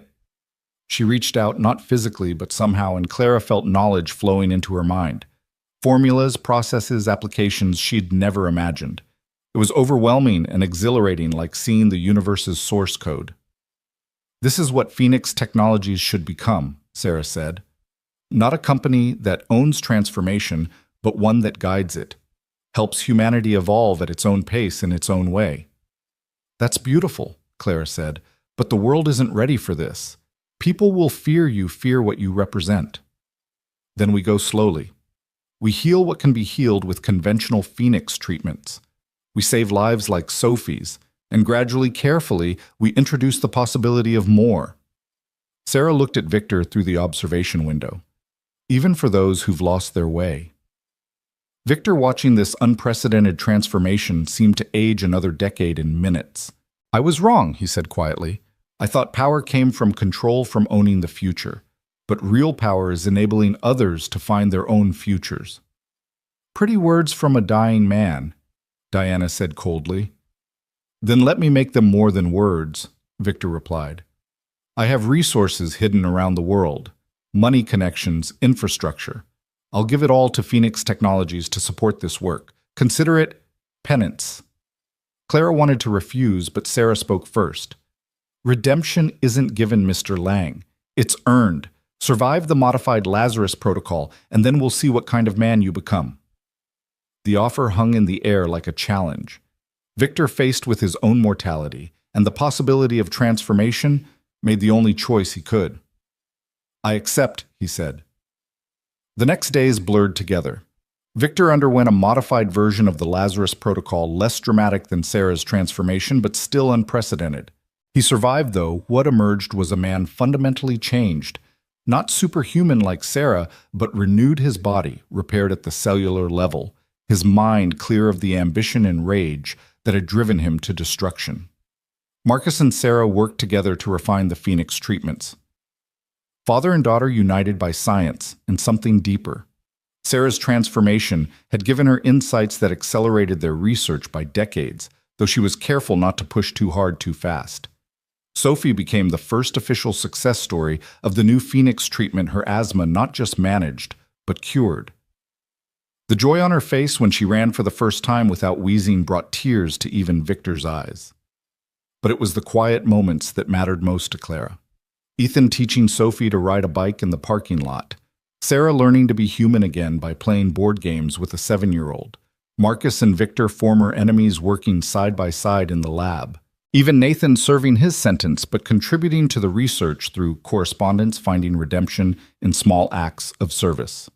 She reached out, not physically, but somehow, and Clara felt knowledge flowing into her mind. Formulas, processes, applications she'd never imagined. It was overwhelming and exhilarating, like seeing the universe's source code. This is what Phoenix Technologies should become, Sarah said. Not a company that owns transformation, but one that guides it. Helps humanity evolve at its own pace in its own way. That's beautiful, Clara said, but the world isn't ready for this. People will fear you, fear what you represent. Then we go slowly. We heal what can be healed with conventional Phoenix treatments. We save lives like Sophie's, and gradually, carefully, we introduce the possibility of more. Sarah looked at Victor through the observation window. Even for those who've lost their way. Victor, watching this unprecedented transformation, seemed to age another decade in minutes. I was wrong, he said quietly. I thought power came from control, from owning the future. But real power is enabling others to find their own futures. Pretty words from a dying man, Diana said coldly. Then let me make them more than words, Victor replied. I have resources hidden around the world. Money connections, infrastructure. I'll give it all to Phoenix Technologies to support this work. Consider it penance. Clara wanted to refuse, but Sarah spoke first. Redemption isn't given, Mr. Lang. It's earned. Survive the modified Lazarus protocol, and then we'll see what kind of man you become. The offer hung in the air like a challenge. Victor, faced with his own mortality and the possibility of transformation, made the only choice he could. I accept, he said. The next days blurred together. Victor underwent a modified version of the Lazarus protocol, less dramatic than Sarah's transformation, but still unprecedented. He survived, though. What emerged was a man fundamentally changed. Not superhuman like Sarah, but renewed his body, repaired at the cellular level, his mind clear of the ambition and rage that had driven him to destruction. Marcus and Sarah worked together to refine the Phoenix treatments. Father and daughter united by science and something deeper. Sarah's transformation had given her insights that accelerated their research by decades, though she was careful not to push too hard too fast. Sophie became the first official success story of the new Phoenix treatment her asthma not just managed, but cured. The joy on her face when she ran for the first time without wheezing brought tears to even Victor's eyes. But it was the quiet moments that mattered most to Clara. Ethan teaching Sophie to ride a bike in the parking lot. Sarah learning to be human again by playing board games with a 7-year-old. Marcus and Victor, former enemies, working side by side in the lab. Even Nathan serving his sentence but contributing to the research through correspondence, finding redemption in small acts of service.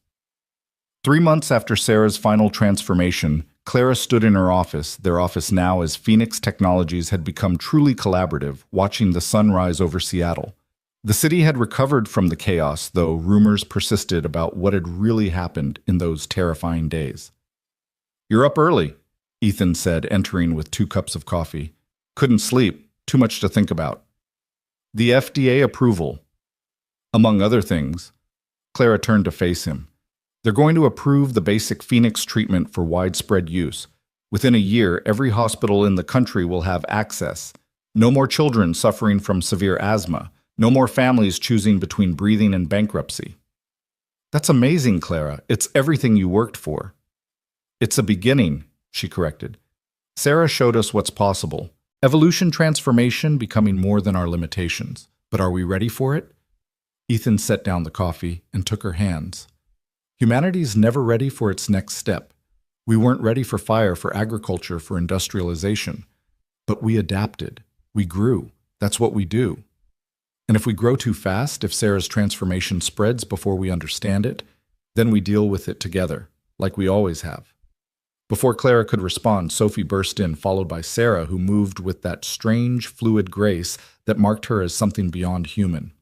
3 months after Sarah's final transformation, Clara stood in her office, their office now as Phoenix Technologies had become truly collaborative, watching the sun rise over Seattle. The city had recovered from the chaos, though rumors persisted about what had really happened in those terrifying days. "You're up early," Ethan said, entering with 2 cups of coffee. "Couldn't sleep, too much to think about." "The FDA approval." Among other things, Clara turned to face him. "They're going to approve the basic Phoenix treatment for widespread use. Within a year, every hospital in the country will have access. No more children suffering from severe asthma. No more families choosing between breathing and bankruptcy." "That's amazing, Clara. It's everything you worked for." "It's a beginning," she corrected. "Sarah showed us what's possible. Evolution, transformation, becoming more than our limitations. But are we ready for it?" Ethan set down the coffee and took her hands. "Humanity's never ready for its next step. We weren't ready for fire, for agriculture, for industrialization. But we adapted. We grew. That's what we do. And if we grow too fast, if Sarah's transformation spreads before we understand it, then we deal with it together, like we always have." Before Clara could respond, Sophie burst in, followed by Sarah, who moved with that strange, fluid grace that marked her as something beyond human.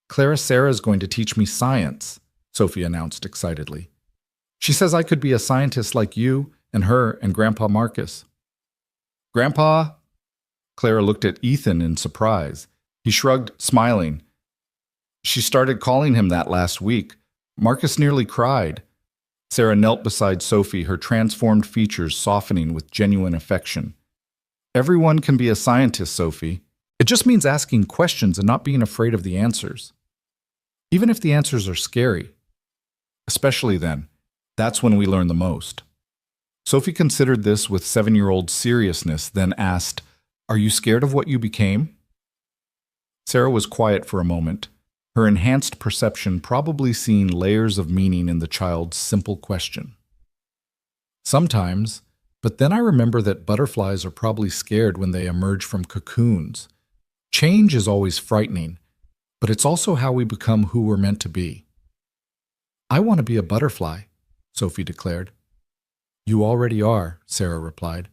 Sarah's going to teach me science," Sophie announced excitedly. "She says I could be a scientist like you and her and Grandpa Marcus." "Grandpa?" Clara looked at Ethan in surprise. He shrugged, smiling. "She started calling him that last week. Marcus nearly cried." Sarah knelt beside Sophie, her transformed features softening with genuine affection. "Everyone can be a scientist, Sophie. It just means asking questions and not being afraid of the answers. Even if the answers are scary. Especially then. That's when we learn the most." Sophie considered this with 7-year-old seriousness, then asked, "Are you scared of what you became?" Sarah was quiet for a moment, her enhanced perception probably seeing layers of meaning in the child's simple question. "Sometimes, but then I remember that butterflies are probably scared when they emerge from cocoons. Change is always frightening, but it's also how we become who we're meant to be." "I want to be a butterfly," Sophie declared. "You already are," Sarah replied.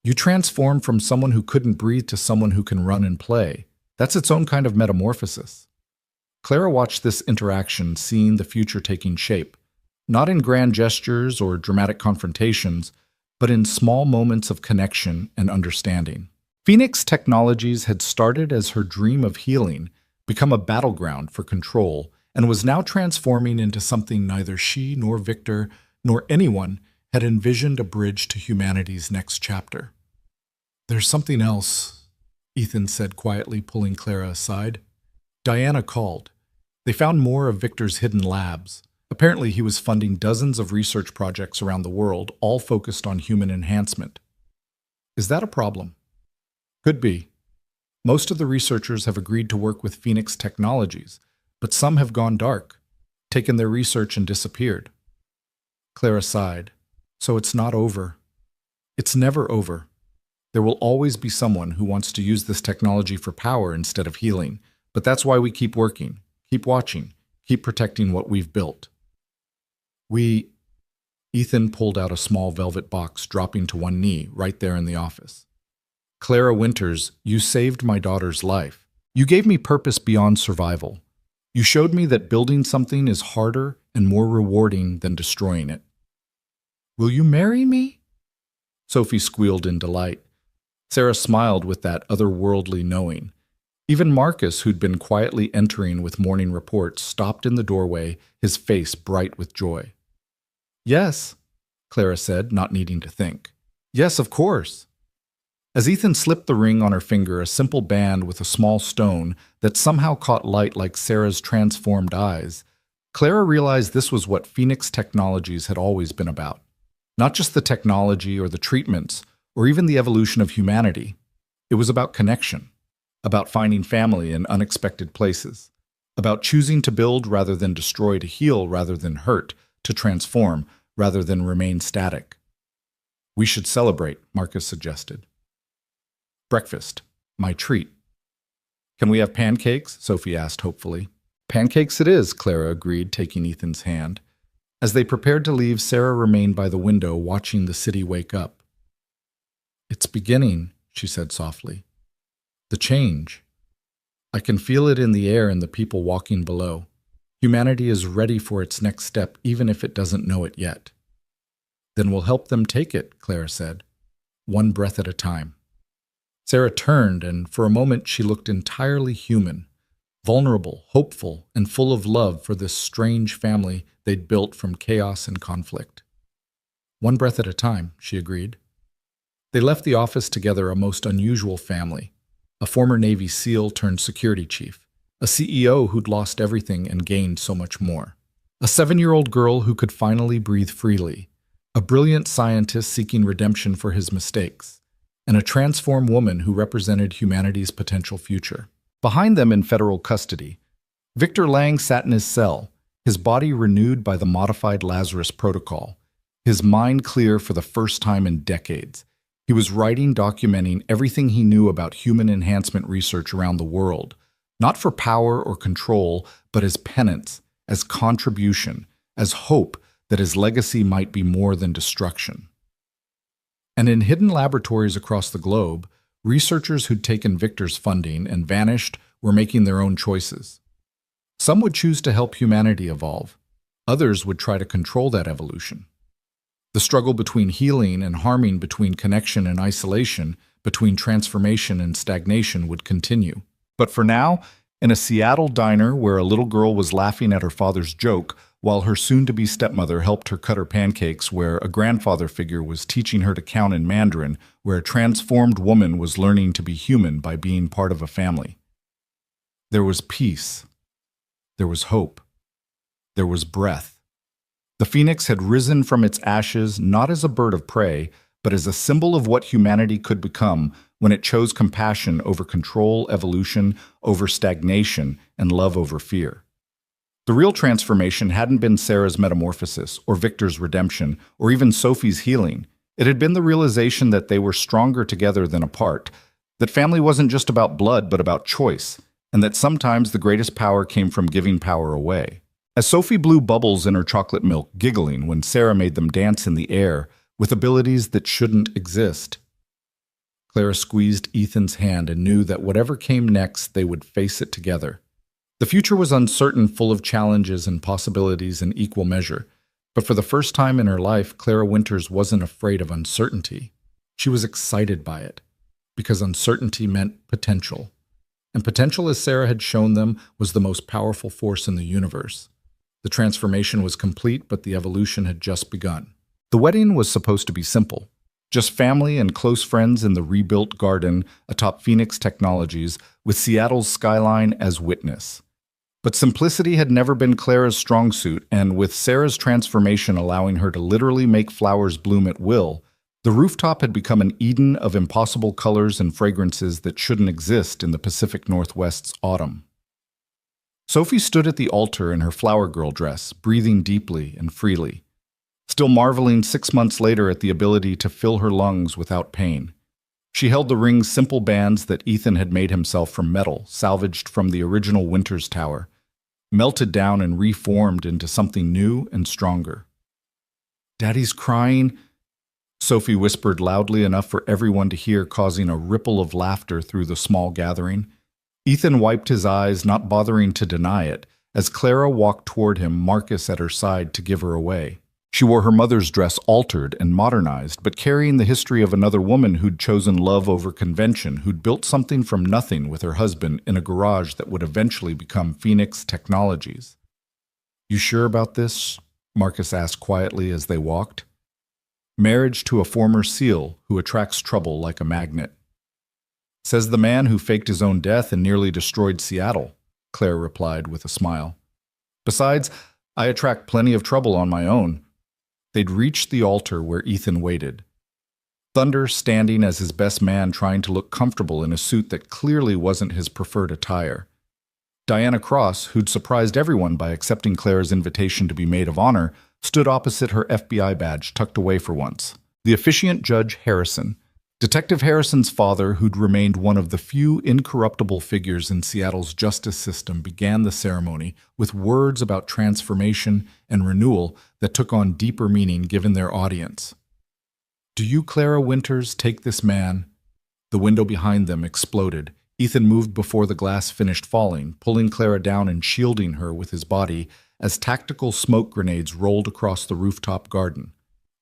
"You transform from someone who couldn't breathe to someone who can run and play. That's its own kind of metamorphosis." Clara watched this interaction, seeing the future taking shape, not in grand gestures or dramatic confrontations, but in small moments of connection and understanding. Phoenix Technologies had started as her dream of healing, become a battleground for control, and was now transforming into something neither she nor Victor nor anyone had envisioned, a bridge to humanity's next chapter. "There's something else," Ethan said quietly, pulling Clara aside. "Diana called. They found more of Victor's hidden labs. Apparently he was funding dozens of research projects around the world, all focused on human enhancement. Is that a problem?" "Could be. Most of the researchers have agreed to work with Phoenix Technologies, but some have gone dark, taken their research and disappeared." Clara sighed. "So it's not over." "It's never over. There will always be someone who wants to use this technology for power instead of healing, but that's why we keep working, keep watching, keep protecting what we've built." Ethan pulled out a small velvet box, dropping to one knee right there in the office. "Clara Winters, you saved my daughter's life. You gave me purpose beyond survival. You showed me that building something is harder and more rewarding than destroying it." "Will you marry me?" Sophie squealed in delight. Sarah smiled with that otherworldly knowing. Even Marcus, who'd been quietly entering with morning reports, stopped in the doorway, his face bright with joy. "Yes," Clara said, not needing to think. "Yes, of course." As Ethan slipped the ring on her finger, a simple band with a small stone that somehow caught light like Sarah's transformed eyes, Clara realized this was what Phoenix Technologies had always been about. Not just the technology or the treatments, or even the evolution of humanity. It was about connection, about finding family in unexpected places, about choosing to build rather than destroy, to heal rather than hurt, to transform rather than remain static. "We should celebrate," Marcus suggested. "Breakfast, my treat." "Can we have pancakes?" Sophie asked hopefully. "Pancakes it is," Clara agreed, taking Ethan's hand. As they prepared to leave, Sarah remained by the window, watching the city wake up. "It's beginning," she said softly. "The change. I can feel it in the air and the people walking below. Humanity is ready for its next step, even if it doesn't know it yet." "Then we'll help them take it," Clara said, "one breath at a time." Sarah turned, and for a moment she looked entirely human, vulnerable, hopeful, and full of love for this strange family they'd built from chaos and conflict. "One breath at a time," she agreed. They left the office together, a most unusual family. A former Navy SEAL turned security chief, a CEO who'd lost everything and gained so much more, a 7-year-old girl who could finally breathe freely, a brilliant scientist seeking redemption for his mistakes, and a transformed woman who represented humanity's potential future. Behind them in federal custody, Victor Lang sat in his cell, his body renewed by the modified Lazarus protocol, his mind clear for the first time in decades. He was writing, documenting everything he knew about human enhancement research around the world, not for power or control, but as penance, as contribution, as hope that his legacy might be more than destruction. And in hidden laboratories across the globe, researchers who'd taken Victor's funding and vanished were making their own choices. Some would choose to help humanity evolve. Others would try to control that evolution. The struggle between healing and harming, between connection and isolation, between transformation and stagnation would continue. But for now, in a Seattle diner where a little girl was laughing at her father's joke while her soon-to-be stepmother helped her cut her pancakes, where a grandfather figure was teaching her to count in Mandarin, where a transformed woman was learning to be human by being part of a family. There was peace. There was hope. There was breath. The phoenix had risen from its ashes not as a bird of prey, but as a symbol of what humanity could become when it chose compassion over control, evolution over stagnation, and love over fear. The real transformation hadn't been Sarah's metamorphosis, or Victor's redemption, or even Sophie's healing. It had been the realization that they were stronger together than apart, that family wasn't just about blood but about choice, and that sometimes the greatest power came from giving power away. As Sophie blew bubbles in her chocolate milk, giggling when Sarah made them dance in the air with abilities that shouldn't exist, Clara squeezed Ethan's hand and knew that whatever came next, they would face it together. The future was uncertain, full of challenges and possibilities in equal measure, but for the first time in her life, Clara Winters wasn't afraid of uncertainty. She was excited by it, because uncertainty meant potential. And potential, as Sarah had shown them, was the most powerful force in the universe. The transformation was complete, but the evolution had just begun. The wedding was supposed to be simple. Just family and close friends in the rebuilt garden atop Phoenix Technologies, with Seattle's skyline as witness. But simplicity had never been Clara's strong suit, and with Sarah's transformation allowing her to literally make flowers bloom at will, the rooftop had become an Eden of impossible colors and fragrances that shouldn't exist in the Pacific Northwest's autumn. Sophie stood at the altar in her flower girl dress, breathing deeply and freely, still marveling 6 months later at the ability to fill her lungs without pain. She held the ring's simple bands that Ethan had made himself from metal, salvaged from the original Winters Tower, melted down and reformed into something new and stronger. "Daddy's crying," Sophie whispered loudly enough for everyone to hear, causing a ripple of laughter through the small gathering. Ethan wiped his eyes, not bothering to deny it, as Clara walked toward him, Marcus at her side to give her away. She wore her mother's dress altered and modernized, but carrying the history of another woman who'd chosen love over convention, who'd built something from nothing with her husband in a garage that would eventually become Phoenix Technologies. "You sure about this?" Marcus asked quietly as they walked. "Marriage to a former SEAL who attracts trouble like a magnet." "Says the man who faked his own death and nearly destroyed Seattle," Claire replied with a smile. "Besides, I attract plenty of trouble on my own." They'd reached the altar where Ethan waited. Thunder standing as his best man, trying to look comfortable in a suit that clearly wasn't his preferred attire. Diana Cross, who'd surprised everyone by accepting Claire's invitation to be maid of honor, stood opposite her FBI badge tucked away for once. The officiant Judge Harrison, Detective Harrison's father, who'd remained one of the few incorruptible figures in Seattle's justice system, began the ceremony with words about transformation and renewal that took on deeper meaning given their audience. "Do you, Clara Winters, take this man?" The window behind them exploded. Ethan moved before the glass finished falling, pulling Clara down and shielding her with his body as tactical smoke grenades rolled across the rooftop garden.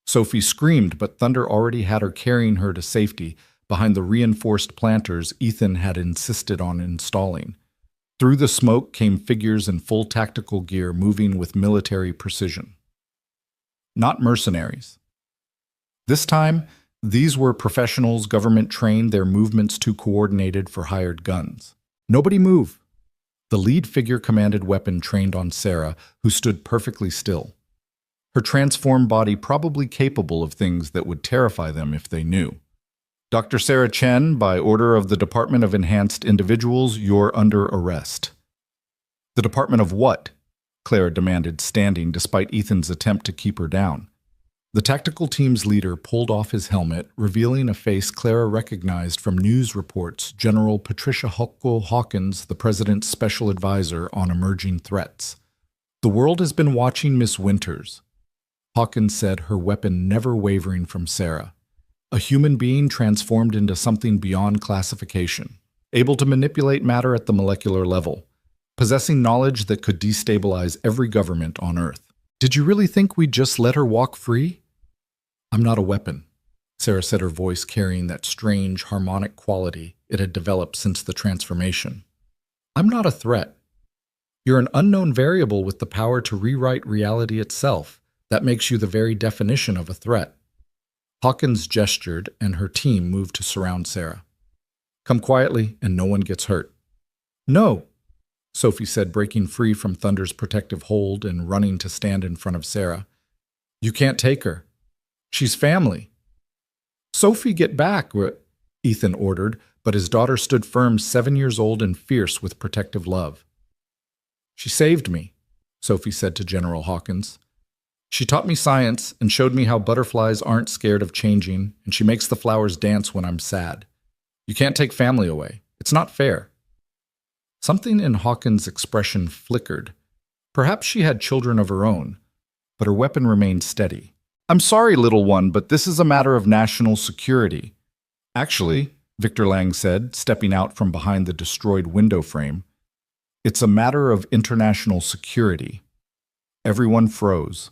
Sophie screamed, but Thunder already had her carrying her to safety behind the reinforced planters Ethan had insisted on installing. Through the smoke came figures in full tactical gear moving with military precision. Not mercenaries. This time, these were professionals government trained, their movements too coordinated for hired guns. "Nobody move." The lead figure commanded weapon trained on Sarah, who stood perfectly still. Her transformed body probably capable of things that would terrify them if they knew. "Dr. Sarah Chen, by order of the Department of Enhanced Individuals, you're under arrest." "The Department of what?" Clara demanded, standing despite Ethan's attempt to keep her down. The tactical team's leader pulled off his helmet, revealing a face Clara recognized from news reports: General Patricia Huckle Hawkins, the president's special advisor on emerging threats. "The world has been watching Miss Winters," Hawkins said, her weapon never wavering from Sarah. "A human being transformed into something beyond classification, able to manipulate matter at the molecular level, possessing knowledge that could destabilize every government on Earth. Did you really think we'd just let her walk free?" "I'm not a weapon," Sarah said, her voice carrying that strange, harmonic quality it had developed since the transformation. "I'm not a threat. You're an unknown variable with the power to rewrite reality itself. That makes you the very definition of a threat." Hawkins gestured, and her team moved to surround Sarah. "Come quietly, and no one gets hurt." "No," Sophie said, breaking free from Thunder's protective hold and running to stand in front of Sarah. "You can't take her. She's family." "Sophie, get back," Ethan ordered, but his daughter stood firm, 7 years old and fierce with protective love. "She saved me," Sophie said to General Hawkins. "She taught me science and showed me how butterflies aren't scared of changing, and she makes the flowers dance when I'm sad. You can't take family away. It's not fair." Something in Hawkins' expression flickered. Perhaps she had children of her own, but her weapon remained steady. "I'm sorry, little one, but this is a matter of national security." "Actually," Victor Lang said, stepping out from behind the destroyed window frame, "it's a matter of international security." Everyone froze.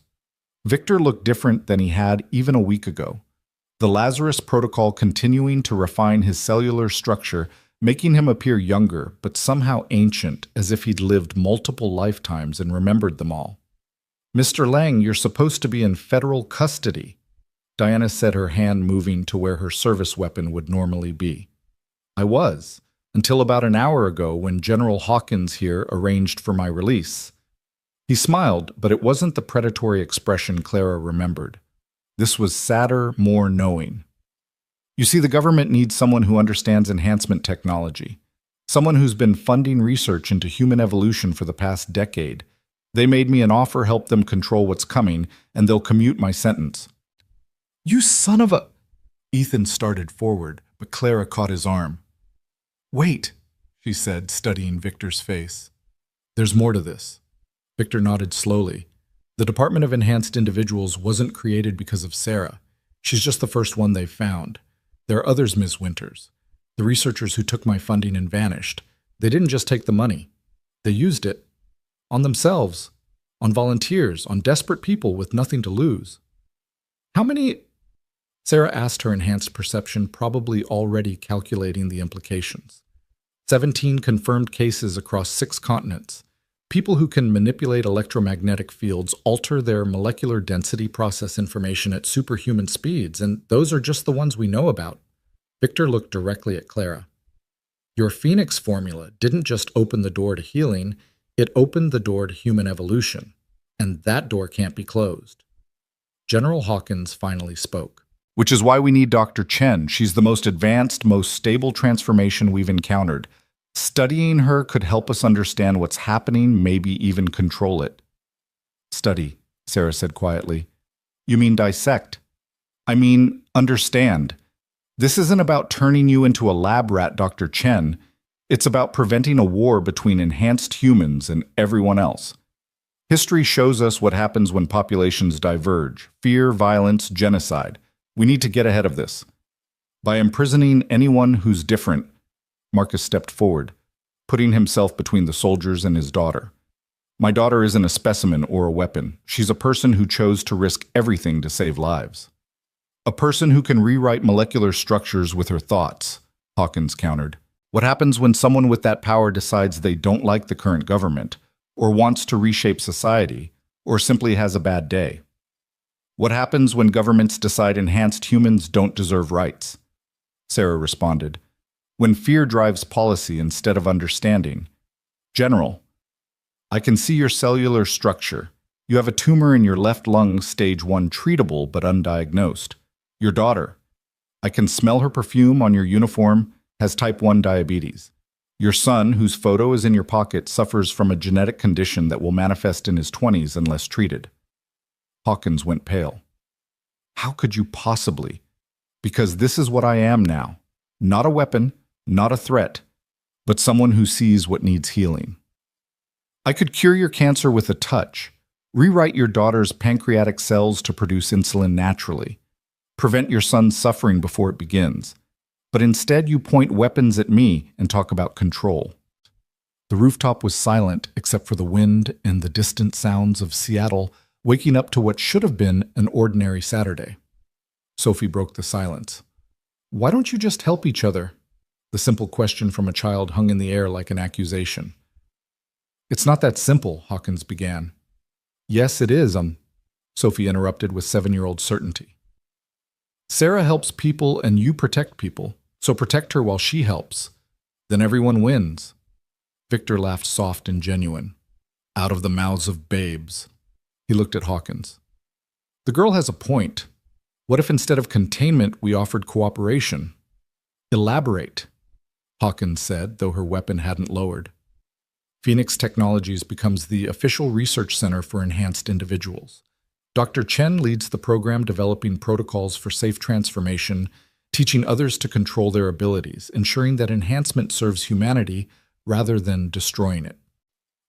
Victor looked different than he had even a week ago. The Lazarus Protocol continuing to refine his cellular structure, making him appear younger, but somehow ancient, as if he'd lived multiple lifetimes and remembered them all. "Mr. Lang, you're supposed to be in federal custody," Diana said, her hand moving to where her service weapon would normally be. "I was, until about an hour ago when General Hawkins here arranged for my release." He smiled, but it wasn't the predatory expression Clara remembered. This was sadder, more knowing. "You see, the government needs someone who understands enhancement technology, someone who's been funding research into human evolution for the past decade. They made me an offer, help them control what's coming, and they'll commute my sentence." "You son of a—" Ethan started forward, but Clara caught his arm. "Wait," she said, studying Victor's face. "There's more to this." Victor nodded slowly. "The Department of Enhanced Individuals wasn't created because of Sarah. She's just the first one they've found. There are others, Ms. Winters. The researchers who took my funding and vanished. They didn't just take the money. They used it. On themselves. on volunteers, on desperate people with nothing to lose. How many? Sarah asked her enhanced perception, probably already calculating the implications. 17 confirmed cases across 6 continents. People who can manipulate electromagnetic fields, alter their molecular density, process information at superhuman speeds, and those are just the ones we know about. Victor looked directly at Clara. Your Phoenix formula didn't just open the door to healing, it opened the door to human evolution, and that door can't be closed. General Hawkins finally spoke. Which is why we need Dr. Chen. She's the most advanced, most stable transformation we've encountered. Studying her could help us understand what's happening, maybe even control it. Study, Sarah said quietly. You mean dissect? I mean understand. This isn't about turning you into a lab rat, Dr. Chen. It's about preventing a war between enhanced humans and everyone else. History shows us what happens when populations diverge. Fear, violence, genocide. We need to get ahead of this. By imprisoning anyone who's different, Marcus stepped forward, putting himself between the soldiers and his daughter. My daughter isn't a specimen or a weapon. She's a person who chose to risk everything to save lives. A person who can rewrite molecular structures with her thoughts, Hawkins countered. What happens when someone with that power decides they don't like the current government, or wants to reshape society, or simply has a bad day? What happens when governments decide enhanced humans don't deserve rights? Sarah responded. When fear drives policy instead of understanding. General, I can see your cellular structure. You have a tumor in your left lung, stage 1 treatable but undiagnosed. Your daughter, I can smell her perfume on your uniform, has type 1 diabetes. Your son, whose photo is in your pocket, suffers from a genetic condition that will manifest in his 20s unless treated. Hawkins went pale. How could you possibly? Because this is what I am now. Not a weapon, not a threat, but someone who sees what needs healing. I could cure your cancer with a touch, rewrite your daughter's pancreatic cells to produce insulin naturally, prevent your son's suffering before it begins. But instead you point weapons at me and talk about control. The rooftop was silent except for the wind and the distant sounds of Seattle waking up to what should have been an ordinary Saturday. Sophie broke the silence. Why don't you just help each other? The simple question from a child hung in the air like an accusation. It's not that simple, Hawkins began. Yes, it is, Sophie interrupted with 7-year-old certainty. Sarah helps people and you protect people, so protect her while she helps. Then everyone wins. Victor laughed soft and genuine. Out of the mouths of babes. He looked at Hawkins. The girl has a point. What if instead of containment we offered cooperation? Elaborate, Hawkins said, though her weapon hadn't lowered. Phoenix Technologies becomes the official research center for enhanced individuals. Dr. Chen leads the program developing protocols for safe transformation, teaching others to control their abilities, ensuring that enhancement serves humanity rather than destroying it.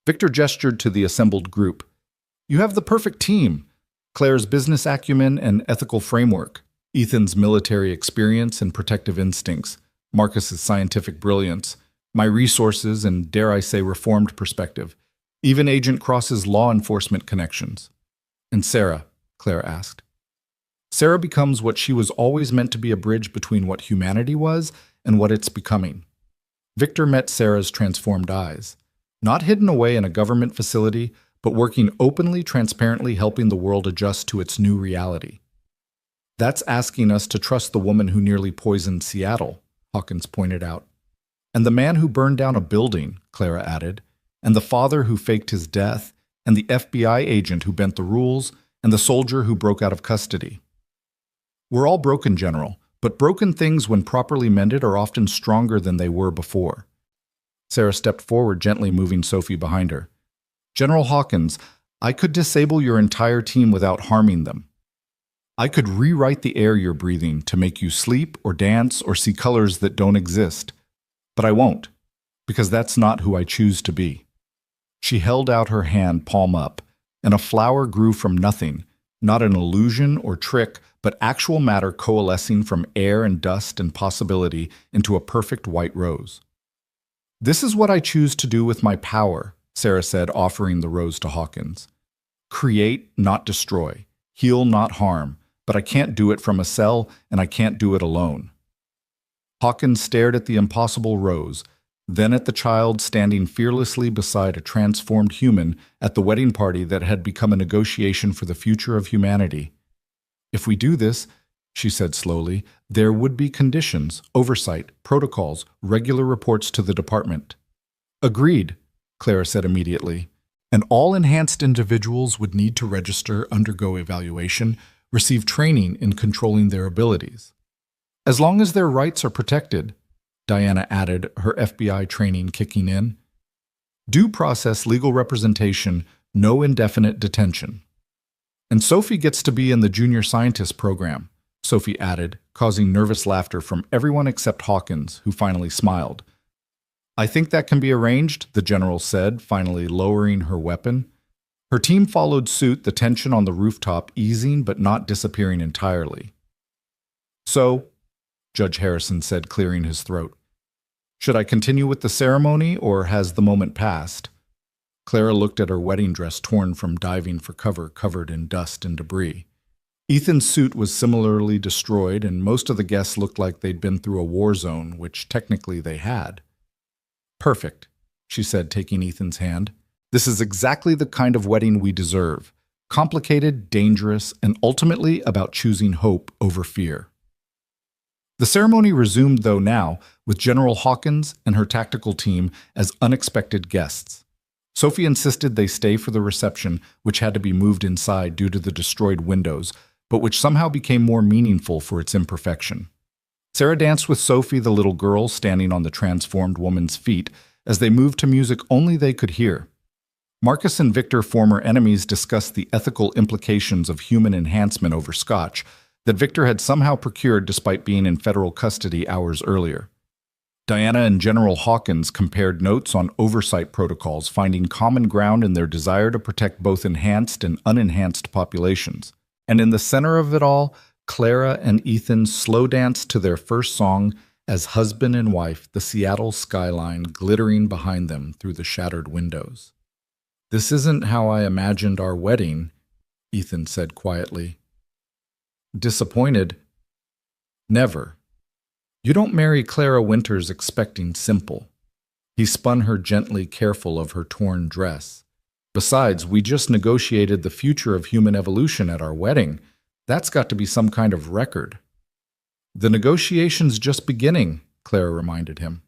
Victor gestured to the assembled group. You have the perfect team. Claire's business acumen and ethical framework, Ethan's military experience and protective instincts, Marcus's scientific brilliance, my resources and, dare I say, reformed perspective, even Agent Cross's law enforcement connections. And Sarah, Claire asked. Sarah becomes what she was always meant to be, a bridge between what humanity was and what it's becoming. Victor met Sarah's transformed eyes, not hidden away in a government facility, but working openly, transparently, helping the world adjust to its new reality. That's asking us to trust the woman who nearly poisoned Seattle, Hawkins pointed out. And the man who burned down a building, Clara added, and the father who faked his death, and the FBI agent who bent the rules, and the soldier who broke out of custody. We're all broken, General, but broken things, when properly mended, are often stronger than they were before. Sarah stepped forward, gently moving Sophie behind her. General Hawkins, I could disable your entire team without harming them. I could rewrite the air you're breathing to make you sleep or dance or see colors that don't exist. But I won't, because that's not who I choose to be. She held out her hand, palm up, and a flower grew from nothing, not an illusion or trick, but actual matter coalescing from air and dust and possibility into a perfect white rose. This is what I choose to do with my power, Sarah said, offering the rose to Hawkins. Create, not destroy. Heal, not harm. But I can't do it from a cell, and I can't do it alone. Hawkins stared at the impossible rose, then at the child standing fearlessly beside a transformed human at the wedding party that had become a negotiation for the future of humanity. If we do this, she said slowly, there would be conditions, oversight, protocols, regular reports to the department. Agreed, Clara said immediately. And all enhanced individuals would need to register, undergo evaluation, receive training in controlling their abilities. As long as their rights are protected, Diana added, her FBI training kicking in. Due process, legal representation, no indefinite detention. And Sophie gets to be in the junior scientist program, Sophie added, causing nervous laughter from everyone except Hawkins, who finally smiled. I think that can be arranged, the general said, finally lowering her weapon. Her team followed suit, the tension on the rooftop easing but not disappearing entirely. So, Judge Harrison said, clearing his throat, should I continue with the ceremony, or has the moment passed? Clara looked at her wedding dress torn from diving for cover, covered in dust and debris. Ethan's suit was similarly destroyed, and most of the guests looked like they'd been through a war zone, which technically they had. Perfect, she said, taking Ethan's hand. This is exactly the kind of wedding we deserve. Complicated, dangerous, and ultimately about choosing hope over fear. The ceremony resumed, though, now, with General Hawkins and her tactical team as unexpected guests. Sophie insisted they stay for the reception, which had to be moved inside due to the destroyed windows, but which somehow became more meaningful for its imperfection. Sarah danced with Sophie, the little girl, standing on the transformed woman's feet, as they moved to music only they could hear. Marcus and Victor, former enemies, discussed the ethical implications of human enhancement over scotch that Victor had somehow procured despite being in federal custody hours earlier. Diana and General Hawkins compared notes on oversight protocols, finding common ground in their desire to protect both enhanced and unenhanced populations. And in the center of it all, Clara and Ethan slow danced to their first song as husband and wife, the Seattle skyline glittering behind them through the shattered windows. This isn't how I imagined our wedding, Ethan said quietly. Disappointed? Never. You don't marry Clara Winters expecting simple. He spun her gently, careful of her torn dress. Besides, we just negotiated the future of human evolution at our wedding. That's got to be some kind of record. The negotiation's just beginning, Clara reminded him.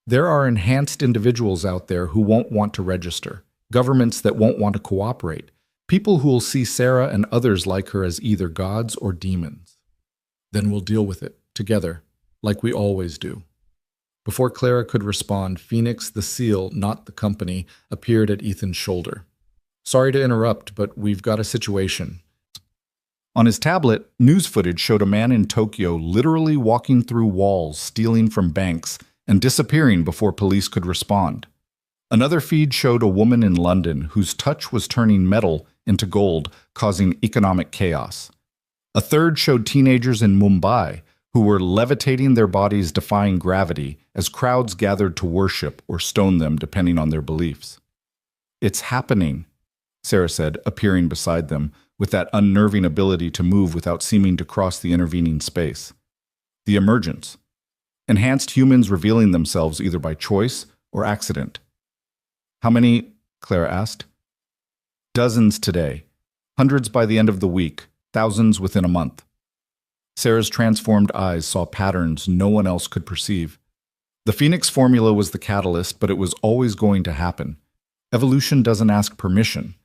There are enhanced individuals out there who won't want to register, governments that won't want to cooperate, people who will see Sarah and others like her as either gods or demons. Then we'll deal with it, together, like we always do. Before Clara could respond, Phoenix, the seal, not the company, appeared at Ethan's shoulder. Sorry to interrupt, but we've got a situation. On his tablet, news footage showed a man in Tokyo literally walking through walls, stealing from banks, and disappearing before police could respond. Another feed showed a woman in London whose touch was turning metal into gold, causing economic chaos. A third showed teenagers in Mumbai who were levitating their bodies defying gravity as crowds gathered to worship or stone them depending on their beliefs. It's happening, Sarah said, appearing beside them, with that unnerving ability to move without seeming to cross the intervening space. The emergence. Enhanced humans revealing themselves either by choice or accident. How many? Clara asked. Dozens today. Hundreds by the end of the week. Thousands within a month. Sarah's transformed eyes saw patterns no one else could perceive. The Phoenix formula was the catalyst, but it was always going to happen. Evolution doesn't ask permission.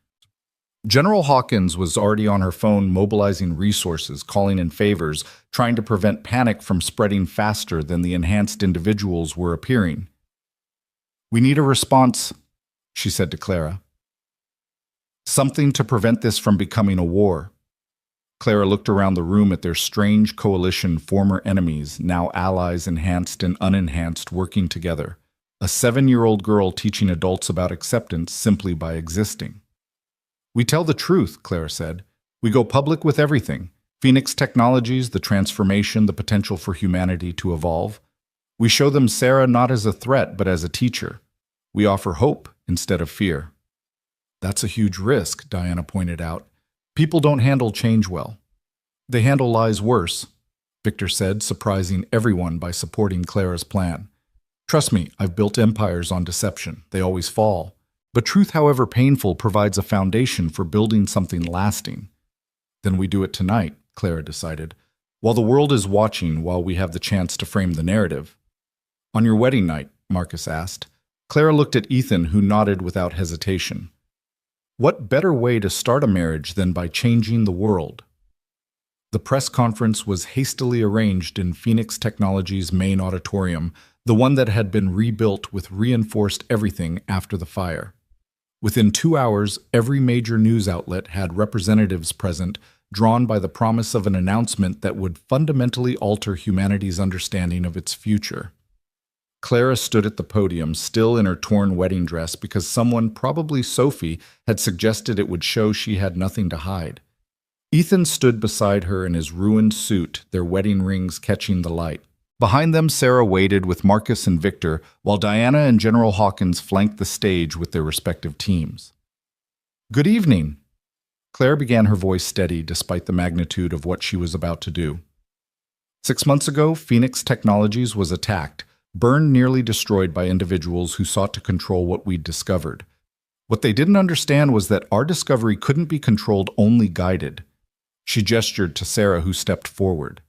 General Hawkins was already on her phone mobilizing resources, calling in favors, trying to prevent panic from spreading faster than the enhanced individuals were appearing. We need a response, she said to Clara. Something to prevent this from becoming a war. Clara looked around the room at their strange coalition, former enemies, now allies, enhanced and unenhanced, working together. A 7-year-old girl teaching adults about acceptance simply by existing. We tell the truth, Clara said. We go public with everything. Phoenix Technologies, the transformation, the potential for humanity to evolve. We show them Sarah not as a threat, but as a teacher. We offer hope instead of fear. That's a huge risk, Diana pointed out. People don't handle change well. They handle lies worse, Victor said, surprising everyone by supporting Clara's plan. Trust me, I've built empires on deception. They always fall. But truth, however painful, provides a foundation for building something lasting. Then we do it tonight, Clara decided. While the world is watching, while we have the chance to frame the narrative. On your wedding night, Marcus asked. Clara looked at Ethan, who nodded without hesitation. What better way to start a marriage than by changing the world? The press conference was hastily arranged in Phoenix Technologies' main auditorium, the one that had been rebuilt with reinforced everything after the fire. Within 2 hours, every major news outlet had representatives present, drawn by the promise of an announcement that would fundamentally alter humanity's understanding of its future. Clara stood at the podium, still in her torn wedding dress, because someone, probably Sophie, had suggested it would show she had nothing to hide. Ethan stood beside her in his ruined suit, their wedding rings catching the light. Behind them, Sarah waited with Marcus and Victor, while Diana and General Hawkins flanked the stage with their respective teams. Good evening. Claire began, her voice steady despite the magnitude of what she was about to do. 6 months ago, Phoenix Technologies was attacked, burned, nearly destroyed by individuals who sought to control what we'd discovered. What they didn't understand was that our discovery couldn't be controlled, only guided. She gestured to Sarah, who stepped forward.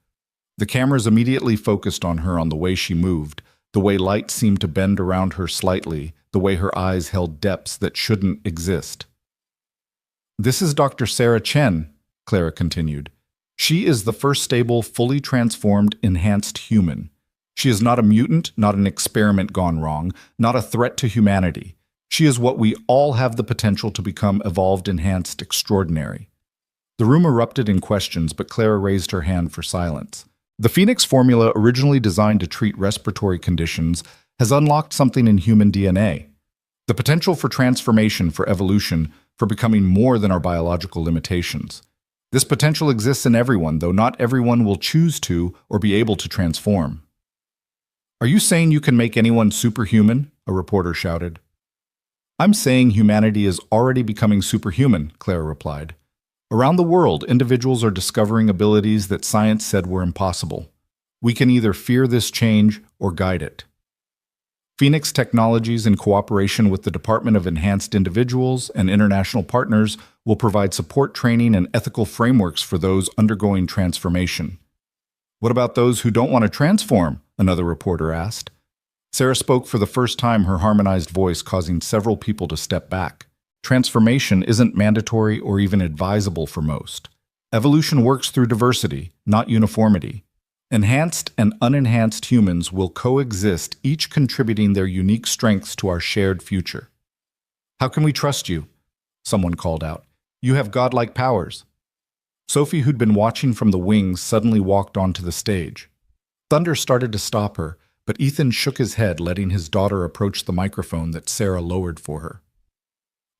The cameras immediately focused on her, on the way she moved, the way light seemed to bend around her slightly, the way her eyes held depths that shouldn't exist. This is Dr. Sarah Chen, Clara continued. She is the first stable, fully transformed, enhanced human. She is not a mutant, not an experiment gone wrong, not a threat to humanity. She is what we all have the potential to become: evolved, enhanced, extraordinary. The room erupted in questions, but Clara raised her hand for silence. The Phoenix formula, originally designed to treat respiratory conditions, has unlocked something in human DNA. The potential for transformation, for evolution, for becoming more than our biological limitations. This potential exists in everyone, though not everyone will choose to or be able to transform. Are you saying you can make anyone superhuman? A reporter shouted. I'm saying humanity is already becoming superhuman, Clara replied. Around the world, individuals are discovering abilities that science said were impossible. We can either fear this change or guide it. Phoenix Technologies, in cooperation with the Department of Enhanced Individuals and international partners, will provide support, training, and ethical frameworks for those undergoing transformation. What about those who don't want to transform? Another reporter asked. Sarah spoke for the first time, her harmonized voice causing several people to step back. Transformation isn't mandatory or even advisable for most. Evolution works through diversity, not uniformity. Enhanced and unenhanced humans will coexist, each contributing their unique strengths to our shared future. How can we trust you? Someone called out. You have godlike powers. Sophie, who'd been watching from the wings, suddenly walked onto the stage. Thunder started to stop her, but Ethan shook his head, letting his daughter approach the microphone that Sarah lowered for her.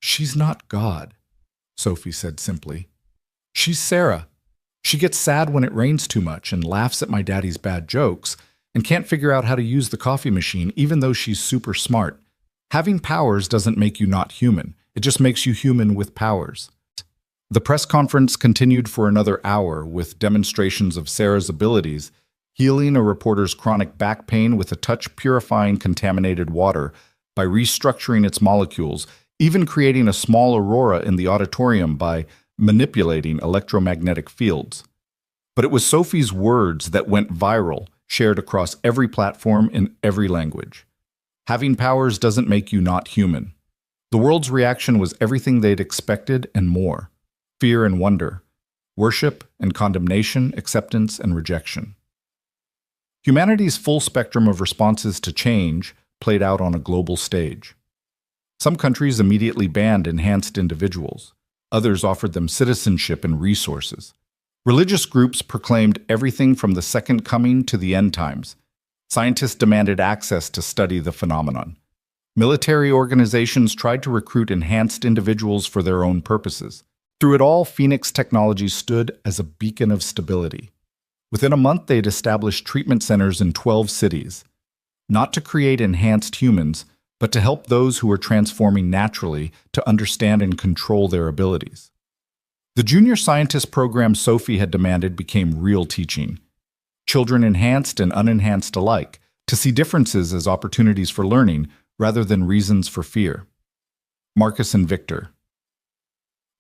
She's not God, Sophie said simply. She's Sarah. She gets sad when it rains too much and laughs at my daddy's bad jokes and can't figure out how to use the coffee machine even though she's super smart. Having powers doesn't make you not human. It just makes you human with powers. The press conference continued for another hour with demonstrations of Sarah's abilities, healing a reporter's chronic back pain with a touch, purifying contaminated water by restructuring its molecules, even creating a small aurora in the auditorium by manipulating electromagnetic fields. But it was Sophie's words that went viral, shared across every platform in every language. Having powers doesn't make you not human. The world's reaction was everything they'd expected and more. Fear and wonder, worship and condemnation, acceptance and rejection. Humanity's full spectrum of responses to change played out on a global stage. Some countries immediately banned enhanced individuals. Others offered them citizenship and resources. Religious groups proclaimed everything from the second coming to the end times. Scientists demanded access to study the phenomenon. Military organizations tried to recruit enhanced individuals for their own purposes. Through it all, Phoenix Technologies stood as a beacon of stability. Within a month, they'd established treatment centers in 12 cities, not to create enhanced humans, but to help those who were transforming naturally to understand and control their abilities. The junior scientist program Sophie had demanded became real teaching. Children enhanced and unenhanced alike, to see differences as opportunities for learning rather than reasons for fear. Marcus and Victor.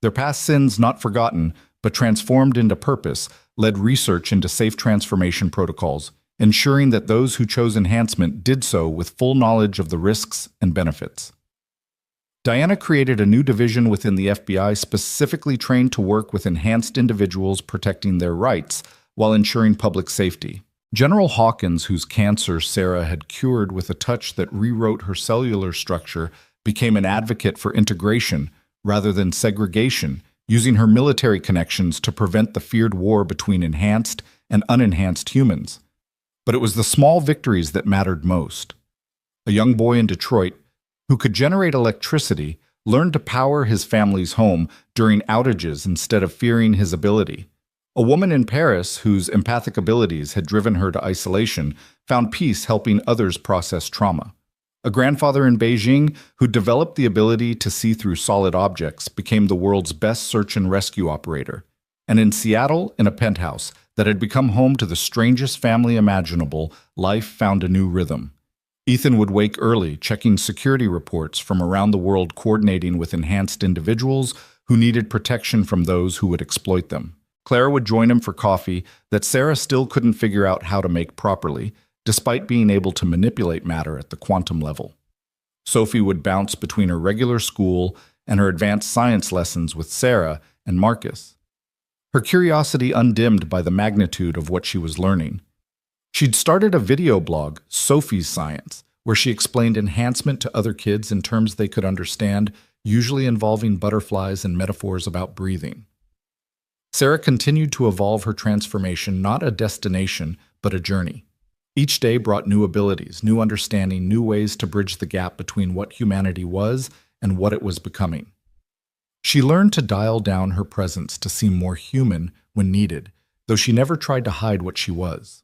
Their past sins not forgotten, but transformed into purpose, led research into safe transformation protocols, ensuring that those who chose enhancement did so with full knowledge of the risks and benefits. Diana created a new division within the FBI specifically trained to work with enhanced individuals protecting their rights while ensuring public safety. General Hawkins, whose cancer Sarah had cured with a touch that rewrote her cellular structure, became an advocate for integration rather than segregation, using her military connections to prevent the feared war between enhanced and unenhanced humans. But it was the small victories that mattered most. A young boy in Detroit, who could generate electricity, learned to power his family's home during outages instead of fearing his ability. A woman in Paris, whose empathic abilities had driven her to isolation, found peace helping others process trauma. A grandfather in Beijing, who developed the ability to see through solid objects, became the world's best search and rescue operator. And in Seattle, in a penthouse that had become home to the strangest family imaginable, life found a new rhythm. Ethan would wake early, checking security reports from around the world, coordinating with enhanced individuals who needed protection from those who would exploit them. Clara would join him for coffee that Sarah still couldn't figure out how to make properly, despite being able to manipulate matter at the quantum level. Sophie would bounce between her regular school and her advanced science lessons with Sarah and Marcus, her curiosity undimmed by the magnitude of what she was learning. She'd started a video blog, Sophie's Science, where she explained enhancement to other kids in terms they could understand, usually involving butterflies and metaphors about breathing. Sarah continued to evolve her transformation, not a destination, but a journey. Each day brought new abilities, new understanding, new ways to bridge the gap between what humanity was and what it was becoming. She learned to dial down her presence to seem more human when needed, though she never tried to hide what she was.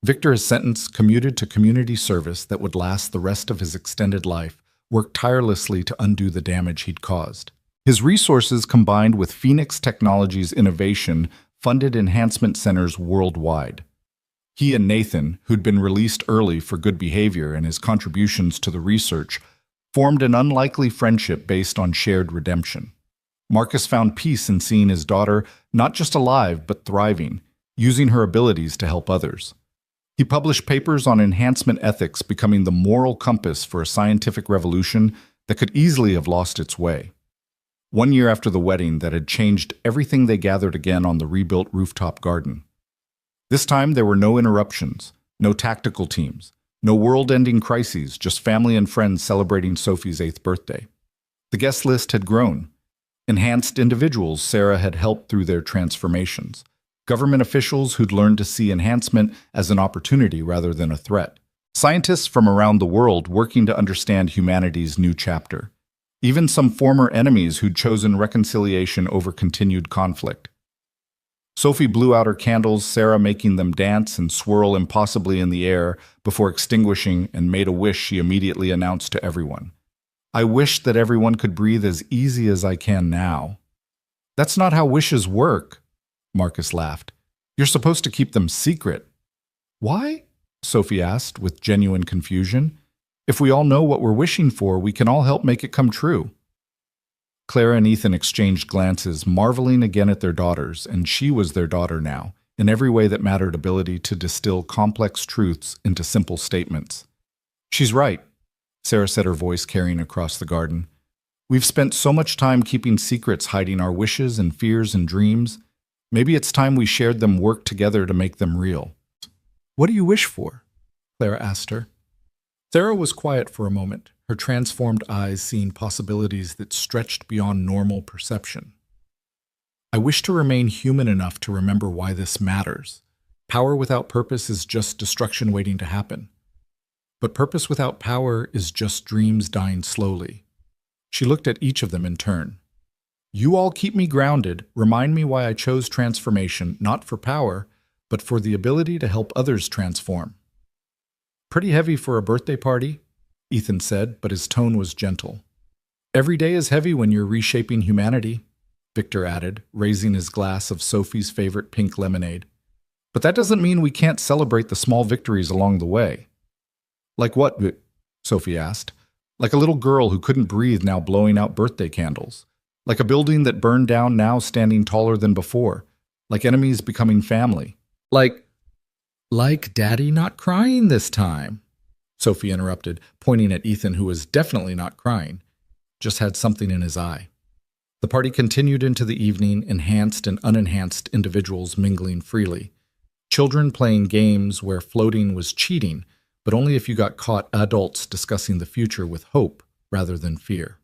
Victor, his sentence commuted to community service that would last the rest of his extended life, worked tirelessly to undo the damage he'd caused. His resources, combined with Phoenix Technologies' innovation, funded enhancement centers worldwide. He and Nathan, who'd been released early for good behavior and his contributions to the research, formed an unlikely friendship based on shared redemption. Marcus found peace in seeing his daughter not just alive but thriving, using her abilities to help others. He published papers on enhancement ethics, becoming the moral compass for a scientific revolution that could easily have lost its way. 1 year after the wedding that had changed everything, they gathered again on the rebuilt rooftop garden. This time there were no interruptions, no tactical teams, no world-ending crises, just family and friends celebrating Sophie's 8th birthday. The guest list had grown. Enhanced individuals Sarah had helped through their transformations. Government officials who'd learned to see enhancement as an opportunity rather than a threat. Scientists from around the world working to understand humanity's new chapter. Even some former enemies who'd chosen reconciliation over continued conflict. Sophie blew out her candles, Sarah making them dance and swirl impossibly in the air before extinguishing, and made a wish she immediately announced to everyone. "I wish that everyone could breathe as easy as I can now." "That's not how wishes work," Marcus laughed. "You're supposed to keep them secret." "Why?" Sophie asked with genuine confusion. "If we all know what we're wishing for, we can all help make it come true." Clara and Ethan exchanged glances, marveling again at their daughters, and she was their daughter now, in every way that mattered, ability to distill complex truths into simple statements. "She's right," Sarah said, her voice carrying across the garden. "We've spent so much time keeping secrets, hiding our wishes and fears and dreams. Maybe it's time we shared them, worked together to make them real." "What do you wish for?" Clara asked her. Sarah was quiet for a moment, her transformed eyes seeing possibilities that stretched beyond normal perception. "I wish to remain human enough to remember why this matters. Power without purpose is just destruction waiting to happen. But purpose without power is just dreams dying slowly." She looked at each of them in turn. "You all keep me grounded, remind me why I chose transformation, not for power, but for the ability to help others transform." "Pretty heavy for a birthday party," Ethan said, but his tone was gentle. Every day is heavy when you're reshaping humanity, Victor added, raising his glass of Sophie's favorite pink lemonade. But that doesn't mean we can't celebrate the small victories along the way. Like what? Sophie asked. Like a little girl who couldn't breathe now blowing out birthday candles. Like a building that burned down now standing taller than before. Like enemies becoming family. Like Daddy not crying this time, Sophie interrupted, pointing at Ethan, who was definitely not crying, just had something in his eye. The party continued into the evening, enhanced and unenhanced individuals mingling freely. Children playing games where floating was cheating, but only if you got caught, adults discussing the future with hope rather than fear.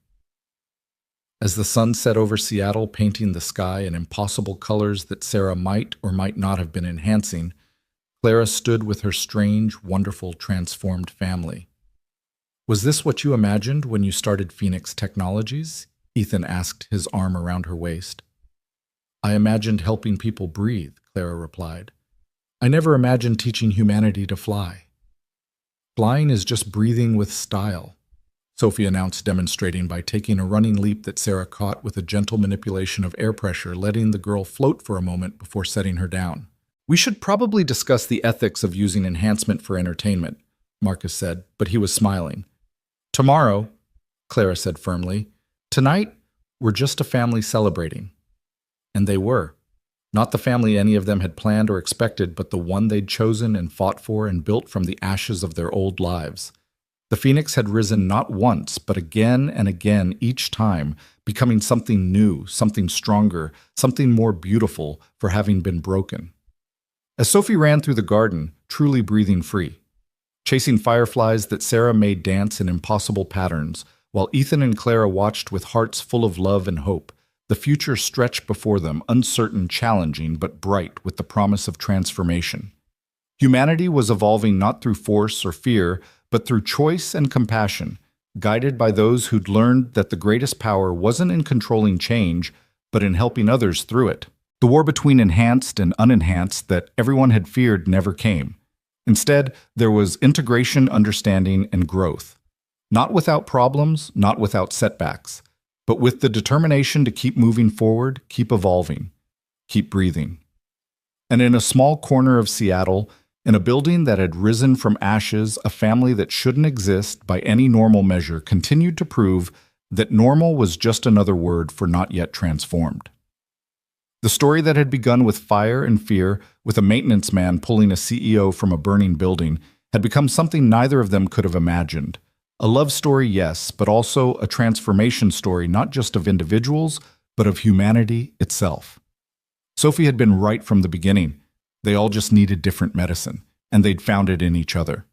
As the sun set over Seattle, painting the sky in impossible colors that Sarah might or might not have been enhancing, Clara stood with her strange, wonderful, transformed family. Was this what you imagined when you started Phoenix Technologies? Ethan asked, his arm around her waist. I imagined helping people breathe, Clara replied. I never imagined teaching humanity to fly. Flying is just breathing with style, Sophie announced, demonstrating by taking a running leap that Sarah caught with a gentle manipulation of air pressure, letting the girl float for a moment before setting her down. We should probably discuss the ethics of using enhancement for entertainment, Marcus said, but he was smiling. Tomorrow, Clara said firmly. Tonight, we're just a family celebrating. And they were. Not the family any of them had planned or expected, but the one they'd chosen and fought for and built from the ashes of their old lives. The Phoenix had risen not once, but again and again each time, becoming something new, something stronger, something more beautiful for having been broken. As Sophie ran through the garden, truly breathing free, chasing fireflies that Sarah made dance in impossible patterns, while Ethan and Clara watched with hearts full of love and hope, the future stretched before them, uncertain, challenging, but bright with the promise of transformation. Humanity was evolving not through force or fear, but through choice and compassion, guided by those who'd learned that the greatest power wasn't in controlling change, but in helping others through it. The war between enhanced and unenhanced that everyone had feared never came. Instead, there was integration, understanding, and growth. Not without problems, not without setbacks, but with the determination to keep moving forward, keep evolving, keep breathing. And in a small corner of Seattle, in a building that had risen from ashes, a family that shouldn't exist by any normal measure continued to prove that normal was just another word for not yet transformed. The story that had begun with fire and fear, with a maintenance man pulling a CEO from a burning building, had become something neither of them could have imagined. A love story, yes, but also a transformation story not just of individuals, but of humanity itself. Sophie had been right from the beginning. They all just needed different medicine, and they'd found it in each other.